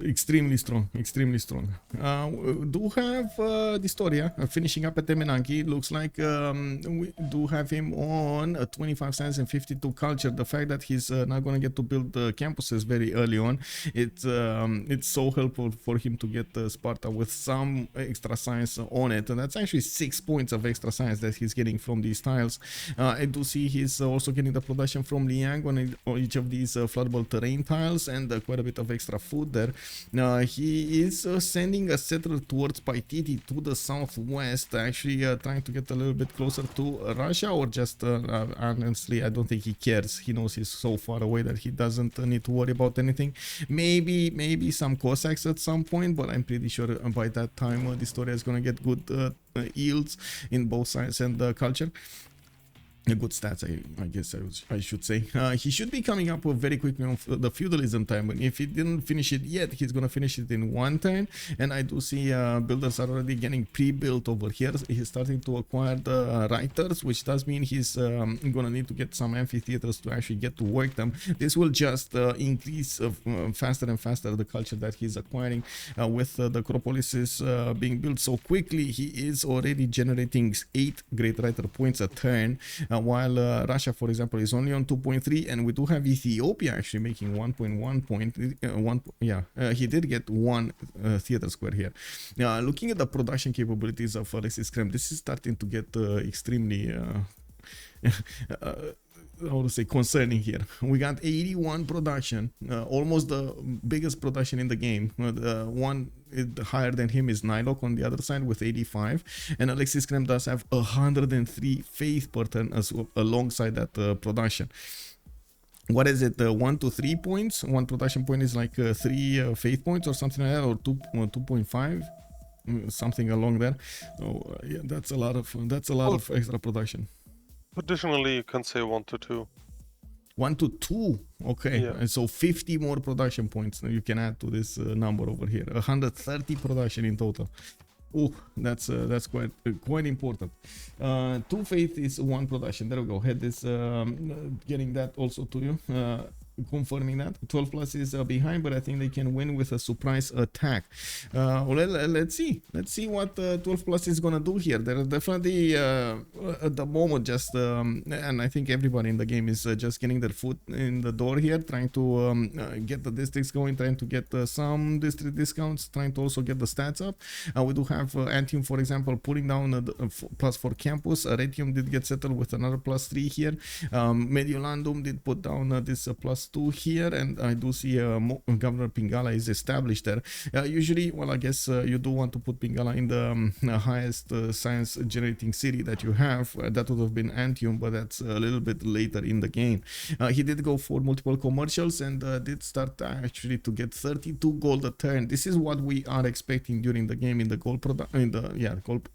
extremely strong, extremely strong. Do have dISTORIA finishing up at Temenanki. Looks like we do have him on 25 science and 52 culture. The fact that he's not going to get to build campuses very early on, it's so helpful for him to get Sparta with some extra science on it, and that's actually 6 points of extra science that he's getting from these tiles. I do see he's also getting the production from Liang on each of these floodable terrain tiles, and quite a bit of extra food there. He is sending a settler towards Paititi to the southwest, actually trying to get a little bit closer to Russia, or just honestly, I don't think he cares. He knows he's so far away that he doesn't need to worry about anything. Maybe some Cossacks at some point, but I'm pretty sure by that time dISTORIA is going to get good yields in both science and culture. Good stats, I guess I should say. He should be coming up very quickly on the feudalism time, but if he didn't finish it yet, he's gonna finish it in 1 turn. And I do see builders are already getting pre-built over here. He's starting to acquire the writers, which does mean he's gonna need to get some amphitheaters to actually get to work them. This will just increase faster and faster the culture that he's acquiring with the Acropolises being built so quickly. He is already generating 8 great writer points a turn. While Russia, for example, is only on 2.3, and we do have Ethiopia actually making 1.1 point. He did get 1 theater square here. Looking at the production capabilities of Alexis Krempp, this is starting to get extremely how to say, concerning here. We got 81 production, almost the biggest production in the game. The one higher than him is NiLocC on the other side with 85, and Alexis Krempp does have 103 faith per turn as well, alongside that production. What is it? 1 to 3 points. One production point is like 3 faith points or something like that, or 2.5. Something along there. Oh, yeah, that's a lot of extra production. Additionally, you can say 1 to 2. 1 to 2, okay. Yeah. And so 50 more production points you can add to this number over here. 130 production in total. Oh, that's quite important. 2 faith is 1 production. There we go. Head is getting that also to you. Confirming that 12 plus is behind, but I think they can win with a surprise attack. Let's see what 12 plus is gonna do here. They're definitely at the moment just and I think everybody in the game is just getting their foot in the door here, trying to get the districts going, trying to get some district discounts, trying to also get the stats up. We do have Antium, for example, pulling down +4 campus. Retium did get settled with another +3 here. Mediolandum did put down this +2 here, and I do see Governor Pingala is established there. Usually, well, I guess you do want to put Pingala in the highest science generating city that you have. That would have been Antium, but that's a little bit later in the game. He did go for multiple commercials and did start actually to get 32 gold a turn. This is what we are expecting during the game in the gold gold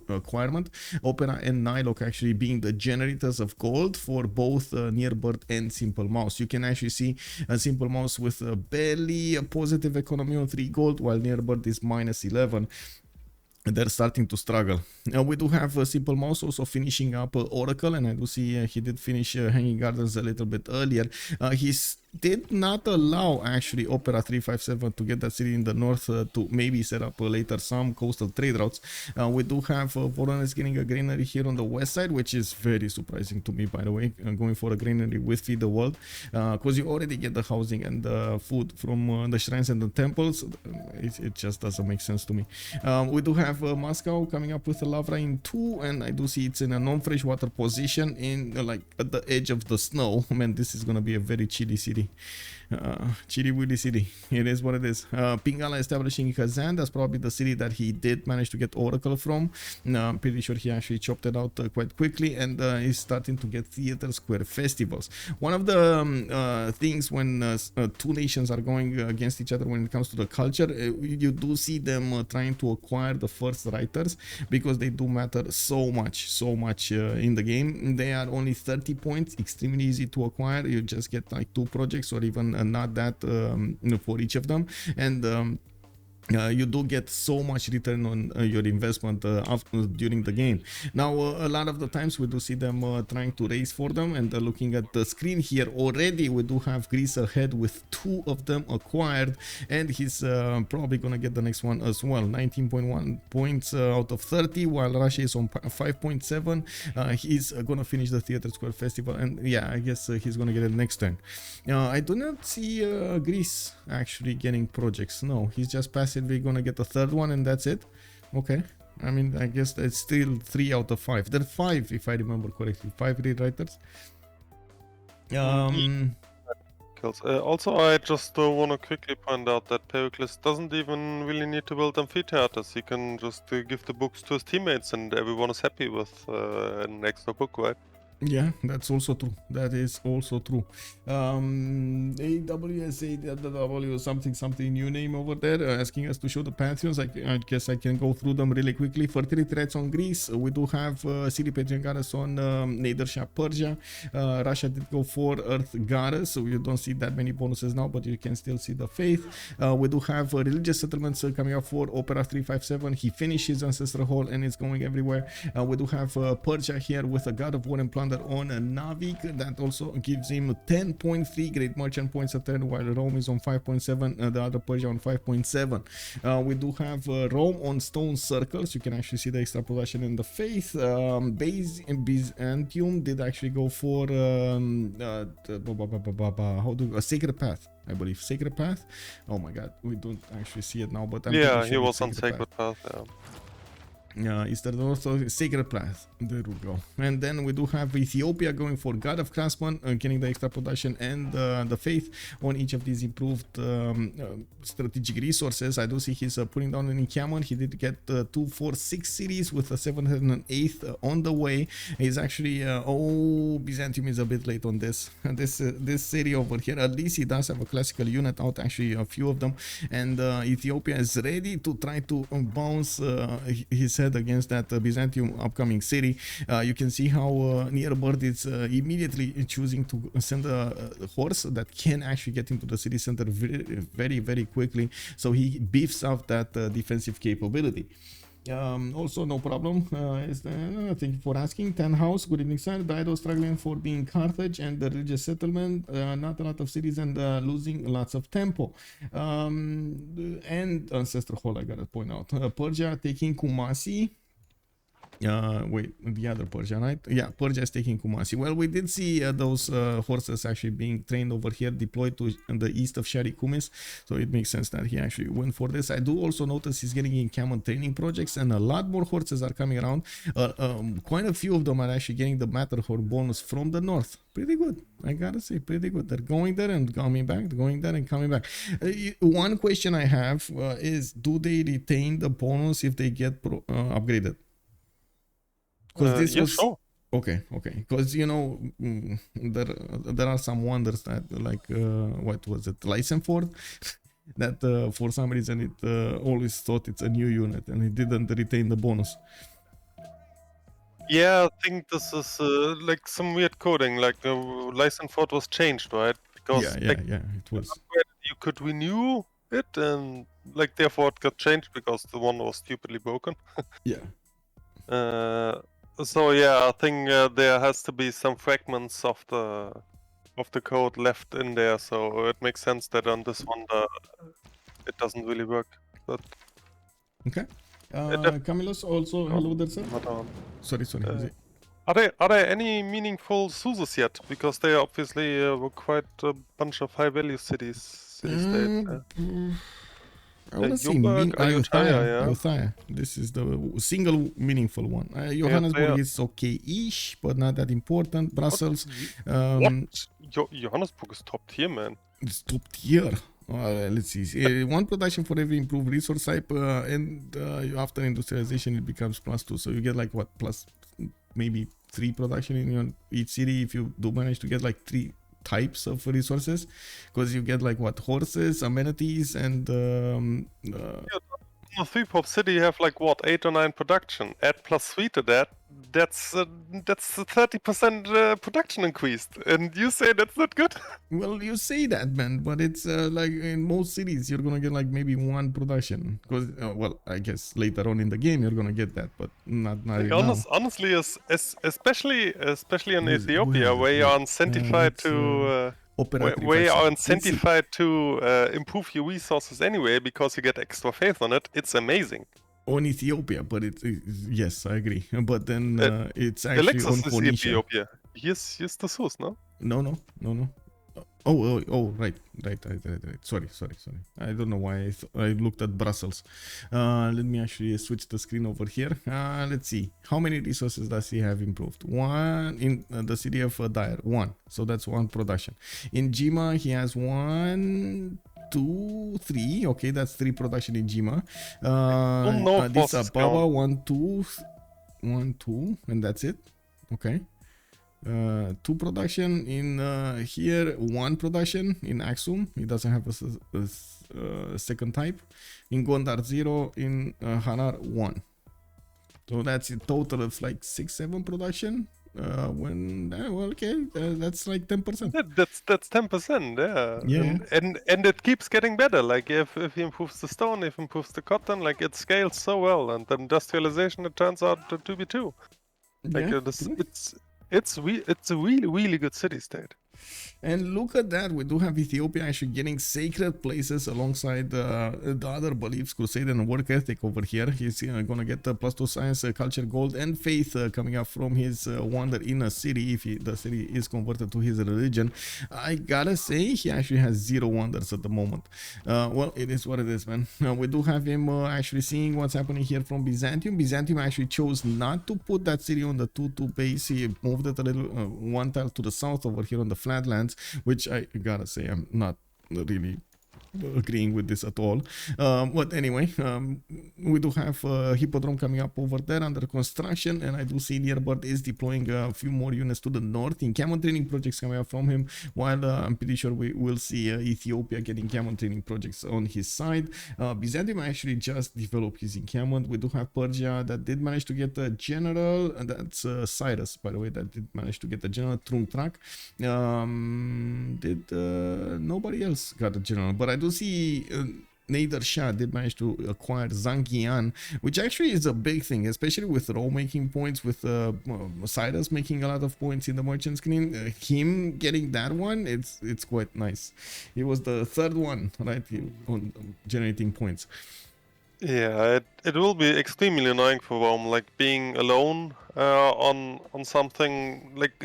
acquirement. Opera and NiLocC actually being the generators of gold for both Nearbird and Simple Mouse. You can actually see a Simple Mouse with barely a positive economy on 3 gold, while Nearbird is -11. They're starting to struggle. We do have Simple Mouse also finishing up Oracle, and I do see he did finish Hanging Gardens a little bit earlier. He did not allow actually Opera 357 to get that city in the north to maybe set up later some coastal trade routes. We do have Voronezh getting a granary here on the west side, which is very surprising to me, by the way, going for a granary with Feed the World, because you already get the housing and the food from the shrines and the temples. It just doesn't make sense to me. We do have Moscow coming up with a Lavra in 2, and I do see it's in a non-freshwater position in like at the edge of the snow. Man, this is gonna be a very chilly city. Chilly Willy city. It is what it is. Pingala establishing Kazan. That's probably the city that he did manage to get Oracle from. I'm pretty sure he actually chopped it out quite quickly, and he's starting to get theater square festivals. One of the things when 2 nations are going against each other when it comes to the culture, you do see them trying to acquire the first writers, because they do matter so much in the game. They are only 30 points, extremely easy to acquire. You just get like 2 projects or even not that for each of them, and you do get so much return on your investment during the game. Now, a lot of the times we do see them trying to race for them, and looking at the screen here already, we do have Greece ahead with 2 of them acquired, and he's probably gonna get the next one as well. 19.1 points out of 30, while Russia is on 5.7. He's gonna finish the Theater Square Festival, and yeah, I guess he's gonna get it next turn. I do not see Greece actually getting projects. No, he's just passively gonna get a 3rd one, and that's it. Okay, I mean, I guess it's still 3 out of 5. There are 5, if I remember correctly, 5 rewriters. Also, I just want to quickly point out that Pericles doesn't even really need to build amphitheaters. He can just give the books to his teammates, and everyone is happy with an extra book, right? Yeah, that's also true. That is also true. AWSAW something new name over there, asking us to show the pantheons. I guess I can go through them really quickly. Fertility threats on Greece. We do have City Patriot Goddess on Nader, Shah, Persia. Russia did go for Earth Goddess, so you don't see that many bonuses now, but you can still see the faith. We do have religious settlements coming up for Opera 357. He finished his Ancestor Hall, and it's going everywhere. We do have Persia here with a God of War and Plunder on Nawyk. That also gives him 10.3 great merchant points a turn, while Rome is on 5.7, the other Persia on 5.7. We do have Rome on stone circles. You can actually see the extra production in the faith. Byzantium did actually go for a sacred path, I believe. Sacred path. Oh my god, we don't actually see it now, but I'm yeah, sure he was on sacred path. Yeah. Eastern Orthodox Sacred Path. There we go. And then we do have Ethiopia going for God of Craftsman, getting the extra production and the faith on each of these improved strategic resources. I do see he's putting down an encampment. He did get 246 cities with a 708th on the way. He's actually oh, Byzantium is a bit late on this. This city over here. At least he does have a classical unit out, actually a few of them, and Ethiopia is ready to try to bounce his head against that Byzantium upcoming city. You can see how Nearbird is immediately choosing to send a horse that can actually get into the city center very quickly, so he beefs up that defensive capability. Also, no problem. Thank you for asking. 10 House, good evening, sir. Dido struggling for being Carthage and the religious settlement. Not a lot of cities and losing lots of tempo. And Ancestor Hall, I gotta point out. Persia taking Kumasi. Wait, the other Persia, right? Yeah, Persia is taking Kumasi. Well, we did see those horses actually being trained over here, deployed to the east of Shari Kumis, so it makes sense that he actually went for this. I do also notice he's getting encampment training projects, and a lot more horses are coming around. Quite a few of them are actually getting the Matterhorn bonus from the north. Pretty good, I gotta say, pretty good. They're going there and coming back, going there and coming back. One question I have is, do they retain the bonus if they get upgraded? Because this was sure. okay, because you know, there are some wonders that, like what was it, Lysenford, that for some reason it always thought it's a new unit and it didn't retain the bonus. Yeah, I think this is like some weird coding, like the Lysenford was changed, right? Because Yeah, it was. you could renew it, and like therefore it got changed because the one was stupidly broken. Yeah. So yeah, I think there has to be some fragments of the code left in there, so it makes sense that on this one it doesn't really work. But Okay. Camillus also, hello there, sir. Sorry. Are there any meaningful SUSEs yet? Because they obviously were quite a bunch of high value cities. I want to say Ayutthaya. This is the single meaningful one. Johannesburg is okay-ish, but not that important. Brussels. What? Johannesburg is top tier, man. It's top tier. Let's see. One production for every improved resource type, and after industrialization it becomes +2. So you get like what, plus maybe 3 production in each city if you do manage to get like 3 types of resources, because you get like what, horses, amenities, and a 3-pop city, you have like what, 8 or 9 production. Add +3 to that, that's a 30% production increased, and you say that's not good? Well, you say that, man, but it's like in most cities you're gonna get like maybe 1 production, because well, I guess later on in the game you're gonna get that, but not like now. Honestly, especially in Ethiopia, where you are incentivized to improve your resources anyway because you get extra faith on it. It's amazing. On Ethiopia, but yes, I agree. But then it's actually Alexis on is Phoenicia. Ethiopia. Here's the source, no? No. Oh, right. Sorry. I don't know why I looked at Brussels. Let me actually switch the screen over here. Let's see. How many resources does he have improved? 1 in the city of Dire. 1. So that's 1 production. In Jima, he has 1, 2, 3. Okay, that's 3 production in Jima. This Ababa, 1, 2, and that's it. Okay. 2 production in here, 1 production in Aksum. He doesn't have a second type. In Gondar 0, in Harar 1. So that's a total of like 6-7 production. That's like 10%. That's 10%, yeah. And it keeps getting better. Like if he improves the stone, if he improves the cotton, like it scales so well, and the industrialization, it turns out to be too. Like it's a really good city state. And look at that, we do have Ethiopia actually getting sacred places alongside the other beliefs, crusade and work ethic over here. He's gonna get the +2 science, culture, gold, and faith coming up from his wonder in a city, if the city is converted to his religion. I gotta say, he actually has 0 wonders at the moment. Well, it is what it is, man. We do have him actually seeing what's happening here from Byzantium. Byzantium actually chose not to put that city on the 2-2 base. He moved it a little one tile to the south over here on the flatlands, which I gotta say I'm not really agreeing with this at all. But anyway, we do have Hippodrome coming up over there under construction, and I do see Nearbird is deploying a few more units to the north. Encampment training projects coming up from him, while I'm pretty sure we will see Ethiopia getting encampment training projects on his side. Byzantium actually just developed his encampment. We do have Persia that did manage to get a general, and that's Cyrus, by the way, that did manage to get a general. Trunk. Nobody else got a general, but I do see Nader Shah did manage to acquire Zangian, which actually is a big thing, especially with Rome making points, with Cyrus making a lot of points in the merchant screen. Him getting that one, it's quite nice. He was the 3rd one, right, on generating points. Yeah, it will be extremely annoying for Rome, like being alone on something like.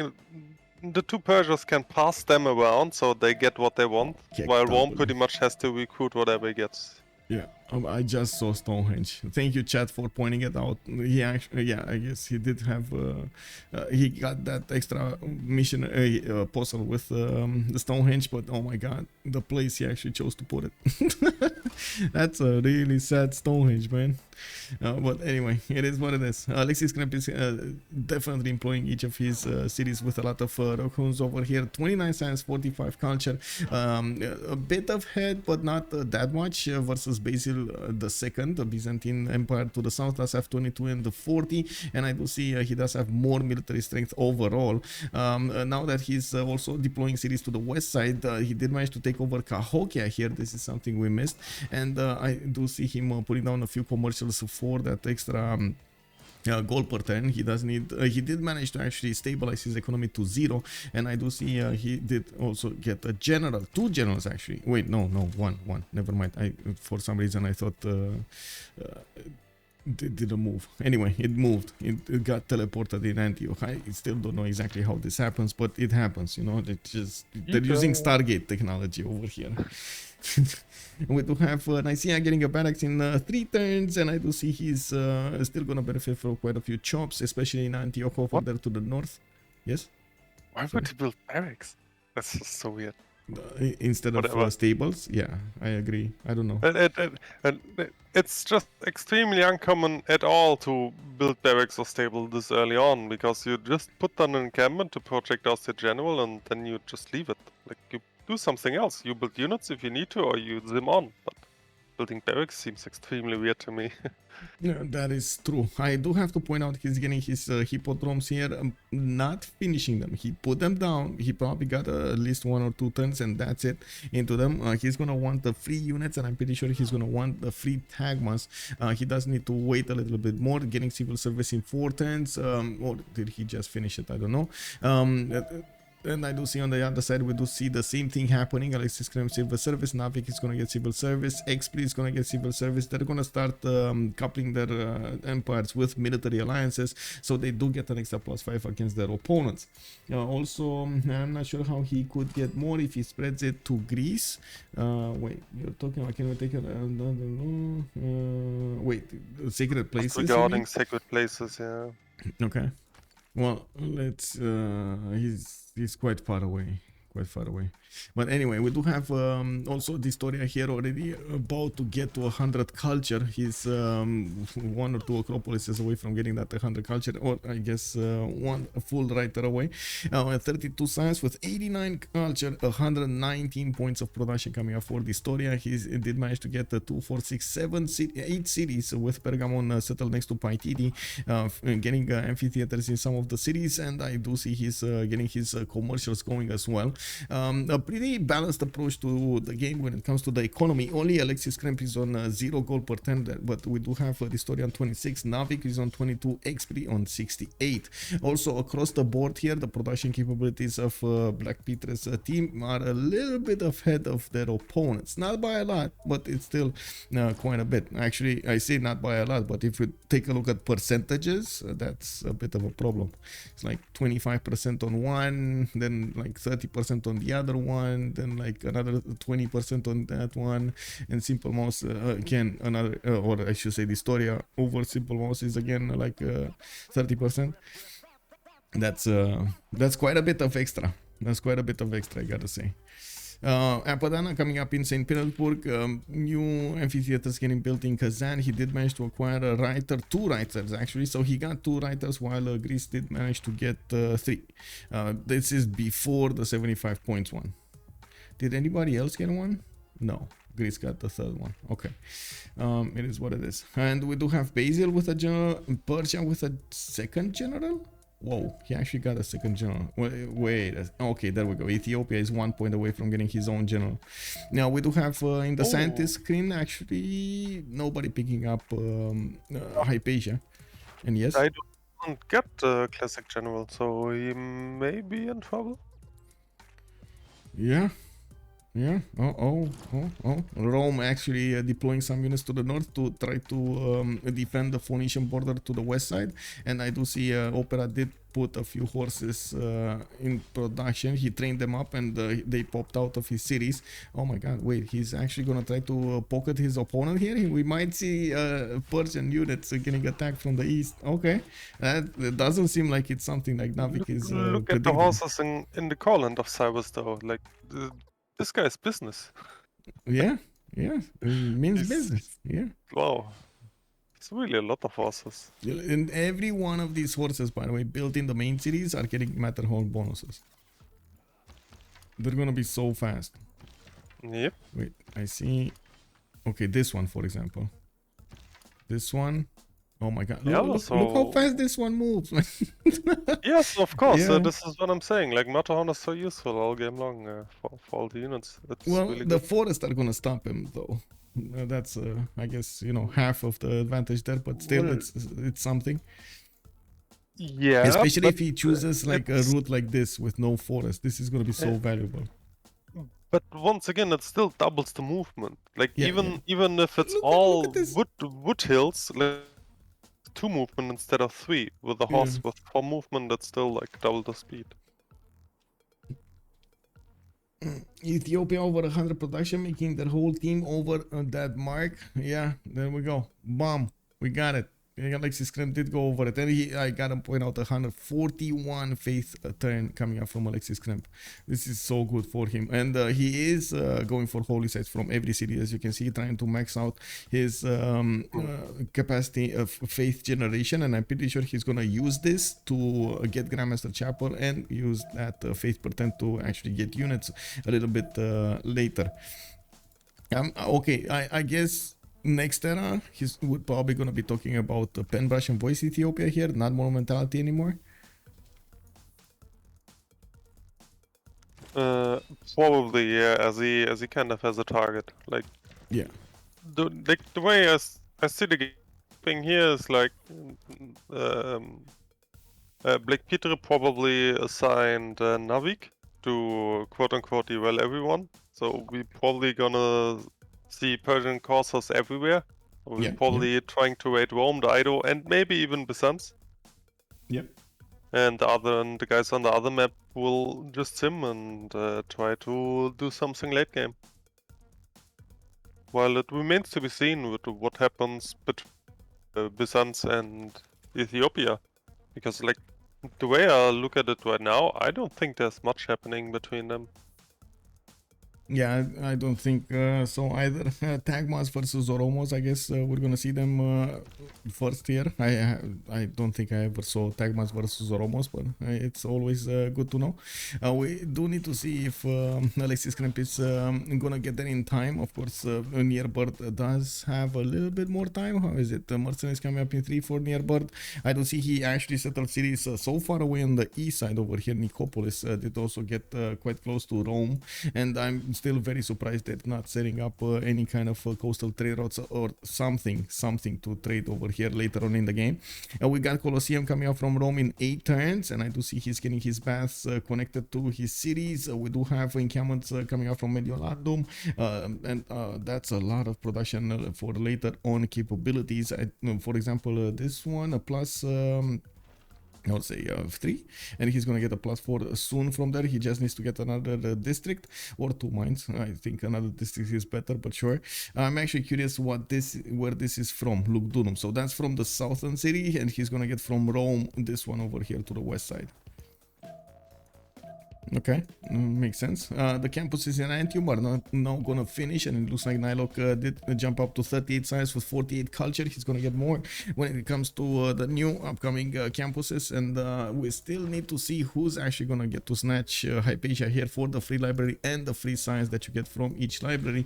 The 2 Persias can pass them around, so they get what they want, while Rome pretty much has to recruit whatever he gets. Yeah, I just saw Stonehenge. Thank you, chat, for pointing it out. He actually, yeah, I guess he did have, he got that extra mission puzzle with the Stonehenge, but oh my god, the place he actually chose to put it. That's a really sad Stonehenge, man. But anyway, it is what it is. Alexis Krempp is definitely employing each of his cities with a lot of raccoons over here. 29 science, 45 culture. A bit of head, but not that much versus Basil II, the Byzantine Empire to the south does have 22 and the 40, and I do see he does have more military strength overall. Now that he's also deploying cities to the west side, he did manage to take over Cahokia here. This is something we missed, and I do see him putting down a few commercials for that extra gold per turn. He does need he did manage to actually stabilize his economy to 0, and I do see he did also get a general, 2 generals actually. Wait, no, one, never mind. I for some reason I thought it didn't move. Anyway, it moved. It got teleported in Antioch. I still don't know exactly how this happens, but it happens, you know. They're using Stargate technology over here. We do have Nicaea getting a barracks in 3 turns, and I do see he's still gonna benefit from quite a few chops, especially in Antioch over there to the north. Yes? Why would he build barracks? That's just so weird. Instead of stables? Yeah, I agree. I don't know. It's just extremely uncommon at all to build barracks or stable this early on, because you just put down an encampment to project out the general, and then you just leave it. Like, you do something else. You build units if you need to, or you zim on. But building barracks seems extremely weird to me. Yeah, that is true. I do have to point out he's getting his hippodromes here, not finishing them. He put them down. He probably got at least 1 or 2 turns, and that's it into them. He's gonna want the free units, and I'm pretty sure he's gonna want the free tagmas. He does need to wait a little bit more, getting civil service in 4 turns. Or did he just finish it? I don't know. And I do see on the other side, we do see the same thing happening. Alexis Krempp civil service, Nawyk is going to get civil service, Xpli is going to get civil service. They're going to start coupling their empires with military alliances, so they do get an extra +5 against their opponents. Also, I'm not sure how he could get more if he spreads it to Greece. Wait, you're talking about, can we take it? Wait, sacred places? Regarding sacred places, yeah. Okay. Well, let's, he's quite far away. But anyway, we do have also dISTORIA here already about to get to 100 culture. He's 1 or 2 acropolises away from getting that 100 culture, or I guess 1 full writer away. 32 science with 89 culture, 119 points of production coming up for dISTORIA. He did manage to get 2, 4, 6, 7, 8 cities with Pergamon settled next to Paititi, getting amphitheaters in some of the cities, and I do see he's getting his commercials going as well. A a pretty balanced approach to the game when it comes to the economy. Only Alexis Krempp is on 0 gold per 10, but we do have dISTORIA on 26, Nawyk is on 22, Xpli on 68. Also across the board here, the production capabilities of BlackPitre's team are a little bit ahead of their opponents. Not by a lot, but it's still quite a bit. Actually, I say not by a lot, but if you take a look at percentages, that's a bit of a problem. It's like 25% on one, then like 30% on the other one, then like another 20% on that one, and Simple Mouse again another, or I should say dISTORIA over Simple Mouse is again like 30%. That's quite a bit of extra. That's quite a bit of extra, I gotta say. Apadana coming up in St. Petersburg, new amphitheaters getting built in Kazan. He did manage to acquire a writer, 2 writers actually, so he got 2 writers while Greece did manage to get 3. This is before the 75 points one. Did anybody else get one? No, Greece got the 3rd one. Okay, it is what it is. And we do have Basil with a general, Persia with a 2nd general. Whoa, he actually got a 2nd general. Wait, okay, there we go. Ethiopia is 1 point away from getting his own general. Now we do have in the scientist screen actually nobody picking up Hypatia. And yes, I don't get the classic general, so he may be in trouble. Yeah. Yeah. Rome actually deploying some units to the north to try to defend the Phoenician border to the west side. And I do see Opera did put a few horses in production. He trained them up and they popped out of his cities. Oh my god, wait, he's actually gonna try to pocket his opponent here. We might see Persian units getting attacked from the east. Okay, that doesn't seem like it's something like Nawyk is Look at the horses in the Courland of Cyrus though, like this guy's business. Yeah, it means business. Yeah. Wow. It's really a lot of horses. And every one of these horses, by the way, built in the main cities are getting Matterhorn bonuses. They're gonna be so fast. Yep. Wait, I see. Okay, this one, for example. This one. Oh my god. Look how fast this one moves. Yes, of course. Yeah. This is what I'm saying. Like, Matterhorn is so useful all game long for all the units. It's well, really the good. forest are gonna stop him, though. That's, I guess, you know, half of the advantage there, but still, well, it's something. Yeah. Especially if he chooses like a route like this with no forest. This is gonna be so valuable. But once again, it still doubles the movement. Like even if it's all wood hills, like 2 movement instead of 3. With the horse with 4 movement, that's still like double the speed. Ethiopia over 100 production, making their whole team over that mark. Yeah, there we go. Bomb. We got it. Alexis Krempp did go over it. And I gotta point out 141 faith turn coming up from Alexis Krempp. This is so good for him. And he is going for holy sites from every city, as you can see, trying to max out his capacity of faith generation. And I'm pretty sure he's gonna use this to get Grandmaster Chapel and use that faith per 10 to actually get units a little bit later. Okay, I guess next era, we're probably going to be talking about pen brush and voice Ethiopia here, not monumentality anymore. Probably, yeah, as he kind of has a target. Like, yeah, the way I see the thing here is like, BlackPitre probably assigned Nawyk to quote unquote eval everyone. So we probably gonna see Persian coursers everywhere. We're probably trying to raid Rome, the Ido, and maybe even Byzantium. Yep. And the guys on the other map will just sim and try to do something late game. While it remains to be seen with what happens between Byzantium and Ethiopia. Because like, the way I look at it right now, I don't think there's much happening between them. Yeah, I don't think so either. Tagmas versus Oromos, I guess we're gonna see them first here. I don't think I ever saw Tagmas versus Oromos, but it's always good to know. We do need to see if Alexis Krempp is gonna get there in time. Of course, Nearbird does have a little bit more time. How is it? Mercenaries coming up in 3 for Nearbird. I don't see he actually settled cities so far away on the east side over here. Nicopolis did also get quite close to Rome, and I'm still very surprised they're not setting up any kind of coastal trade routes or something to trade over here later on in the game. We got Colosseum coming up from Rome in 8 turns, and I do see he's getting his baths connected to his cities. We do have encampments coming up from Mediolandum, and that's a lot of production for later on capabilities. For example, this one a plus I would say 3, and he's gonna get a +4 soon from there. He just needs to get another district or 2 mines. I think another district is better, but sure. I'm actually curious where this is from. Lugdunum. So that's from the southern city, and he's gonna get from Rome this one over here to the west side. Okay, makes sense. The campuses in Antium are now gonna finish, and it looks like NiLocC did jump up to 38 science with 48 culture. He's gonna get more when it comes to the new upcoming campuses, and we still need to see who's actually gonna get to snatch Hypatia here for the free library and the free science that you get from each library.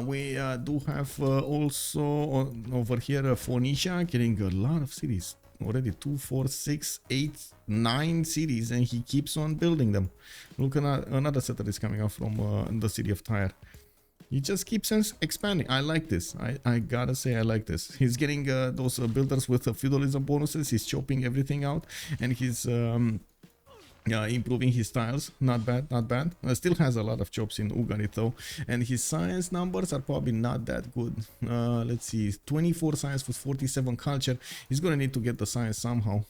We do have also over here Phoenicia getting a lot of cities. Already 2, 4, 6, 8, 9 cities, and he keeps on building them. Look, another settler is coming out from the city of Tyre. He just keeps expanding. I like this. I gotta say I like this. He's getting those builders with feudalism bonuses. He's chopping everything out, and he's improving his tiles. Not bad, not bad. Still has a lot of chops in Ugarit though, and his science numbers are probably not that good. Let's see, 24 science with 47 culture. He's gonna need to get the science somehow.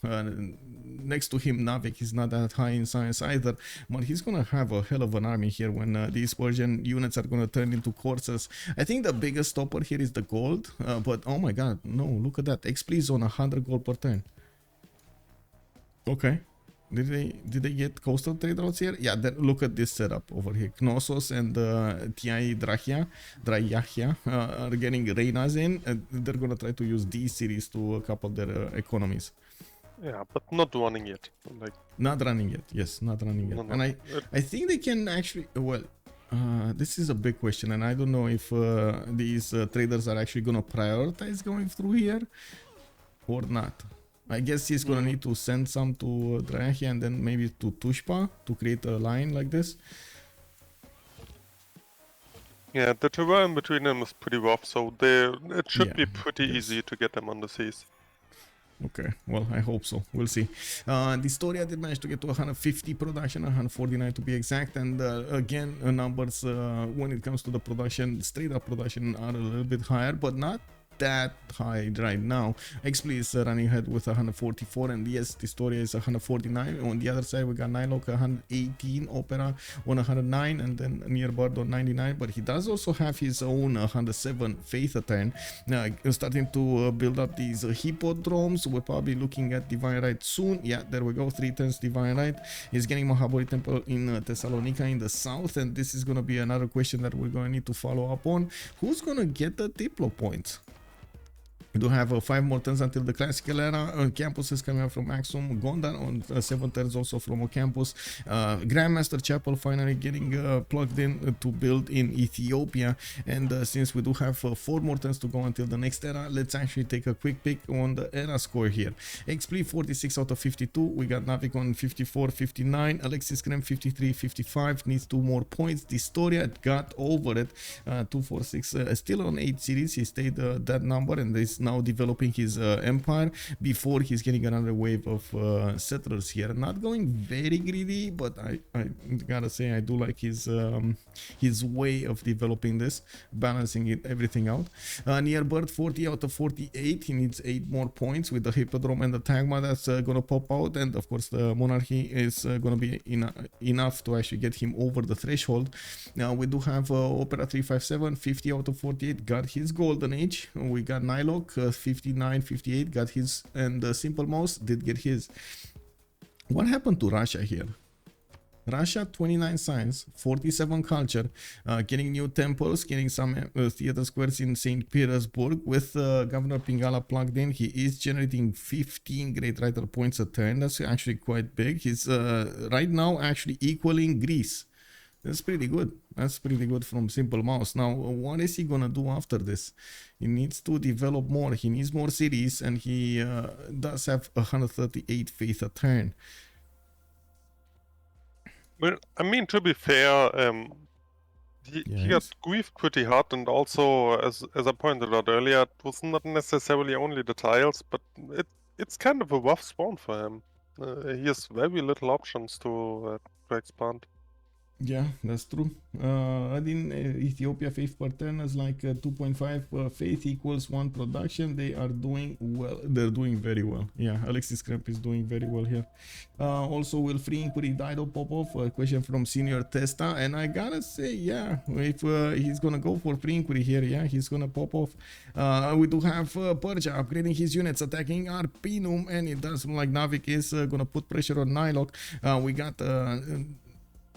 Next to him, Nawyk is not that high in science either, but he's gonna have a hell of an army here when these Persian units are gonna turn into courses. I think the biggest stopper here is the gold, but oh my god, no, look at that. Xpli is on 100 gold per turn. Okay. Did they get coastal trade routes here? Yeah, look at this setup over here. Knossos and Ti Drachia are getting Reinas in. They're gonna try to use these cities to couple their economies. Yeah, but not running yet. Like not running yet. Yes, not running yet. No. And I think they can actually. Well, this is a big question, and I don't know if these traders are actually gonna prioritize going through here or not. I guess he's gonna need to send some to Drachia and then maybe to Tushpa to create a line like this. Yeah, the terrain between them is pretty rough, so it should be pretty easy to get them on the seas. Okay, well, I hope so. We'll see. dISTORIA did manage to get to 150 production, 149 to be exact, and again, numbers when it comes to the production, straight up production are a little bit higher, but not that high right now. Xpli is running ahead with 144, and yes, dISTORIA is 149. On the other side, we got NiLocC 118, Opera on 109, and then Nearbird on 99. But he does also have his own 107 Faith turn. Starting to build up these hippodromes. We're probably looking at Divine Right soon. Yeah, there we go. 3 turns Divine Right. He's getting Mahabori Temple in Thessalonica in the south, and this is going to be another question that we're going to need to follow up on. Who's going to get the Diplo points? We do have 5 more turns until the classical era. Campuses coming up from Axum, Gondar on 7 turns also from a campus. Grandmaster Chapel finally getting plugged in to build in Ethiopia. And since we do have 4 more turns to go until the next era, let's actually take a quick pick on the era score here. Xpli 46 out of 52. We got Nawyk on 54, 59. Alexis Krempp 53, 55. Needs 2 more points. dISTORIA got over it. 246. Still on 8 cities. He stayed that number, and is now developing his empire before he's getting another wave of settlers here. Not going very greedy, but I gotta say I do like his way of developing this, balancing everything out. Nearbird 40 out of 48. He needs 8 more points with the hippodrome and the tagma that's gonna pop out, and of course the monarchy is gonna be enough to actually get him over the threshold. Now we do have Opera 357, 50 out of 48, got his golden age. We got NiLocC 59, 58, got his, and Simple Mouse did get his. What happened to Russia here? Russia 29 science, 47 culture, getting new temples, getting some theater squares in St. Petersburg. With Governor Pingala plugged in, he is generating 15 great writer points a turn. That's actually quite big. He's right now actually equaling Greece. That's pretty good. That's pretty good from Simple Mouse. Now, what is he gonna do after this? He needs to develop more. He needs more cities, and he does have 138 faith a turn. Well, I mean, to be fair, he got griefed pretty hard, and also, as I pointed out earlier, it was not necessarily only the tiles, but it's kind of a rough spawn for him. He has very little options to expand. Yeah, that's true. In Ethiopia, faith per turn is like 2.5 faith equals 1 production. They are doing well. They're doing very well. Yeah, Alexis Krempp is doing very well here. Also, will free inquiry Dido pop off? A question from Senior Testa. And I gotta say, yeah, if he's gonna go for free inquiry here, yeah, he's gonna pop off. We do have Persia upgrading his units, attacking Arpinum, and it does look like Nawyk is gonna put pressure on NiLocC. We got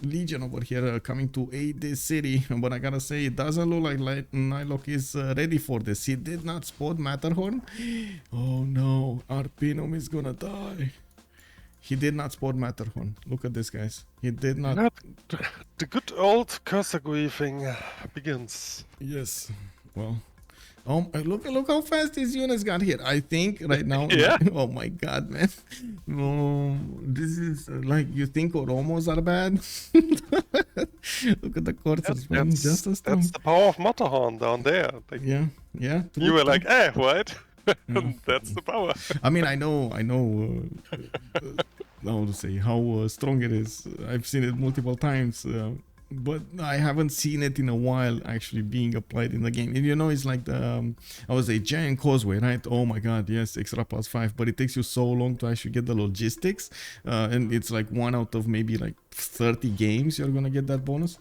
Legion over here coming to aid this city, but I gotta say it doesn't look like NiLocC is ready for this. He did not spot Matterhorn. Oh no, Arpinum is gonna die. He did not spot Matterhorn. Look at this, guys. He did not. The good old cursor griefing begins. Yes. Well. Oh, look how fast these units got here. I think right now. Yeah. Oh my god, man. Oh, this is like, you think Oromos are bad? Look at the quarters, man. Just as that's the power of Matterhorn down there. Like, yeah. True, you were like, what? Yeah. That's the power. I mean, I know how to say, how strong it is. I've seen it multiple times. But I haven't seen it in a while actually being applied in the game. And you know, it's like the I would say giant causeway, right? Oh my god, yes, extra +5, but it takes you so long to actually get the logistics, and it's like 1 out of maybe like 30 games you're gonna get that bonus.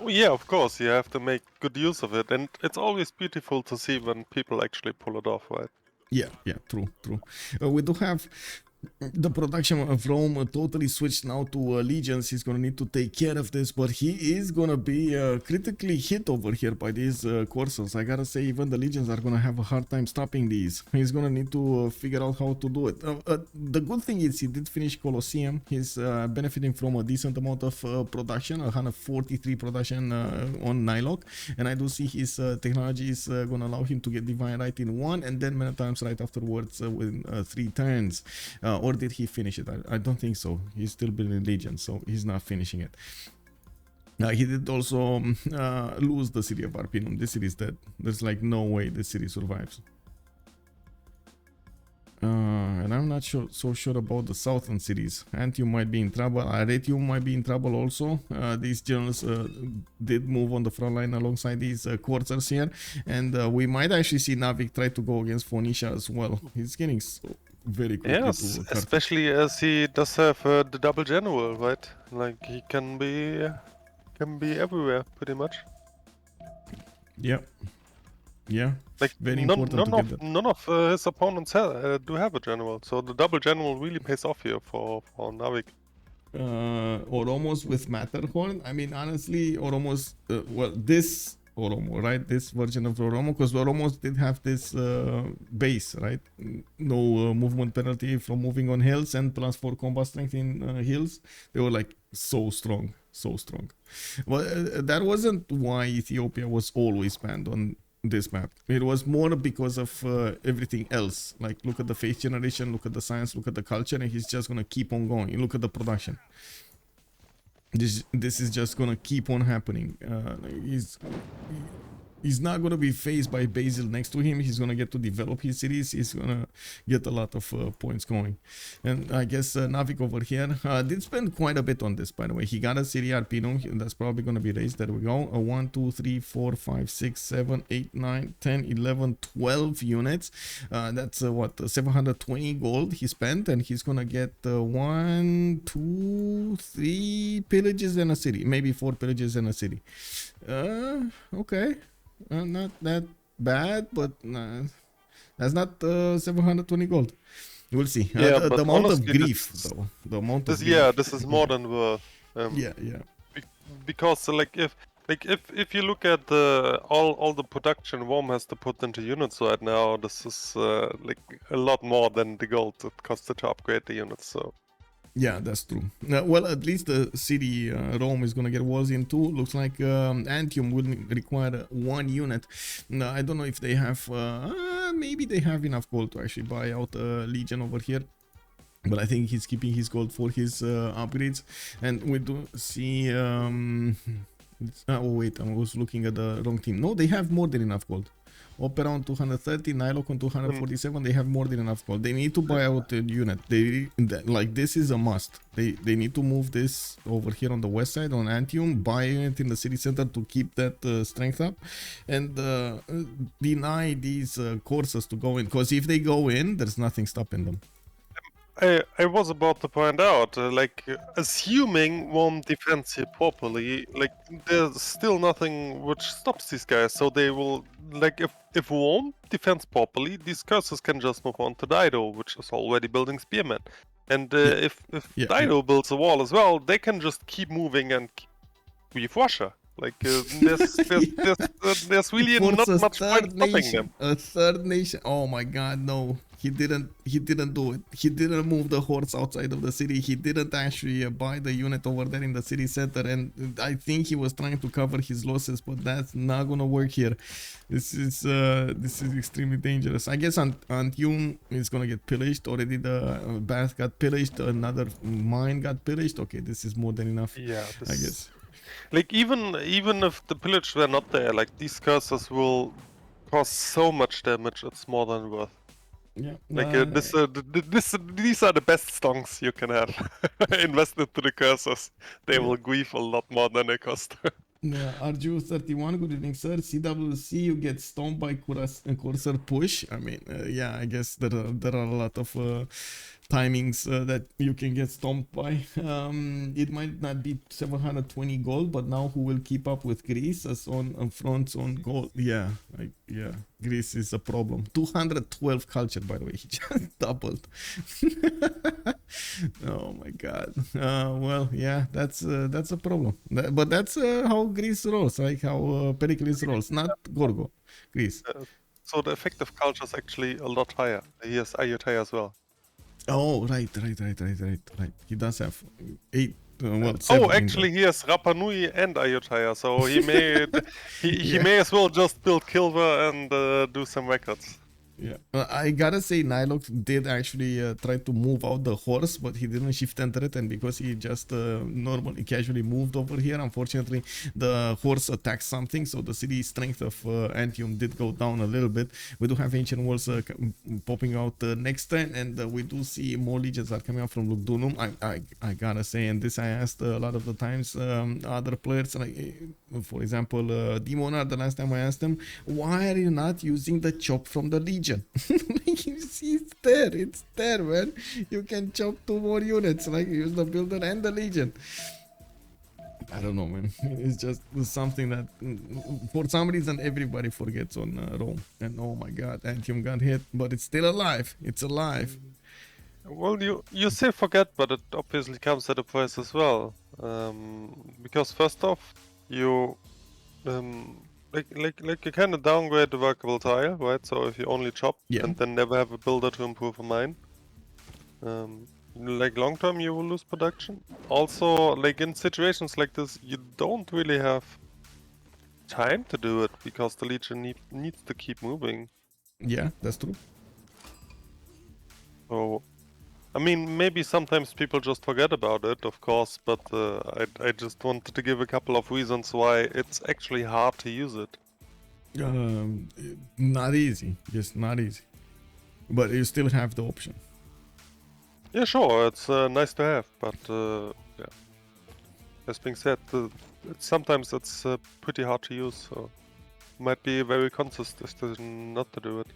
Oh, yeah, of course, you have to make good use of it, and it's always beautiful to see when people actually pull it off, right? Yeah, true. We do have the production of Rome totally switched now to legions. He's gonna need to take care of this, but he is gonna be critically hit over here by these coursers. I gotta say, even the legions are gonna have a hard time stopping these. He's gonna need to figure out how to do it. The good thing is he did finish Colosseum. He's benefiting from a decent amount of production, 143 production on NiLocC, and I do see his technology is gonna allow him to get Divine Right in 1, and then many times right afterwards within 3 turns. Or did he finish it? I don't think so. He's still building Legion, so he's not finishing it. He did also lose the city of Arpinum. This city is dead. There's like no way this city survives. And I'm not so sure about the southern cities. Antium might be in trouble. Arretium might be in trouble also. These generals did move on the front line alongside these quarters here. And we might actually see Nawyk try to go against Phoenicia as well. He's getting so very quickly. Yes, especially as he does have the double general, right? Like he can be everywhere pretty much. Yeah, like very important to get that. None of his opponents do have a general, so the double general really pays off here for Nawyk. Oromos with Matterhorn. I mean, honestly, Oromos. Well, this Oromo, right? This version of Oromo, because Oromos did have this base, right? No movement penalty from moving on hills and +4 combat strength in hills. They were like so strong. Well, that wasn't why Ethiopia was always banned on this map. It was more because of everything else. Like, look at the faith generation, look at the science, look at the culture, and he's just gonna keep on going. Look at the production. This is just gonna keep on happening. He's not gonna be faced by Basil next to him. He's gonna get to develop his cities. He's gonna get a lot of points going. And I guess Nawyk over here did spend quite a bit on this, by the way. He got a city Arpinum. That's probably gonna be raised. There we go. 1, 2, 3, 4, 5, 6, 7, 8, 9, 10, 11, 12 units. That's what, 720 gold he spent, and he's gonna get 1, 2, 3 pillages and a city. Maybe 4 pillages and a city. Okay. Not that bad, but that's not 720 gold. We'll see. Yeah, The but amount of honestly, grief, though. The amount of this grief. yeah, this is more than worth. Yeah, yeah. Because if you look at all the production Rome has to put into units right now, this is like a lot more than the gold it costed to upgrade the units. So Yeah, that's true. Well, at least the city Rome is gonna get walls in too. Looks like Antium will require 1 unit. No, I don't know if they have. Maybe they have enough gold to actually buy out a legion over here. But I think he's keeping his gold for his upgrades, and we do see. Oh wait, I was looking at the wrong team. No, they have more than enough gold. Opera on 230, NiLocC on 247. They have more than enough gold. They need to buy out a unit. Like this is a must. They need to move this over here on the west side on Antium, buy it in the city center to keep that strength up, and deny these courses to go in. Because if they go in, there's nothing stopping them. I was about to point out, assuming Rome defends here properly, like there's still nothing which stops these guys. So they will, like, if Rome defends properly, these curses can just move on to Dido, which is already building spearmen. And if Dido builds a wall as well, they can just keep moving and keep Russia. Like there's really not much point stopping them. A third nation. Oh my God, no. He didn't do it. He didn't move the horse outside of the city. He didn't actually buy the unit over there in the city center, and I think he was trying to cover his losses, but that's not gonna work here. This is extremely dangerous. I guess Antium is gonna get pillaged already. The bath got pillaged. Another mine got pillaged. Okay, this is more than enough. Yeah, I guess. Like even if the pillage were not there, like these curses will cause so much damage. It's more than worth. Yeah, like these are the best stonks you can have. Invest into the curses. They will grieve a lot more than they cost. RGU31, good evening, sir. CWC, you get stoned by Cursor push. I mean, yeah, I guess there are a lot of timings that you can get stomped by. It might not be 720 gold, but now who will keep up with Greece as on fronts on gold? Yeah, yeah, Greece is a problem. 212 culture, by the way, he just doubled. Oh my God. Well, yeah, that's a problem. But that's how Greece rolls, like how Pericles rolls, not Gorgo. Greece. So the effective culture is actually a lot higher. He has Ayutthaya as well. Oh, right. He does have 8. Well, actually, he has Rapa Nui and Ayutthaya, so he may he may as well just build Kilver and do some records. Yeah, I gotta say NiLocC did actually try to move out the horse, but he didn't shift enter it, and because he just normally casually moved over here, unfortunately the horse attacked something, so the city strength of Antium did go down a little bit. We do have ancient walls popping out next turn, and we do see more legions are coming out from Lugdunum. I gotta say, and this I asked a lot of the times other players, like for example Demonar, the last time I asked him, why are you not using the chop from the legion? You see, it's there, man. You can chop 2 more units, like use the builder and the legion. I don't know, man. It's just something that for some reason everybody forgets on Rome. And oh my God, Antium got hit, but it's still alive. It's alive. Well, you say forget, but it obviously comes at a price as well. Because first off, you like you kind of downgrade the workable tile, right? So if you only chop and then never have a builder to improve a mine, like long term you will lose production. Also, like in situations like this, you don't really have time to do it because the legion needs to keep moving. Yeah, that's true. So, I mean, maybe sometimes people just forget about it, of course, but I just wanted to give a couple of reasons why it's actually hard to use it. Not easy, just not easy. But you still have the option. Yeah, sure, it's nice to have, but yeah. As being said, sometimes it's pretty hard to use, so might be a very conscious decision not to do it.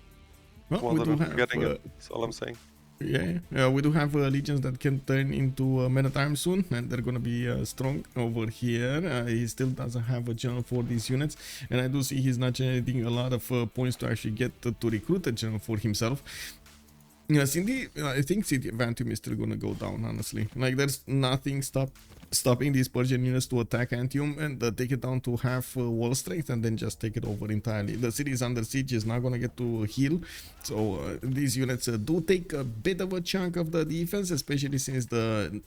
Well, we do have, getting it, that's all I'm saying. Yeah, we do have legions that can turn into meta time soon, and they're gonna be strong over here. He still doesn't have a general for these units, and I do see he's not generating a lot of points to actually get to recruit a general for himself. Yeah, I think Byzantium is still gonna go down, honestly. Like, there's nothing stopping these Persian units to attack Antium and take it down to half wall strength and then just take it over entirely. The city is under siege, is not gonna get to heal, so these units do take a bit of a chunk of the defense, especially since the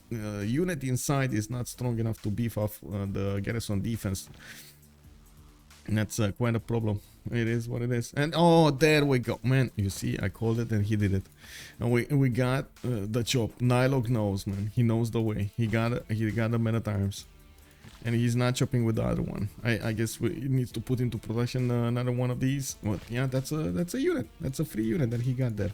unit inside is not strong enough to beef off the garrison defense. And that's quite a problem. It is what it is. And oh, there we go, man. You see, I called it and he did it. And we got the chop. NiLocC knows, man. He knows the way. He got the men at arms, and he's not chopping with the other one. I guess we need to put into production another one of these. But yeah, that's a unit. That's a free unit that he got there.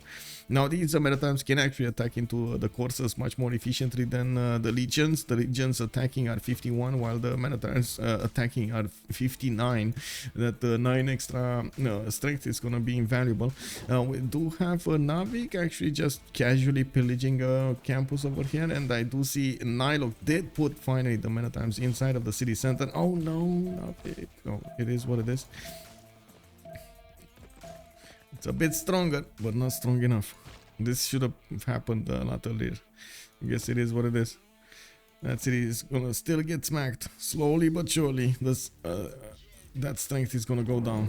Now these men at arms can actually attack into the courses much more efficiently than the legions. The legions attacking are 51, while the men at arms attacking are 59. That 9 extra strength is gonna be invaluable. We do have Nawyk actually just casually pillaging a campus over here, and I do see NiLocC did put finally the men at arms inside of the city center. Oh no, Nawyk. Oh, it is what it is. It's a bit stronger, but not strong enough. This should have happened a lot earlier. I guess it is what it is. That city is gonna still get smacked slowly but surely. That strength is gonna go down.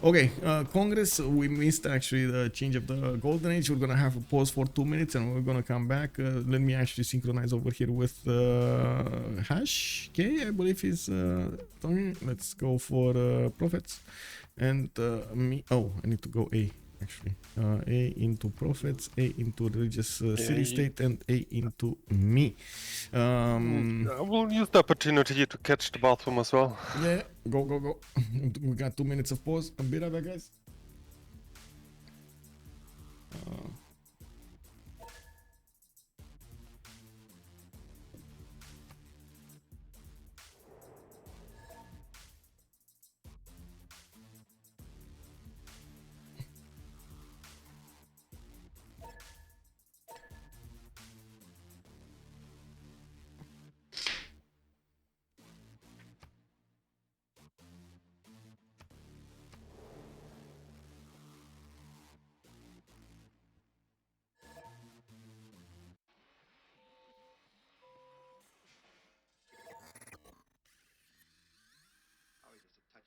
Okay, Congress, we missed actually the change of the Golden Age. We're gonna have a pause for 2 minutes and we're gonna come back. Let me actually synchronize over here with Hash. Okay, I believe he's talking. Let's go for prophets. And me. Oh, I need to go A actually. A into prophets, A into religious city state, and A into me. I will use the opportunity to catch the bathroom as well. Yeah, go. We got 2 minutes of pause. I'll be right back, guys.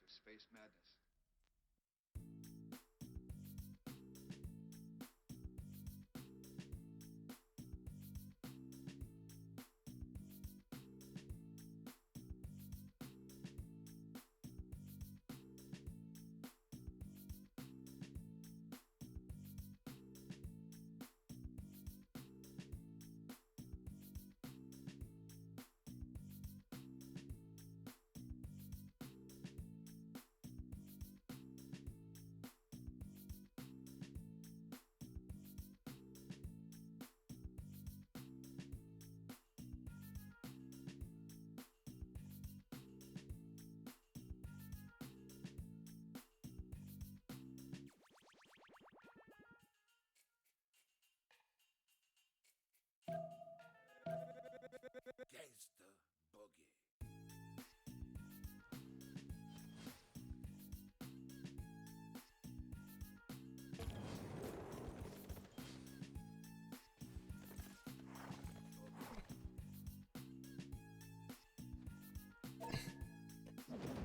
Space madness. Gangsta boogie.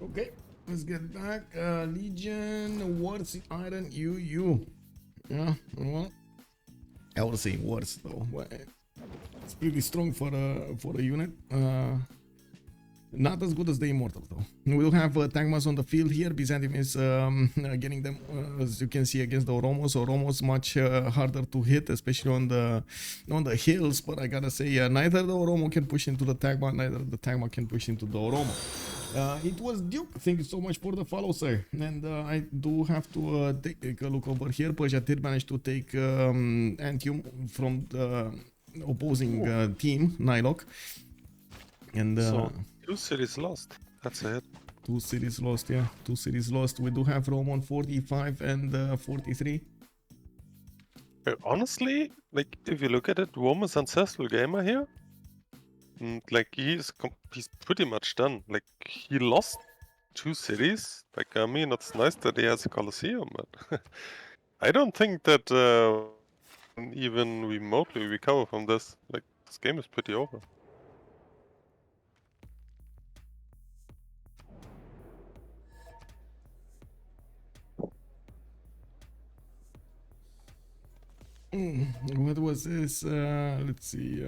Okay, let's get back. Legion, what's Iron UU? Yeah, well, I would say worse though. But it's pretty strong for a unit. Not as good as the Immortal though. We will have Tagmas on the field here. Byzantium is getting them, as you can see, against the Oromos. Oromos much harder to hit, especially on the hills. But I gotta say, neither the Oromo can push into the Tagma, neither the Tagma can push into the Oromo. It was Duke. Thank you so much for the follow, sir. And I do have to take a look over here. Persia did manage to take Antium from the opposing team, NiLocC. And so 2 cities lost. That's it. 2 cities lost, yeah. 2 cities lost. We do have Rome on 45 and 43. Honestly, like if you look at it, Rome is ancestral gamer here. Like he's pretty much done. Like he lost 2 cities. Like I mean, it's nice that he has a Colosseum, but I don't think that even remotely recover from this. Like, this game is pretty over. What was this? Let's see.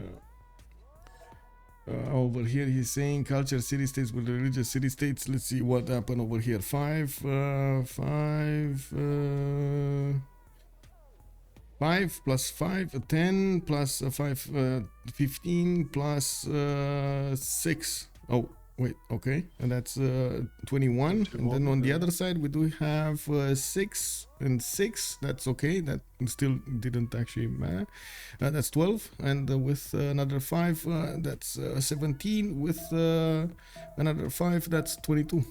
Over here, he's saying culture city states with religious city states. Let's see what happened over here. 5 plus 5 10 plus 5 15 plus 6. Oh wait, okay, and that's 21. And then on the other side we do have 6 and 6. That's okay, that still didn't actually matter. That's 12, and with another 5 that's 17. With another 5 that's 22.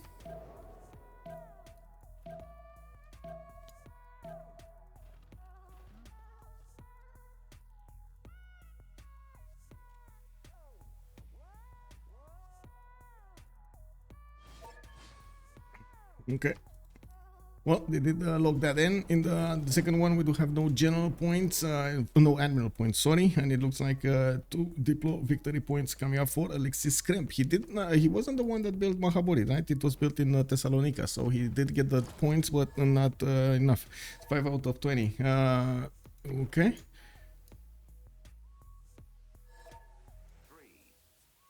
Okay. Well, they did log that in. In the second one, we do have no general points, no admiral points, sorry, and it looks like 2 Diplo victory points coming up for Alexis Krempp. He wasn't the one that built Mahabori, right? It was built in Thessalonica, so he did get the points, but not enough. 5 out of 20. Okay.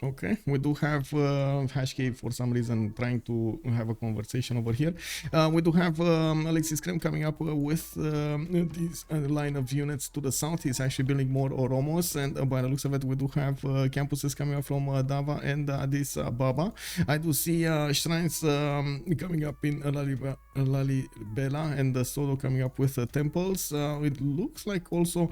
Okay, we do have Hashkey for some reason trying to have a conversation over here. We do have Alexis Krempp coming up with this line of units to the south. He's actually building more Oromos, and by the looks of it, we do have campuses coming up from Dava and Addis Ababa. I do see shrines coming up in Lalibela and Solo coming up with temples. It looks like also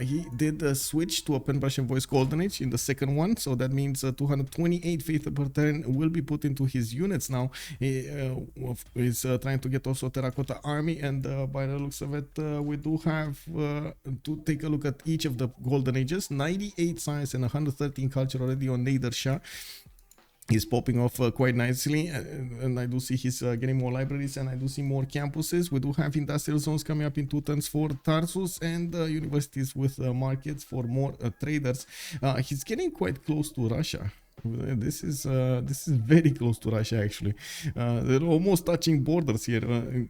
he did switch to a Pen-Russian voice golden age in the second one, so that means 228 faith per turn will be put into his units now. He is trying to get also Terracotta Army, and by the looks of it, we do have to take a look at each of the golden ages. 98 science and 113 culture already on Nader Shah. He's popping off quite nicely, and I do see he's getting more libraries, and I do see more campuses. We do have industrial zones coming up in 2 turns for Tarsus, and universities with markets for more traders. He's getting quite close to Russia. This is very close to Russia, actually. They're almost touching borders here.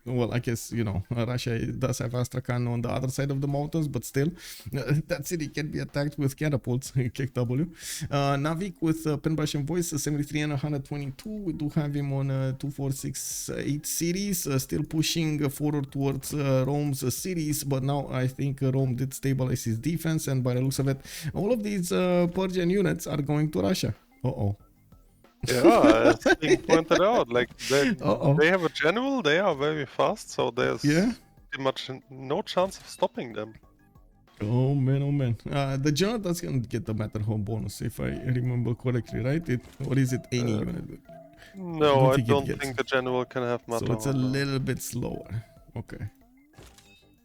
Well, I guess, you know, Russia does have Astrakhan on the other side of the mountains, but still, that city can be attacked with catapults. KW. Nawyk with Pen-Russian voice, 73 and 122. We do have him on 2468 cities, still pushing forward towards Rome's cities, but now I think Rome did stabilize his defense, and by the looks of it, all of these Persian units are going to Russia. Uh-oh. Yeah, it's being pointed out. Like, they have a general, they are very fast, so there's pretty much no chance of stopping them. Oh man, oh man. The general doesn't get the Matterhorn bonus, if I remember correctly, right? Or is it any unit? No, I don't think the general can have Matterhorn. So it's a little bit slower. Okay.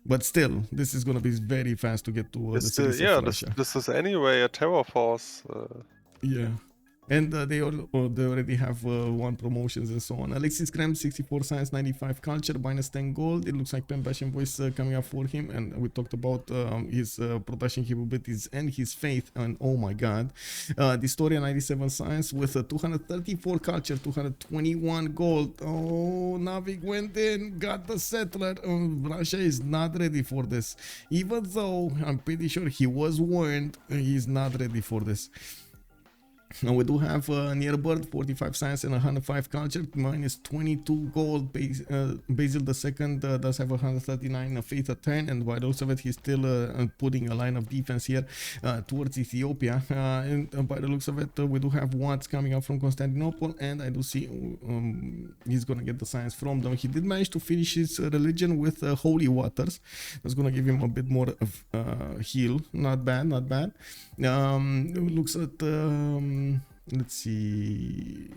But still, this is gonna be very fast to get to the cities of Russia. This is anyway a terror force. Yeah. And they already have 1 promotions and so on. Alexis Krempp, 64 science, 95 culture, minus 10 gold. It looks like Pen-Russian voice coming up for him. And we talked about his production capabilities and his faith. And oh my god. dISTORIA, 97 science with 234 culture, 221 gold. Oh, Nawyk went in, got the settler. Russia is not ready for this. Even though I'm pretty sure he was warned, he's not ready for this. Now we do have near bird, 45 science and 105 culture, minus 22 gold. Basil II does have 139 faith a turn, and by the looks of it, he's still putting a line of defense here towards Ethiopia. And by the looks of it, we do have Watts coming up from Constantinople, and I do see he's gonna get the science from them. He did manage to finish his religion with holy waters. That's gonna give him a bit more of heal. Not bad, not bad. Looks at Let's see.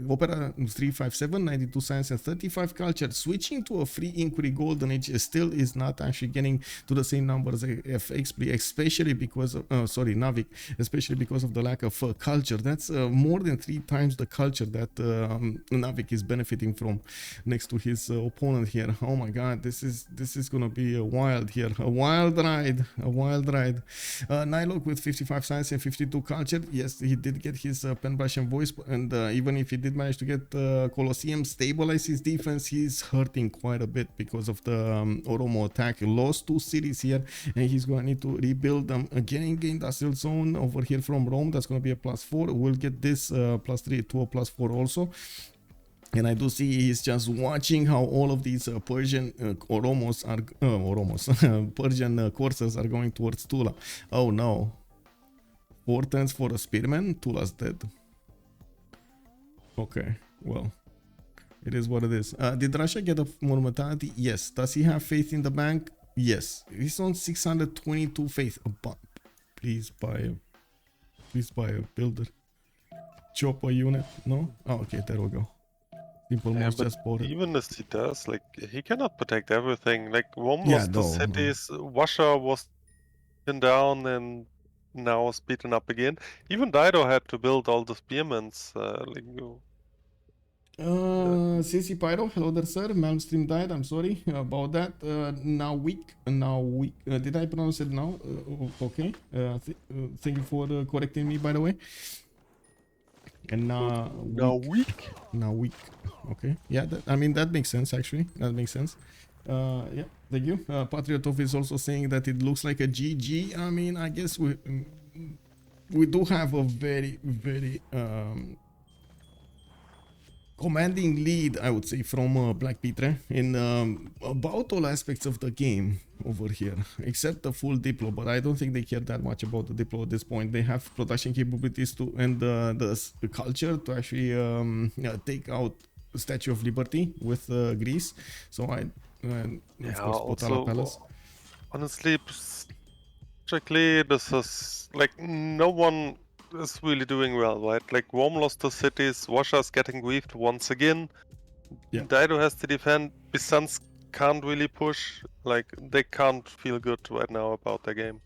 Opera 357, 92 science and 35 culture. Switching to a free inquiry golden age still is not actually getting to the same numbers as Xpli, especially because of, Nawyk, especially because of the lack of culture. That's more than 3 times the culture that Nawyk is benefiting from next to his opponent here. Oh my god, this is gonna be a wild here. A wild ride. NiLocC with 55 science and 52 culture. Yes, he did get his pen brush and voice, and even if he did manage to get Colosseum stabilize his defense, he's hurting quite a bit because of the Oromo attack. He lost 2 cities here, and he's going to need to rebuild them again. Industrial zone over here from Rome, that's going to be a +4. We'll get this +3 to a +4 also. And I do see he's just watching how all of these Persian Persian coursers are going towards Tula. Oh no. 4 turns for a spearman. Tula's dead. Okay, well, it is what it is. Did Russia get a more mortality? Yes. Does he have faith in the bank? Yes. He's on 622 faith. Please buy a builder. Chop a unit. No? Oh, okay, there we go. Simple moves just bought it. Even as he does, like, he cannot protect everything. Like, Rome lost the cities, Russia was beaten down and now is beaten up again. Even Dido had to build all the spearments. CC Pyro, hello there, sir. Malmstream died. I'm sorry about that. Nawyk. Did I pronounce it now? Okay. Thank you for correcting me, by the way. And Nawyk. Okay. Yeah, I mean, that makes sense, actually. That makes sense. Yeah, thank you. Patriotov is also saying that it looks like a GG. I mean, I guess we do have a very, very commanding lead, I would say, from BlackPitre in about all aspects of the game over here, except the full Diplo, but I don't think they care that much about the Diplo at this point. They have production capabilities to and the culture to actually take out Statue of Liberty with Greece. So of course, Potala Palace. Honestly, strictly, this is like no one is really doing well, right? Like, Rome lost the cities, Russia's getting griefed once again. Yeah. Dido has to defend. Byzantium can't really push. Like, they can't feel good right now about their game.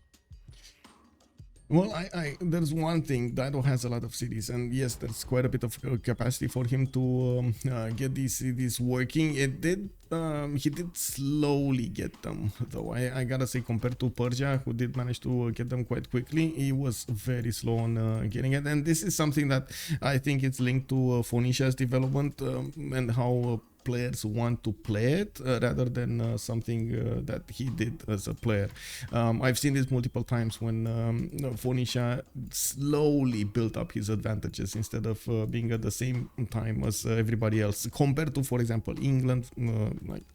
Well, there's one thing. Dido has a lot of cities, and yes, there's quite a bit of capacity for him to get these cities working. He did slowly get them, though. I gotta say, compared to Persia, who did manage to get them quite quickly, he was very slow on getting it. And this is something that I think it's linked to Phoenicia's development and how players want to play it rather than something that he did as a player. I've seen this multiple times when Phoenicia slowly built up his advantages instead of being at the same time as everybody else, compared to, for example, England,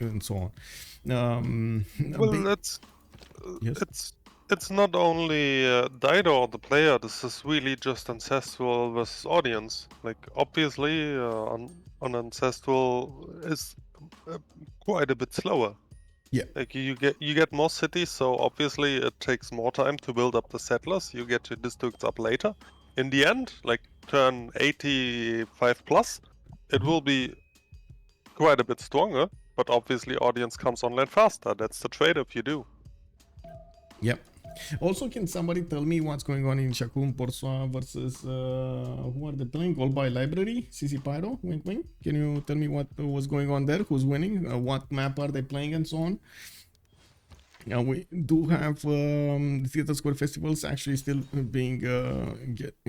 and so on. Well, it's not only Dido the player. This is really just Ancestral versus audience. Like, obviously, on Ancestral is quite a bit slower. Yeah. Like, you get more cities, so obviously it takes more time to build up the settlers. You get your districts up later. In the end, like turn 85 plus, it will be quite a bit stronger. But obviously, audience comes online faster. That's the trade-off you do. Yep. Also, can somebody tell me what's going on in Shakun Porsua versus who are they playing? All by Library? CC Pyro? Wink wink. Can you tell me what was going on there? Who's winning? What map are they playing and so on? Now we do have Theater Square Festivals actually still being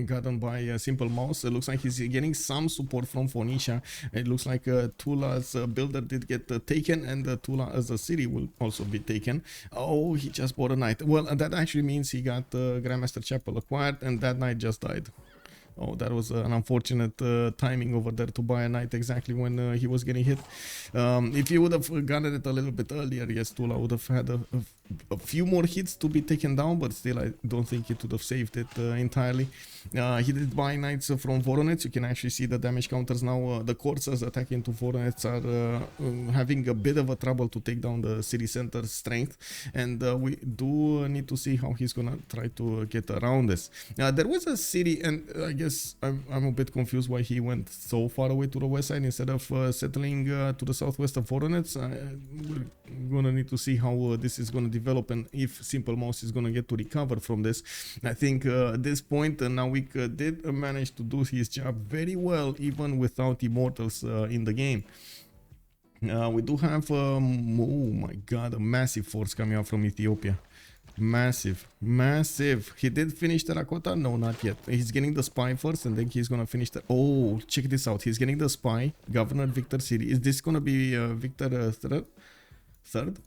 gotten by Simple Mouse. It looks like he's getting some support from Phoenicia. It looks like Tula's builder did get taken, and Tula as a city will also be taken. Oh, he just bought a knight. Well, that actually means he got Grandmaster Chapel acquired, and that knight just died. Oh, that was an unfortunate timing over there to buy a knight exactly when he was getting hit. If he would have gotten it a little bit earlier, yes, Tula would have had a few more hits to be taken down, but still I don't think it would have saved it entirely. He did buy knights from Voronezh. You can actually see the damage counters now. The coursers attacking to Voronezh are having a bit of a trouble to take down the city center's strength, and we do need to see how he's gonna try to get around this. There was a city, and I guess I'm a bit confused why he went so far away to the west side instead of settling to the southwest of Voronezh. We're gonna need to see how this is gonna develop and if Simple Mouse is gonna get to recover from this. I think at this point Nawyk did manage to do his job very well even without immortals in the game. We do have oh my god, a massive force coming out from Ethiopia. Massive. He did finish Terracotta? No, not yet. He's getting the spy first and then he's gonna finish the... Oh, check this out. He's getting the spy, Governor Victor City. Is this gonna be Victor third?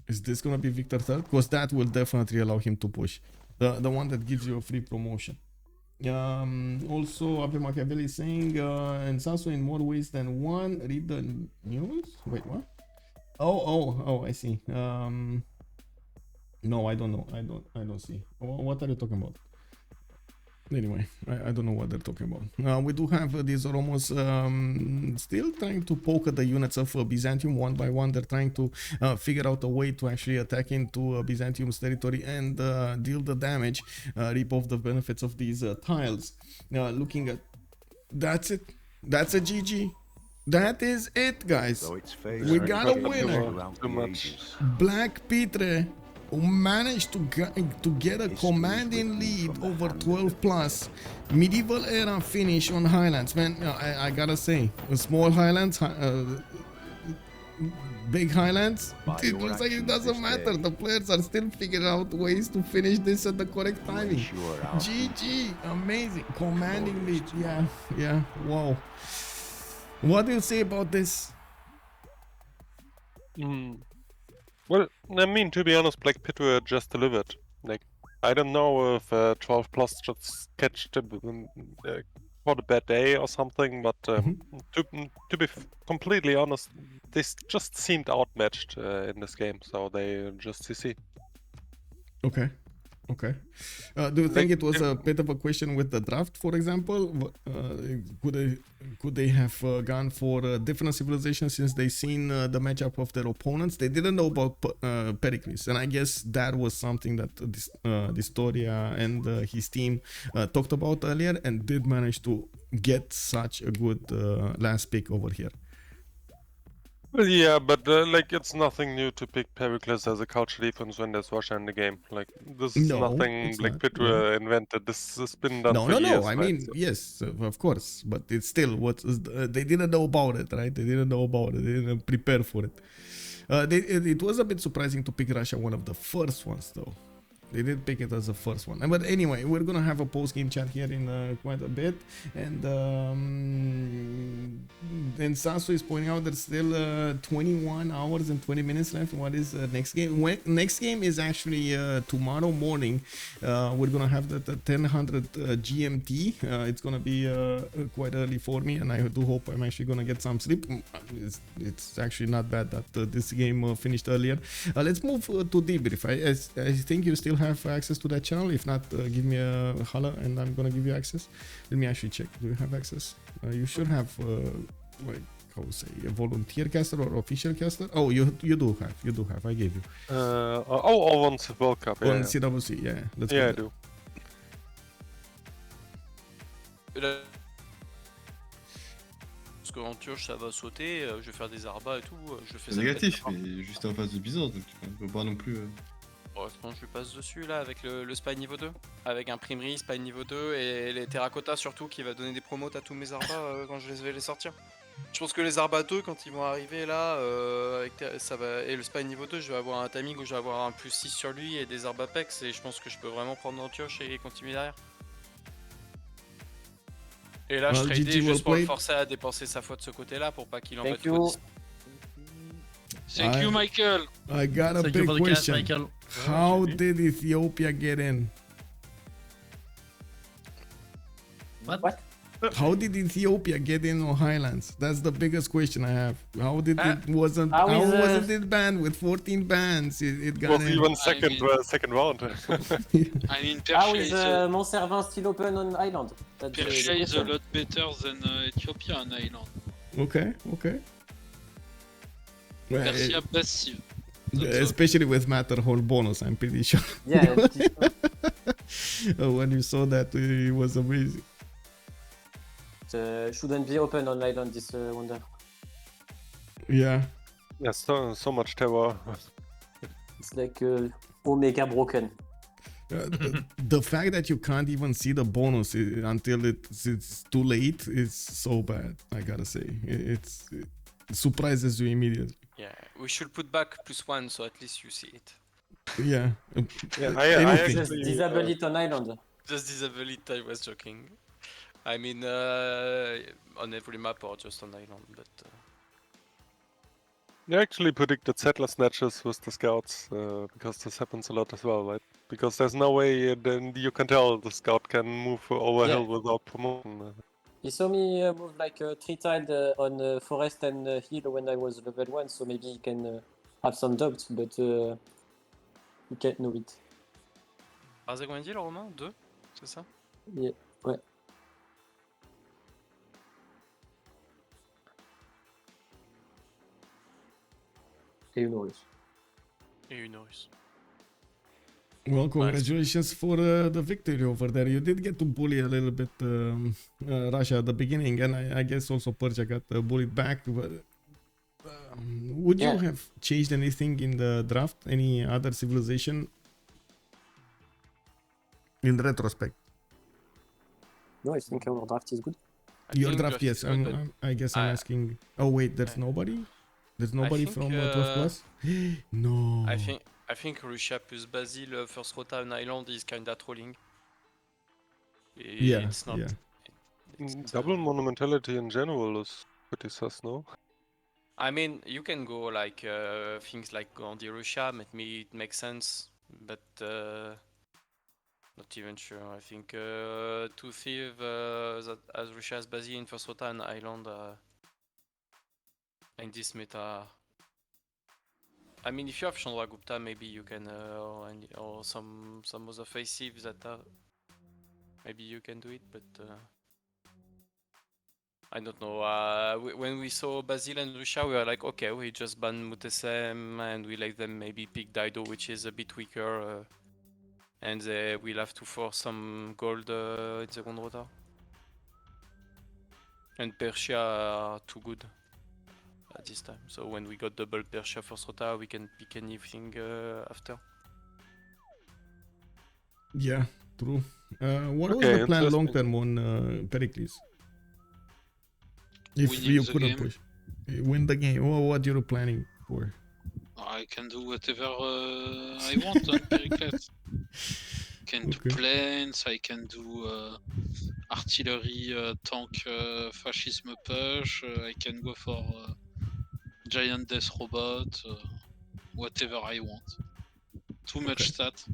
Is this gonna be Victor third? Because that will definitely allow him to push. The one that gives you a free promotion. Also, Abe Machiavelli is saying, and Sasso in more ways than one. Read the news? Wait, what? Oh, I see. No, I don't know. I don't see. What are you talking about? Anyway, I don't know what they're talking about. We do have these Oromos still trying to poke at the units of Byzantium one by one. They're trying to figure out a way to actually attack into Byzantium's territory and deal the damage, reap off the benefits of these tiles. Looking at... That's it. That's a GG. That is it, guys. So its face We got a radiates winner. throughout Too the much. ages. BlackPitre who managed to get a commanding lead over 12 plus. Medieval era finish on Highlands. Man, I gotta say, small Highlands, big Highlands, it looks like it doesn't matter. The players are still figuring out ways to finish this at the correct timing. GG, amazing, commanding lead. Yeah, wow. What do you say about this? Well, I mean, to be honest, BlackPitre just delivered. Like, I don't know if 12 plus just catched for a bad day or something, but to be completely honest, they just seemed outmatched in this game, so they just CC. Okay. Do you think it was a bit of a question with the draft, for example? Could they have gone for a different civilization since they seen the matchup of their opponents? They didn't know about Pericles, and I guess that was something that dISTORIA and his team talked about earlier, and did manage to get such a good last pick over here. Well, yeah, but like it's nothing new to pick Pericles as a culture defense when there's Russia in the game. Like this is nothing BlackPitre invented. This has been done for years. No. I right? mean, yes, of course, but it's still what they didn't know about it, right? They didn't know about it. They didn't prepare for it. It was a bit surprising to pick Russia one of the first ones, though. They did pick it as the first one. But anyway, we're gonna have a post-game chat here in quite a bit. And then Sasso is pointing out there's still 21 hours and 20 minutes left. What is next game? Next game is actually tomorrow morning. We're gonna have that at 10:00 GMT. It's gonna be quite early for me, and I do hope I'm actually gonna get some sleep. It's actually not bad that this game finished earlier. Let's move to debrief. I think you still have access to that channel. If not, give me a holla and I'm gonna give you access. Let me actually check. Do you have access? You should have like how to say, a volunteer caster or official caster. Oh, you do have. I gave you. On World Cup. On CWC, yeah. Let's I do. Parce qu'en Turge ça va sauter, je vais faire des arbas et tout, je fais ça. Négatif, mais juste en face de Byzance, donc on peut pas non plus. Heureusement je lui passe dessus là avec le spy niveau 2, avec imprimerie, spy niveau 2 et les terracotta surtout qui va donner des promotes à tous mes arbas quand je vais les sortir. Je pense que les arbas 2 quand ils vont arriver là, ça va, et le spy niveau 2 je vais avoir un timing où je vais avoir un plus 6 sur lui et des arbas pex et je pense que je peux vraiment prendre en pioche et continuer derrière. Et là je tradais juste pour le forcer à dépenser sa foi de ce côté là pour pas qu'il en mette trop. Thank you, Michael. I got a big question. How did Ethiopia get in? What? How did Ethiopia get in our highlands? That's the biggest question I have. How did it wasn't? How How is, wasn't it banned with 14 bans? It got Was in. even second second round. I mean, How Persia is is Mont Servin still open on island? That's the Persia is a question. lot better than Ethiopia on island. Okay, okay. Well, Persia passive. That's all. especially with Matterhorn bonus, I'm pretty sure. Yeah, When you saw that, it was amazing. it shouldn't be open on island this wonder. Yeah. Yeah, so much terror. It's like Omega broken. The fact that you can't even see the bonus until it's too late is so bad. I gotta say, it surprises you immediately. Yeah, we should put back +1 so at least you see it. Yeah. Yeah, I Anything. Just actually, disable it on island. Just disable it, I was joking. I mean, on every map or just on island, but... I actually predicted settler snatches with the scouts, because this happens a lot as well, right? Because there's no way then you can tell the scout can move over Yeah. hill without promotion. He saw me move like 3-tiled on forest and hill when I was level 1, so maybe he can have some doubts, but he can't know it. Rasé combien dit le Romain 2, c'est ça? Yeah. Ouais. Et une russe. Et une russe. Well, congratulations for the victory over there. You did get to bully a little bit Russia at the beginning, and I guess also Persia got bullied back. But, would you Yeah. have changed anything in the draft? Any other civilization? In retrospect, No, I think our draft is good. I your think draft, yes. is good, but I guess I'm I- asking. Oh wait, there's nobody. There's nobody think, from 12 plus. No. I think Russia plus Basil first rota on island is kinda trolling. Yeah. It's not. Yeah. It's, Double monumentality in general is pretty sus, no? I mean, you can go like things like Gandhi Russia, maybe it makes sense, but not even sure. I think two Thief that as Russia as Basil in first rota and island in this meta. I mean, if you have Chandragupta, maybe you can, or some other faceives that maybe you can do it, but I don't know. When we saw Basil and Russia, we were like, okay, we just ban Mutesem and we let them maybe pick Dido, which is a bit weaker, and we'll have to force some gold in second rota. And Persia are too good at this time. So when we got double Persia first rota, we can pick anything after. Yeah. True. What was Okay, the plan long interesting. term on Pericles? If Winning you the couldn't game. push, win the game. What you're planning for? I can do whatever I want on Pericles. I can do Okay. planes, I can do artillery, tank, fascism push, I can go for giant death robot, whatever I want. Too much Okay. stat.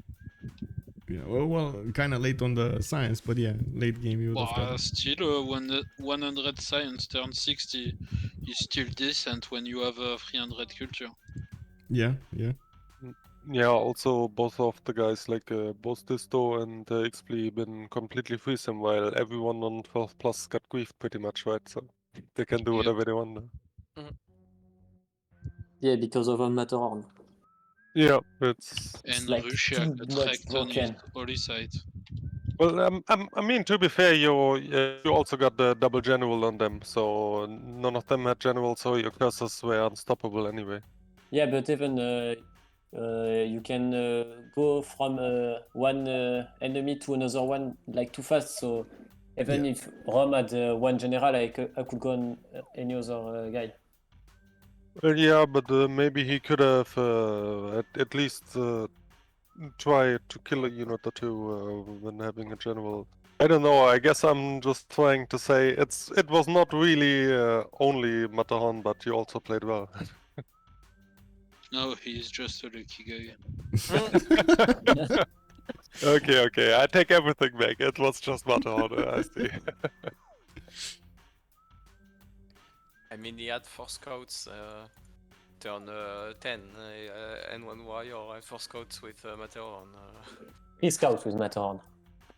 Yeah. Well, kind of late on the science, but yeah, late game you would have But done. still, when 100 science turns 60 is still decent when you have 300 culture. Yeah. Yeah. Yeah, also both of the guys, like both Disto and Xpli, been completely free sim while everyone on 12 plus got griefed pretty much, right? So they can do Yep. whatever they want now. Yeah, because of a Matterhorn. Yeah, it's And like Russia too got much wrecked on broken. his holy site. well. I mean, to be fair, you also got the double general on them, so none of them had general, so your curses were unstoppable anyway. Yeah, but even you can go from one enemy to another one like too fast. So even if Rome had one general, I could go on any other guy. Well, yeah, but maybe he could have at least tried to kill a unit or two when having a general. I don't know. I guess I'm just trying to say it was not really only Matterhorn, but you also played well. No, he's just a lucky guy. Okay, I take everything back. It was just Matterhorn. I see. I mean, he had 4 scouts turn 10 and 1 warrior and 4 scouts with Materon. 3 scouts with Matterhorn.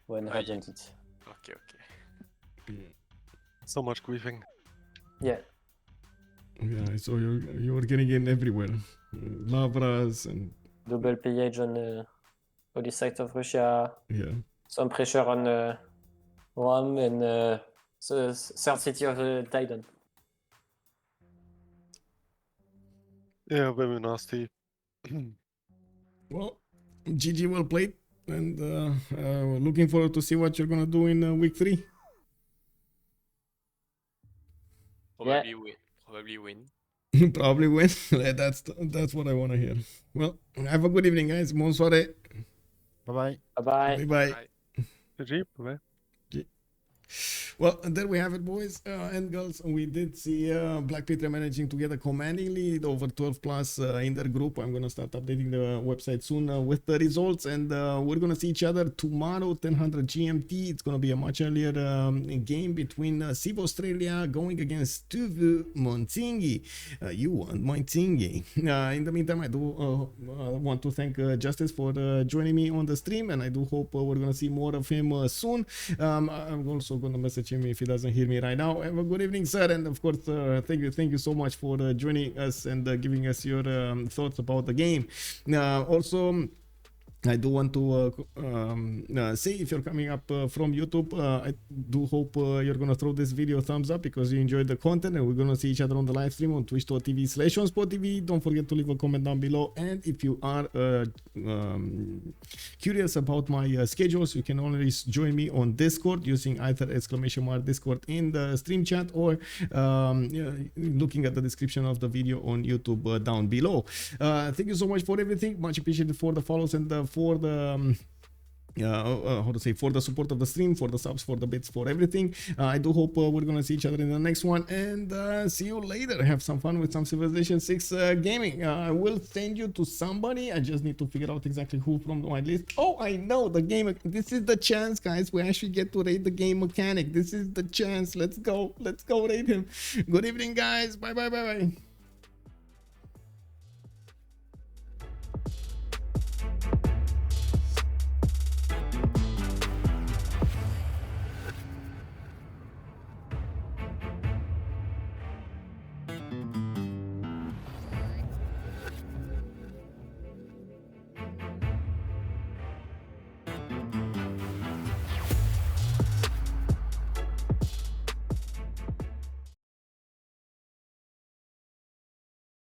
When Ah, hadn't it? Okay. So much griefing. Yeah. Yeah, so you're getting in everywhere. Lavras and Double pillage on all the sides of Russia. yeah. Some pressure on Rome and the third city of Titan. Yeah, very nasty. Well, GG, well played, and looking forward to see what you're gonna do in week 3. Probably win. Probably win. That's what I want to hear. Well, have a good evening, guys. Bonsoir. Bye-bye. Bye-bye. Bye. GG, bye. Well, and there we have it, boys and girls. We did see BlackPitre managing to get a commanding lead over 12 plus in their group. I'm going to start updating the website soon with the results, and we're going to see each other tomorrow, 1000 GMT. It's going to be a much earlier game between Civ Australia going against Tuvu Montingi. You want Montingi. In the meantime, I do want to thank Justice for joining me on the stream, and I do hope we're going to see more of him soon. I'm also going to message him if he doesn't hear me right now. Have a good evening, sir, and of course thank you so much for joining us and giving us your thoughts about the game. Also, I do want to say, if you're coming up from YouTube, I do hope you're going to throw this video a thumbs up because you enjoyed the content, and we're going to see each other on the live stream on twitch.tv/OnSpotTV. Don't forget to leave a comment down below, and if you are curious about my schedules, you can always join me on Discord using either !Discord in the stream chat or looking at the description of the video on YouTube down below. Thank you so much for everything. Much appreciated for the follows and for the for the support of the stream, for the subs, for the bits, for everything. I do hope we're gonna see each other in the next one, and see you later. Have some fun with some Civilization 6 gaming. I will send you to somebody. I just need to figure out exactly who from my list. Oh, I know the game. This is the chance, guys. We actually get to rate the game mechanic. This is the chance. Let's go rate him. Good evening, guys. Bye.